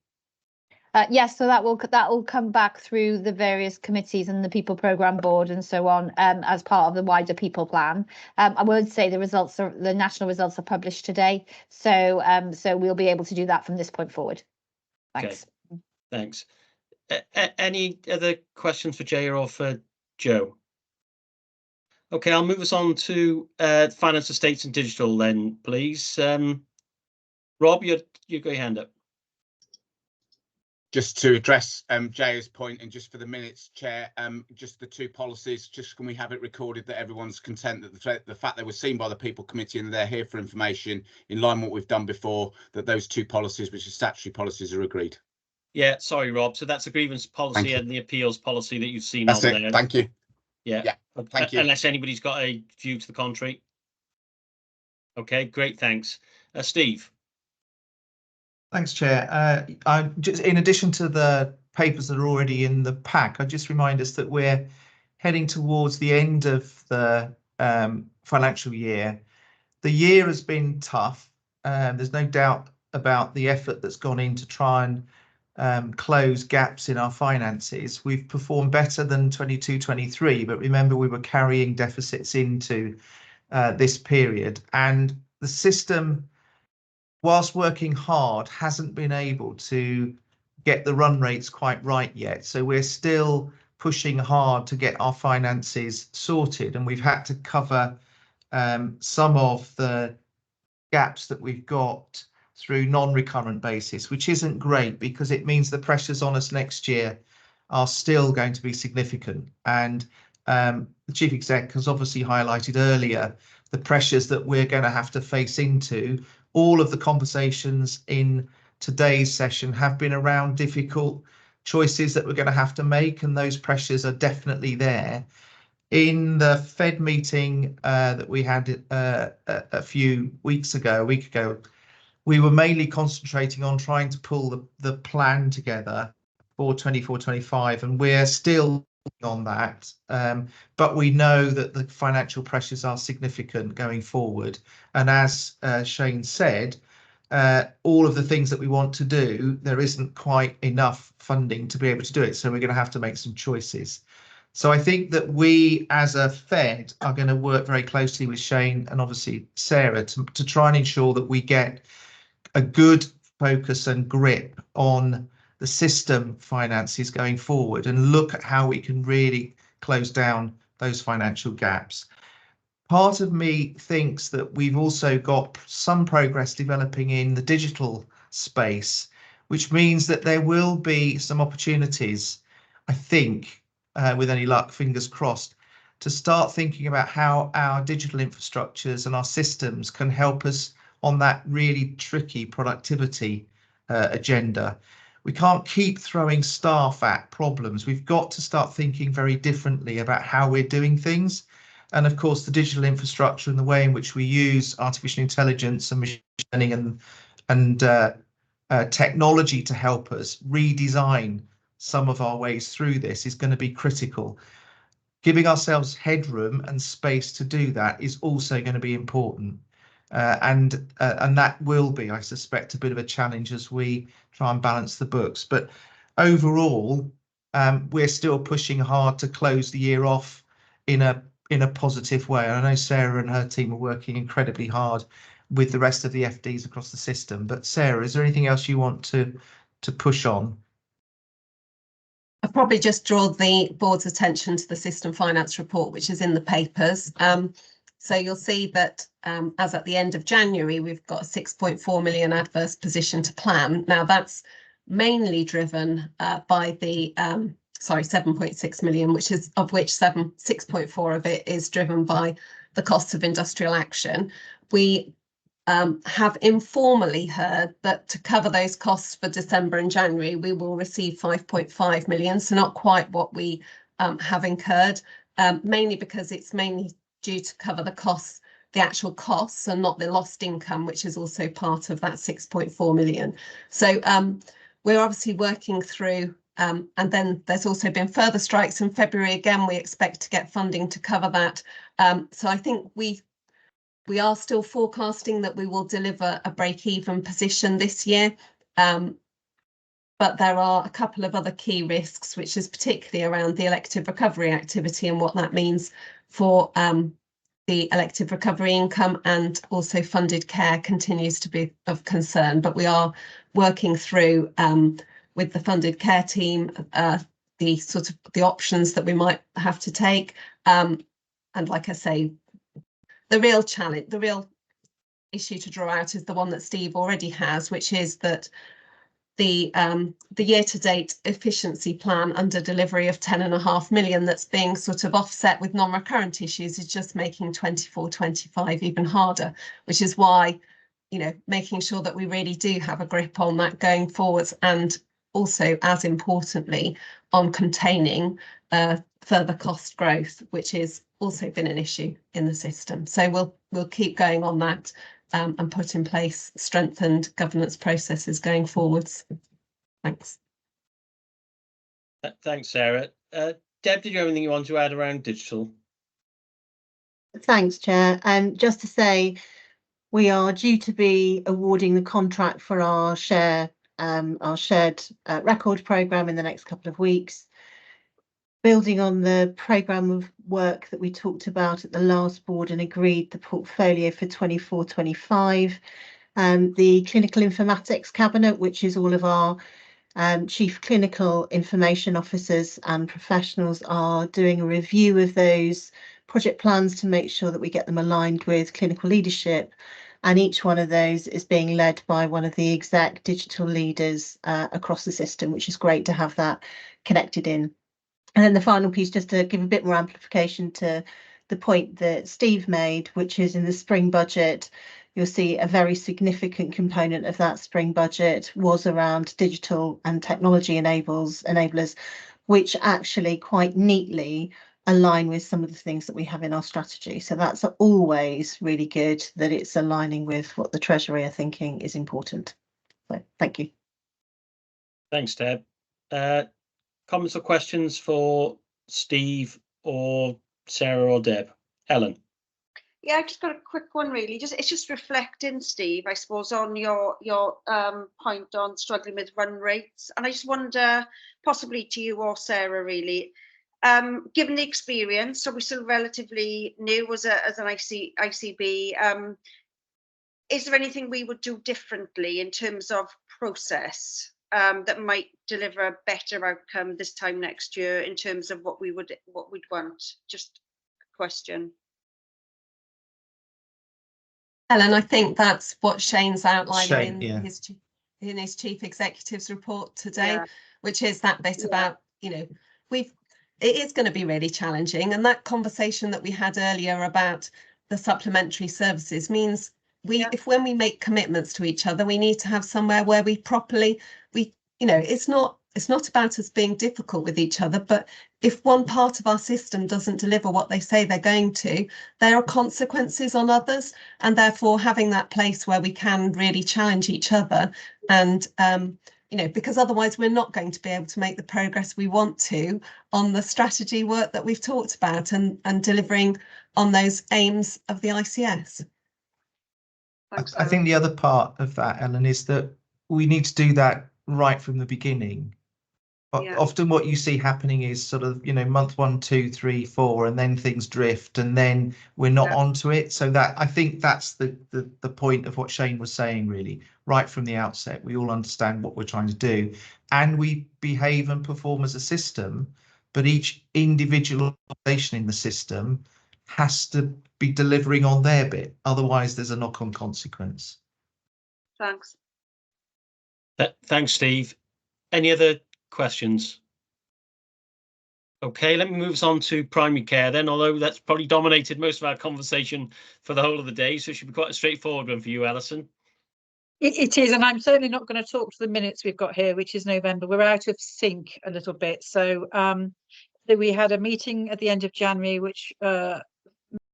Yes, so that will come back through the various committees and the People Programme Board and so on, as part of the wider People Plan. I would say the national results are published today, so we'll be able to do that from this point forward. Thanks. Okay. Thanks. Any other questions for Jay or for Joe? Okay, I'll move us on to finance, estates and digital then, please. Rob, you got your hand up. Just to address Jay's point, and just for the minutes, Chair, just the 2 policies, just can we have it recorded that everyone's content that the fact they were seen by the People Committee and they're here for information in line with what we've done before, that those 2 policies, which are statutory policies, are agreed. Yeah, sorry, Rob. So that's the grievance policy and the appeals policy that you've seen That's on it. there. Thank you. Yeah. Thank you. Unless anybody's got a view to the contrary. Okay, great. Thanks. Steve. Thanks, Chair. I just, in addition to the papers that are already in the pack, I just remind us that we're heading towards the end of the financial year. The year has been tough. There's no doubt about the effort that's gone in to try and close gaps in our finances. We've performed better than 22-23, but remember we were carrying deficits into this period, and the system, whilst working hard, hasn't been able to get the run rates quite right yet. So we're still pushing hard to get our finances sorted, and we've had to cover some of the gaps that we've got through non-recurrent basis, which isn't great because it means the pressures on us next year are still going to be significant. And the Chief Exec has obviously highlighted earlier the pressures that we're going to have to face into. All of the conversations in today's session have been around difficult choices that we're going to have to make, and those pressures are definitely there. In the Fed meeting that we had a week ago, we were mainly concentrating on trying to pull the plan together for 24-25, and we're still on that, but we know that the financial pressures are significant going forward, and as Shane said, all of the things that we want to do, there isn't quite enough funding to be able to do it, so we're going to have to make some choices. So I think that we as a Fed are going to work very closely with Shane and obviously Sarah to try and ensure that we get a good focus and grip on the system finances going forward and look at how we can really close down those financial gaps. Part of me thinks that we've also got some progress developing in the digital space, which means that there will be some opportunities, I think, with any luck, fingers crossed, to start thinking about how our digital infrastructures and our systems can help us on that really tricky productivity agenda. We can't keep throwing staff at problems. We've got to start thinking very differently about how we're doing things. And of course, the digital infrastructure and the way in which we use artificial intelligence and machine learning and technology to help us redesign some of our ways through this is going to be critical. Giving ourselves headroom and space to do that is also going to be important. And that will be, I suspect, a bit of a challenge as we try and balance the books. But overall, we're still pushing hard to close the year off in a positive way. I know Sarah and her team are working incredibly hard with the rest of the FDs across the system. But Sarah, is there anything else you want to push on? I'll probably just draw the board's attention to the system finance report, which is in the papers. So you'll see that as at the end of January, we've got a 6.4 million adverse position to plan. Now that's mainly driven by the 7.6 million, which is of which 6.4 of it is driven by the costs of industrial action. We have informally heard that to cover those costs for December and January, we will receive 5.5 million, so not quite what we have incurred, mainly because it's mainly due to cover the costs, the actual costs, and not the lost income, which is also part of that 6.4 million. So we're obviously working through, and then there's also been further strikes in February. Again, we expect to get funding to cover that. So I think we are still forecasting that we will deliver a break-even position this year. But there are a couple of other key risks, which is particularly around the elective recovery activity and what that means for the elective recovery income, and also funded care continues to be of concern. But we are working through with the funded care team the options that we might have to take. And like I say, the real challenge, the real issue to draw out is the one that Steve already has, which is that the year-to-date efficiency plan under delivery of 10.5 million that's being sort of offset with non-recurrent issues is just making 24-25 even harder, which is why, you know, making sure that we really do have a grip on that going forwards, and also, as importantly, on containing further cost growth, which has also been an issue in the system. So we'll keep going on that and put in place strengthened governance processes going forwards. Thanks. Thanks, Sarah. Deb, did you have anything you want to add around digital? Thanks, Chair. Just to say, we are due to be awarding the contract for our shared record programme in the next couple of weeks. Building on the programme of work that we talked about at the last board and agreed the portfolio for 24-25, the clinical informatics cabinet, which is all of our chief clinical information officers and professionals, are doing a review of those project plans to make sure that we get them aligned with clinical leadership. And each one of those is being led by one of the exec digital leaders across the system, which is great to have that connected in. And then the final piece, just to give a bit more amplification to the point that Steve made, which is in the spring budget, you'll see a very significant component of that spring budget was around digital and technology enablers, which actually quite neatly align with some of the things that we have in our strategy. So that's always really good that it's aligning with what the Treasury are thinking is important. So thank you. Thanks, Deb. Comments or questions for Steve or Sarah or Deb? Helen. Yeah, I've just got a quick one really. It's just reflecting, Steve, I suppose, on your point on struggling with run rates. And I just wonder, possibly to you or Sarah really, given the experience, so we're still relatively new as an ICB, is there anything we would do differently in terms of process that might deliver a better outcome this time next year in terms of what we'd want? Just a question. Helen, I think that's what Shane's outlining in his chief executive's report today, which is that bit about, you know, it is going to be really challenging, and that conversation that we had earlier about the supplementary services means if when we make commitments to each other, we need to have somewhere where you know, it's not about us being difficult with each other, but if one part of our system doesn't deliver what they say they're going to, there are consequences on others, and therefore having that place where we can really challenge each other, and you know, because otherwise we're not going to be able to make the progress we want to on the strategy work that we've talked about and delivering on those aims of the ICS. I think the other part of that, Ellen, is that we need to do that right from the beginning. Yeah. Often what you see happening is sort of, you know, month 1, 2, 3, 4, and then things drift, and then we're not onto it. So that, I think that's the point of what Shane was saying, really, right from the outset. We all understand what we're trying to do, and we behave and perform as a system, but each individual organisation in the system has to be delivering on their bit. Otherwise, there's a knock-on consequence. Thanks. Thanks, Steve. Any other questions? Okay, let me move us on to primary care then, although that's probably dominated most of our conversation for the whole of the day, so it should be quite a straightforward one for you, Alison. It is, and I'm certainly not going to talk to the minutes we've got here, which is November. We're out of sync a little bit. So we had a meeting at the end of January, which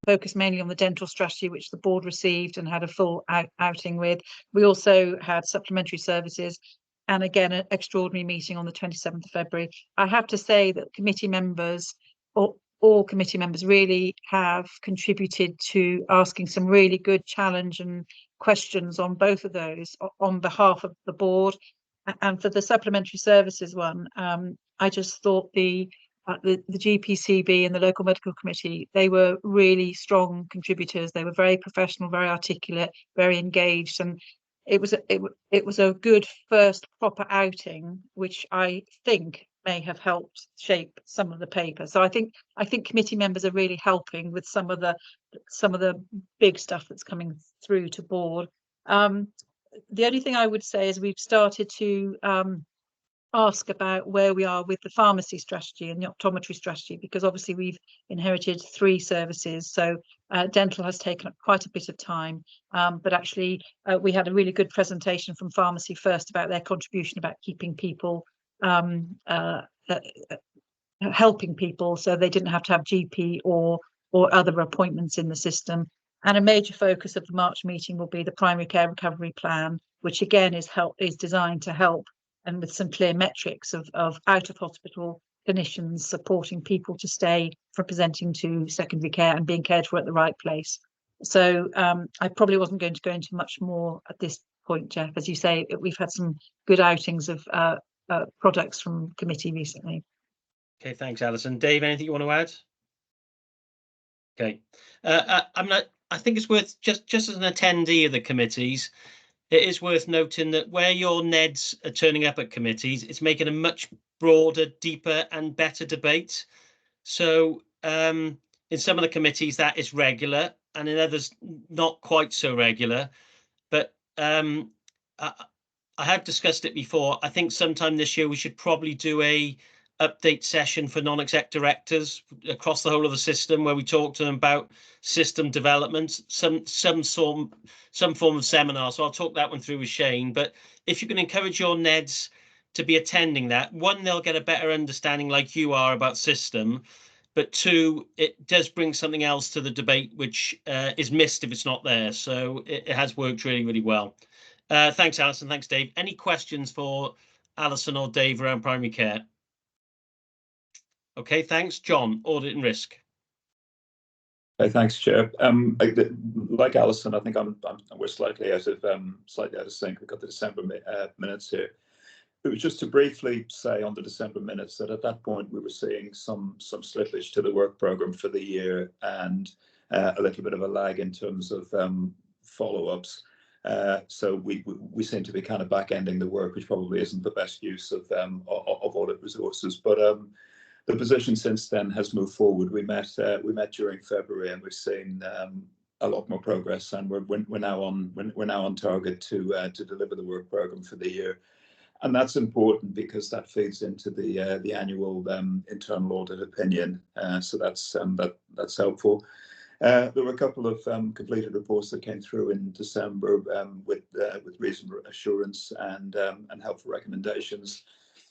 focused mainly on the dental strategy, which the board received and had a full outing with. We also had supplementary services, and again, an extraordinary meeting on the 27th of February. I have to say that committee members, all committee members, really have contributed to asking some really good challenge and questions on both of those on behalf of the board. And for the supplementary services one, I just thought the GPCB and the local medical committee, they were really strong contributors. They were very professional, very articulate, very engaged, and it was a good first proper outing, which I think may have helped shape some of the paper. So I think committee members are really helping with some of the big stuff that's coming through to board. The only thing I would say is we've started to ask about where we are with the pharmacy strategy and the optometry strategy, because obviously we've inherited 3 services, so dental has taken up quite a bit of time, but actually we had a really good presentation from pharmacy first about their contribution about keeping people helping people so they didn't have to have GP or other appointments in the system. And a major focus of the March meeting will be the primary care recovery plan, which again is designed to help, and with some clear metrics of out of hospital clinicians supporting people to stay from presenting to secondary care and being cared for at the right place. So I probably wasn't going to go into much more at this point, Jeff. As you say, we've had some good outings of products from committee recently. Okay, thanks, Alison. Dave, anything you want to add? Okay, I think it's worth, just as an attendee of the committees, it is worth noting that where your NEDs are turning up at committees, it's making a much broader, deeper and better debate. So in some of the committees that is regular, and in others not quite so regular. But I have discussed it before. I think sometime this year we should probably do a update session for non-exec directors across the whole of the system, where we talk to them about system development, some form of seminar. So I'll talk that one through with Shane. But if you can encourage your NEDs to be attending that, 1, they'll get a better understanding, like you are, about system, but 2, it does bring something else to the debate which is missed if it's not there. So it has worked really, really well. Thanks, Alison. Thanks, Dave. Any questions for Alison or Dave around primary care? Okay, thanks. John, audit and risk. Hey, thanks, Chair. Like Alison, I think we're slightly out of sync. We've got the December minutes here. It was just to briefly say on the December minutes that at that point we were seeing some slippage to the work programme for the year, and a little bit of a lag in terms of follow-ups. So we seem to be kind of back-ending the work, which probably isn't the best use of audit resources. But the position since then has moved forward. We met during February, and we've seen a lot more progress, and we're now on target to deliver the work programme for the year. And that's important because that feeds into the annual internal audit opinion. So that's helpful. There were a couple of completed reports that came through in December with reasonable assurance and helpful recommendations.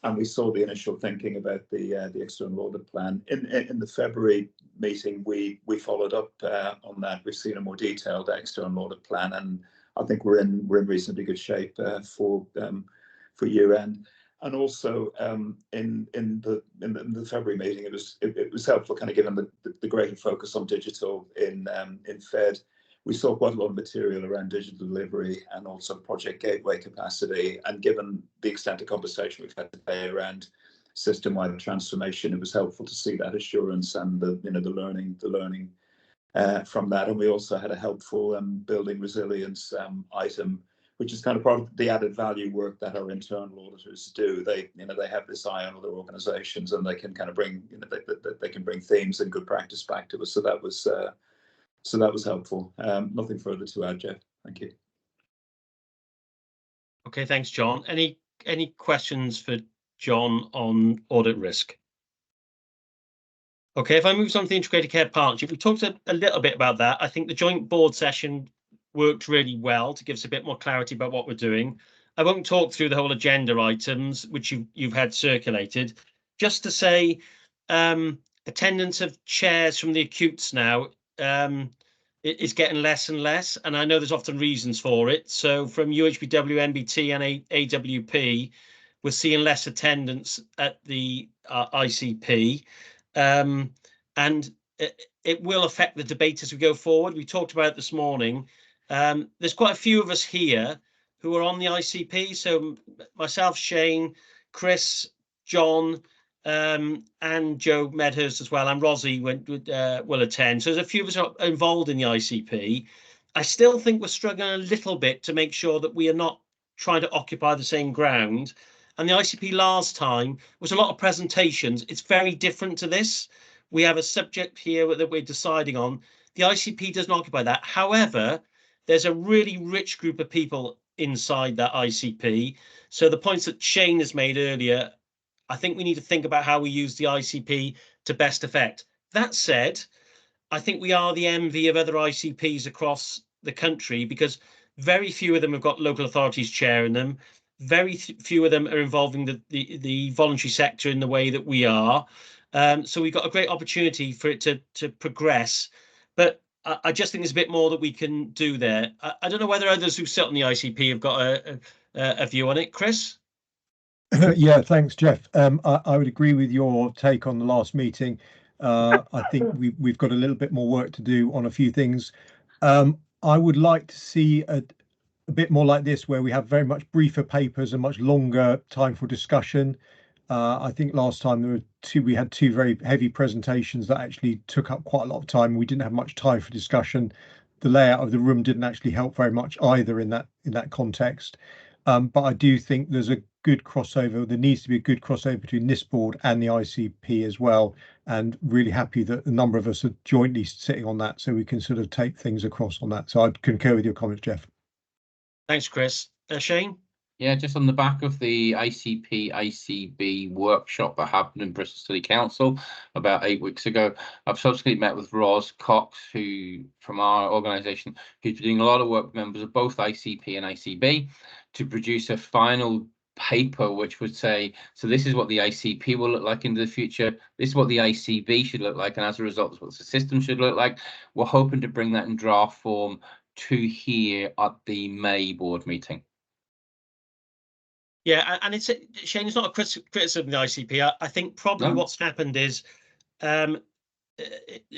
And we saw the initial thinking about the external audit plan. In the February meeting, we followed up on that. We've seen a more detailed external audit plan, and I think we're in reasonably good shape for year end. And also in the February meeting, it was helpful, kind of given the greater focus on digital in Fed. We saw quite a lot of material around digital delivery and also project gateway capacity. And given the extent of conversation we've had today around system-wide transformation. It was helpful to see that assurance and the learning from that. And we also had a helpful building resilience item, which is kind of part of the added value work that our internal auditors do. They have this eye on other organisations, and they can kind of bring they can bring themes and good practice back to us. So that was helpful. Nothing further to add, Jeff. Thank you. Okay, thanks, John. Any questions for John on audit risk? Okay, if I move on to the Integrated Care Partnership, we talked a little bit about that. I think the joint board session worked really well to give us a bit more clarity about what we're doing. I won't talk through the whole agenda items, which you've had circulated. Just to say, attendance of chairs from the acutes now is getting less and less, and I know there's often reasons for it. So from UHBW, NBT and AWP, we're seeing less attendance at the ICP. And it will affect the debate as we go forward. We talked about it this morning. There's quite a few of us here who are on the ICP. So myself, Shane, Chris, John, and Joe Medhurst as well, and Rosie will attend. So there's a few of us are involved in the ICP. I still think we're struggling a little bit to make sure that we are not trying to occupy the same ground. And the ICP last time was a lot of presentations. It's very different to this. We have a subject here that we're deciding on. The ICP doesn't occupy that. However, there's a really rich group of people inside that ICP. So the points that Shane has made earlier, I think we need to think about how we use the ICP to best effect. That said, I think we are the envy of other ICPs across the country, because very few of them have got local authorities chairing them. Very few of them are involving the voluntary sector in the way that we are. So we've got a great opportunity for it to progress. But I just think there's a bit more that we can do there. I don't know whether others who sit on the ICP have got a view on it. Chris? Yeah, thanks, Jeff. I would agree with your take on the last meeting. I think we've got a little bit more work to do on a few things. I would like to see a bit more like this, where we have very much briefer papers and much longer time for discussion. I think last time we had two very heavy presentations that actually took up quite a lot of time. We didn't have much time for discussion. The layout of the room didn't actually help very much either in that context. But I do think there's a good crossover. There needs to be a good crossover between this board and the ICP as well. And really happy that a number of us are jointly sitting on that, so we can sort of take things across on that. So I'd concur with your comments, Jeff. Thanks, Chris. Shane? Yeah, just on the back of the ICP ICB workshop that happened in Bristol City Council about 8 weeks ago, I've subsequently met with Ros Cox, who from our organisation, who's been doing a lot of work with members of both ICP and ICB to produce a final paper which would say, so this is what the ICP will look like into the future, this is what the ICB should look like, and as a result, this is what the system should look like. We're hoping to bring that in draft form to here at the May board meeting. Yeah, and Shane, it's not a criticism of the ICP. I think probably what's happened is it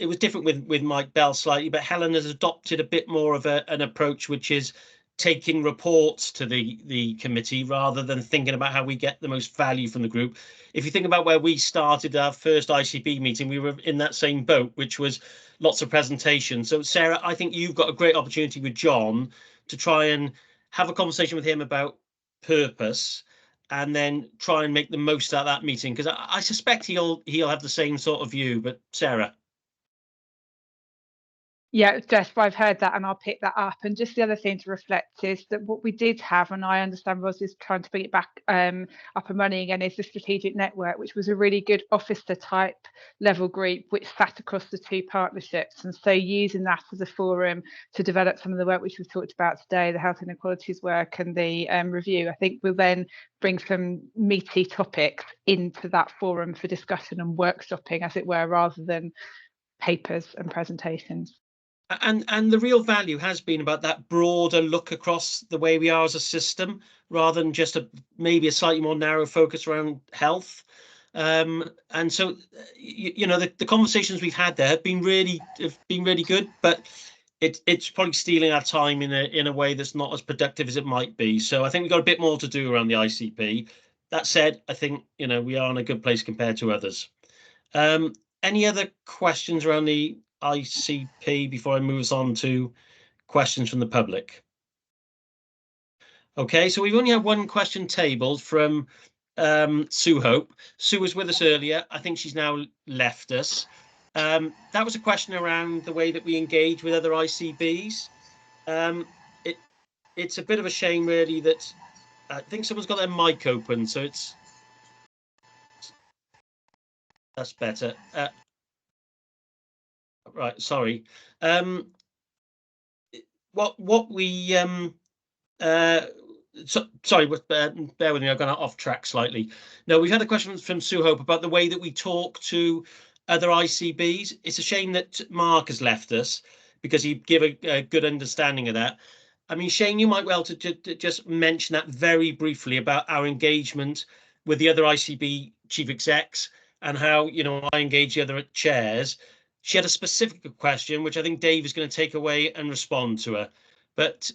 was different with Mike Bell slightly, but Helen has adopted a bit more of an approach, which is taking reports to the committee rather than thinking about how we get the most value from the group. If you think about where we started our first ICB meeting, we were in that same boat, which was lots of presentations. So Sarah, I think you've got a great opportunity with John to try and have a conversation with him about purpose, and then try and make the most out of that meeting, because I suspect he'll have the same sort of view. But Sarah? Yeah, Jeff, I've heard that and I'll pick that up. And just the other thing to reflect is that what we did have, and I understand Ros is trying to bring it back up and running again, is the strategic network, which was a really good officer type level group which sat across the two partnerships. And so using that as a forum to develop some of the work which we've talked about today, the health inequalities work and the review, I think will then bring some meaty topics into that forum for discussion and workshopping, as it were, rather than papers and presentations. And the real value has been about that broader look across the way we are as a system, rather than just maybe a slightly more narrow focus around health. And so, you know, the conversations we've had there have been really good, but it's probably stealing our time in a way that's not as productive as it might be. So I think we've got a bit more to do around the ICP. that said, I think, we are in a good place compared to others. Any other questions around the ICP before I move us on to questions from the public? Okay, so we've only had one question tabled from Sue Hope. Sue was with us earlier. I think she's now left us. That was a question around the way that we engage with other ICBs. It's a bit of a shame, really, that I think someone's got their mic open, so that's better. Right, sorry. What we sorry, bear with me, I've gone off track slightly. No, we've had a question from Sue Hope about the way that we talk to other ICBs. It's a shame that Mark has left us, because he'd give a good understanding of that. I mean, Shane, you might well to just mention that very briefly about our engagement with the other ICB chief execs and how, I engage the other chairs. She had a specific question, which I think Dave is going to take away and respond to her. But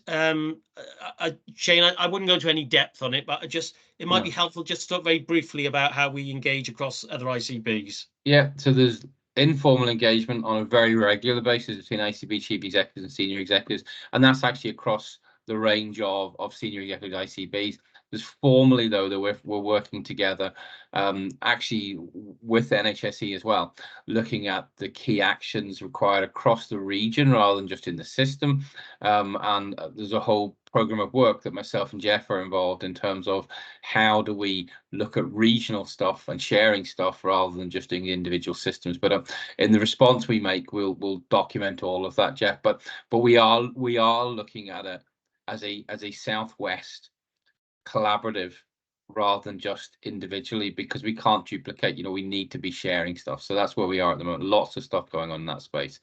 Shane, I wouldn't go into any depth on it, but it might be helpful just to talk very briefly about how we engage across other ICBs. Yeah, so there's informal engagement on a very regular basis between ICB chief executives and senior executives, and that's actually across the range of senior executive ICBs. There's formally, though, that we're working together, actually with NHSE as well, looking at the key actions required across the region rather than just in the system. And there's a whole program of work that myself and Jeff are involved in terms of how do we look at regional stuff and sharing stuff rather than just doing the individual systems. But in the response we make, we'll document all of that, Jeff. But we are looking at it as a Southwest collaborative rather than just individually, because we can't duplicate. We need to be sharing stuff. So that's where we are at the moment. Lots of stuff going on in that space.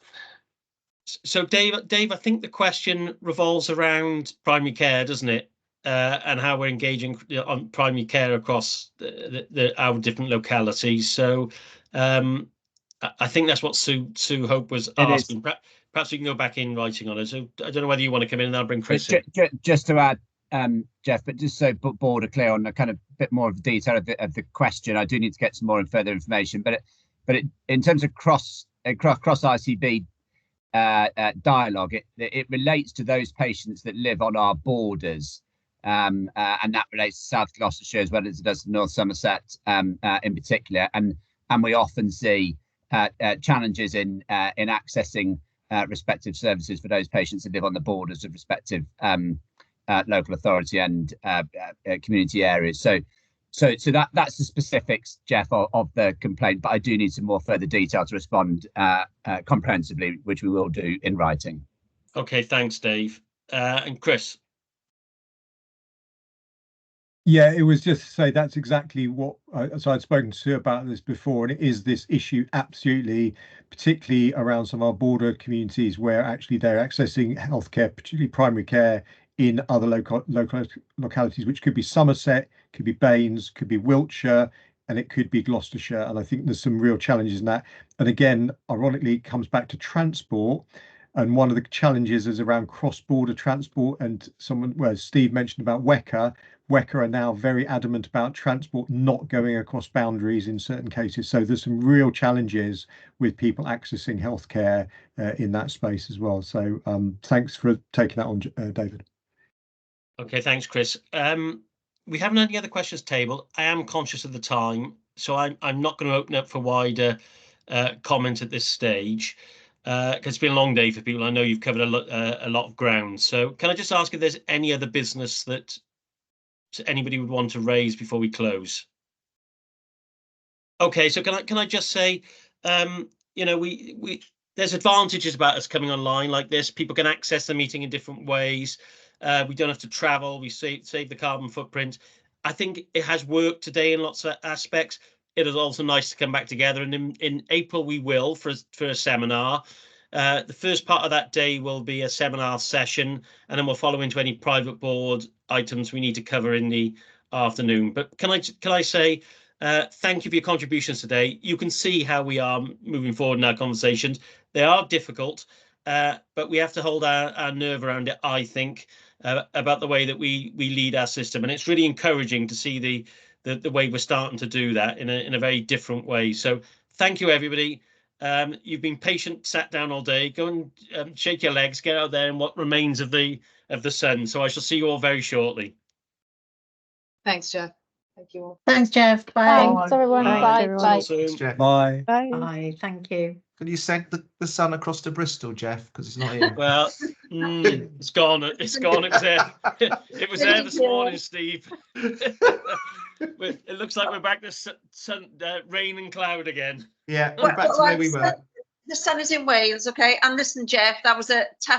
So Dave, I think the question revolves around primary care, doesn't it? And how we're engaging on primary care across our different localities. So I think that's what Sue Hope was asking. Perhaps we can go back in writing on it. So I don't know whether you want to come in and I'll bring Chris in. Just to add, Jeff, but just so board are clear on a kind of bit more of the detail of the question, I do need to get some more and further information. But in terms of cross ICB dialogue, it relates to those patients that live on our borders, and that relates to South Gloucestershire as well as it does to North Somerset in particular. And we often see challenges in accessing respective services for those patients that live on the borders of respective local authority and community areas. So that's the specifics, Jeff, of the complaint, but I do need some more further detail to respond comprehensively, which we will do in writing. Okay, thanks, Dave. And Chris. Yeah, it was just to say that's exactly what, so I'd spoken to Sue about this before, and it is this issue absolutely, particularly around some of our border communities where actually they're accessing healthcare, particularly primary care, in other local localities, which could be Somerset, could be Baines, could be Wiltshire, and it could be Gloucestershire. And I think there's some real challenges in that. And again, ironically, it comes back to transport. And one of the challenges is around cross-border transport. And Steve mentioned about WECA. WECA are now very adamant about transport not going across boundaries in certain cases. So there's some real challenges with people accessing healthcare in that space as well. So thanks for taking that on, David. Okay, thanks, Chris. We haven't had any other questions tabled. I am conscious of the time, so I'm not going to open up for wider comment at this stage, because it's been a long day for people. I know you've covered a lot of ground. So can I just ask if there's any other business that anybody would want to raise before we close? Okay, so can I just say, there's advantages about us coming online like this. People can access the meeting in different ways. We don't have to travel. We save the carbon footprint. I think it has worked today in lots of aspects. It is also nice to come back together. And in April, we will for a seminar. The first part of that day will be a seminar session, and then we'll follow into any private board items we need to cover in the afternoon. But can I say thank you for your contributions today. You can see how we are moving forward in our conversations. They are difficult, but we have to hold our nerve around it, I think, about the way that we lead our system. And it's really encouraging to see the way we're starting to do that in a very different way. So thank you, everybody. You've been patient, sat down all day. Go and shake your legs, get out there in what remains of the sun. So I shall see you all very shortly. Thanks, Jeff. Thank you all. Thanks, Jeff. Bye. Thanks, everyone. Bye. Bye. Soon. Bye. Bye. Thank you. Can you send the sun across to Bristol, Jeff? Because it's not here. Well, it's gone. It's gone. It was there. It was there this morning, Steve. It looks like we're back to sun, rain and cloud again. Yeah, we're back to where we were. The sun is in Wales, okay? And listen, Jeff, that was a tough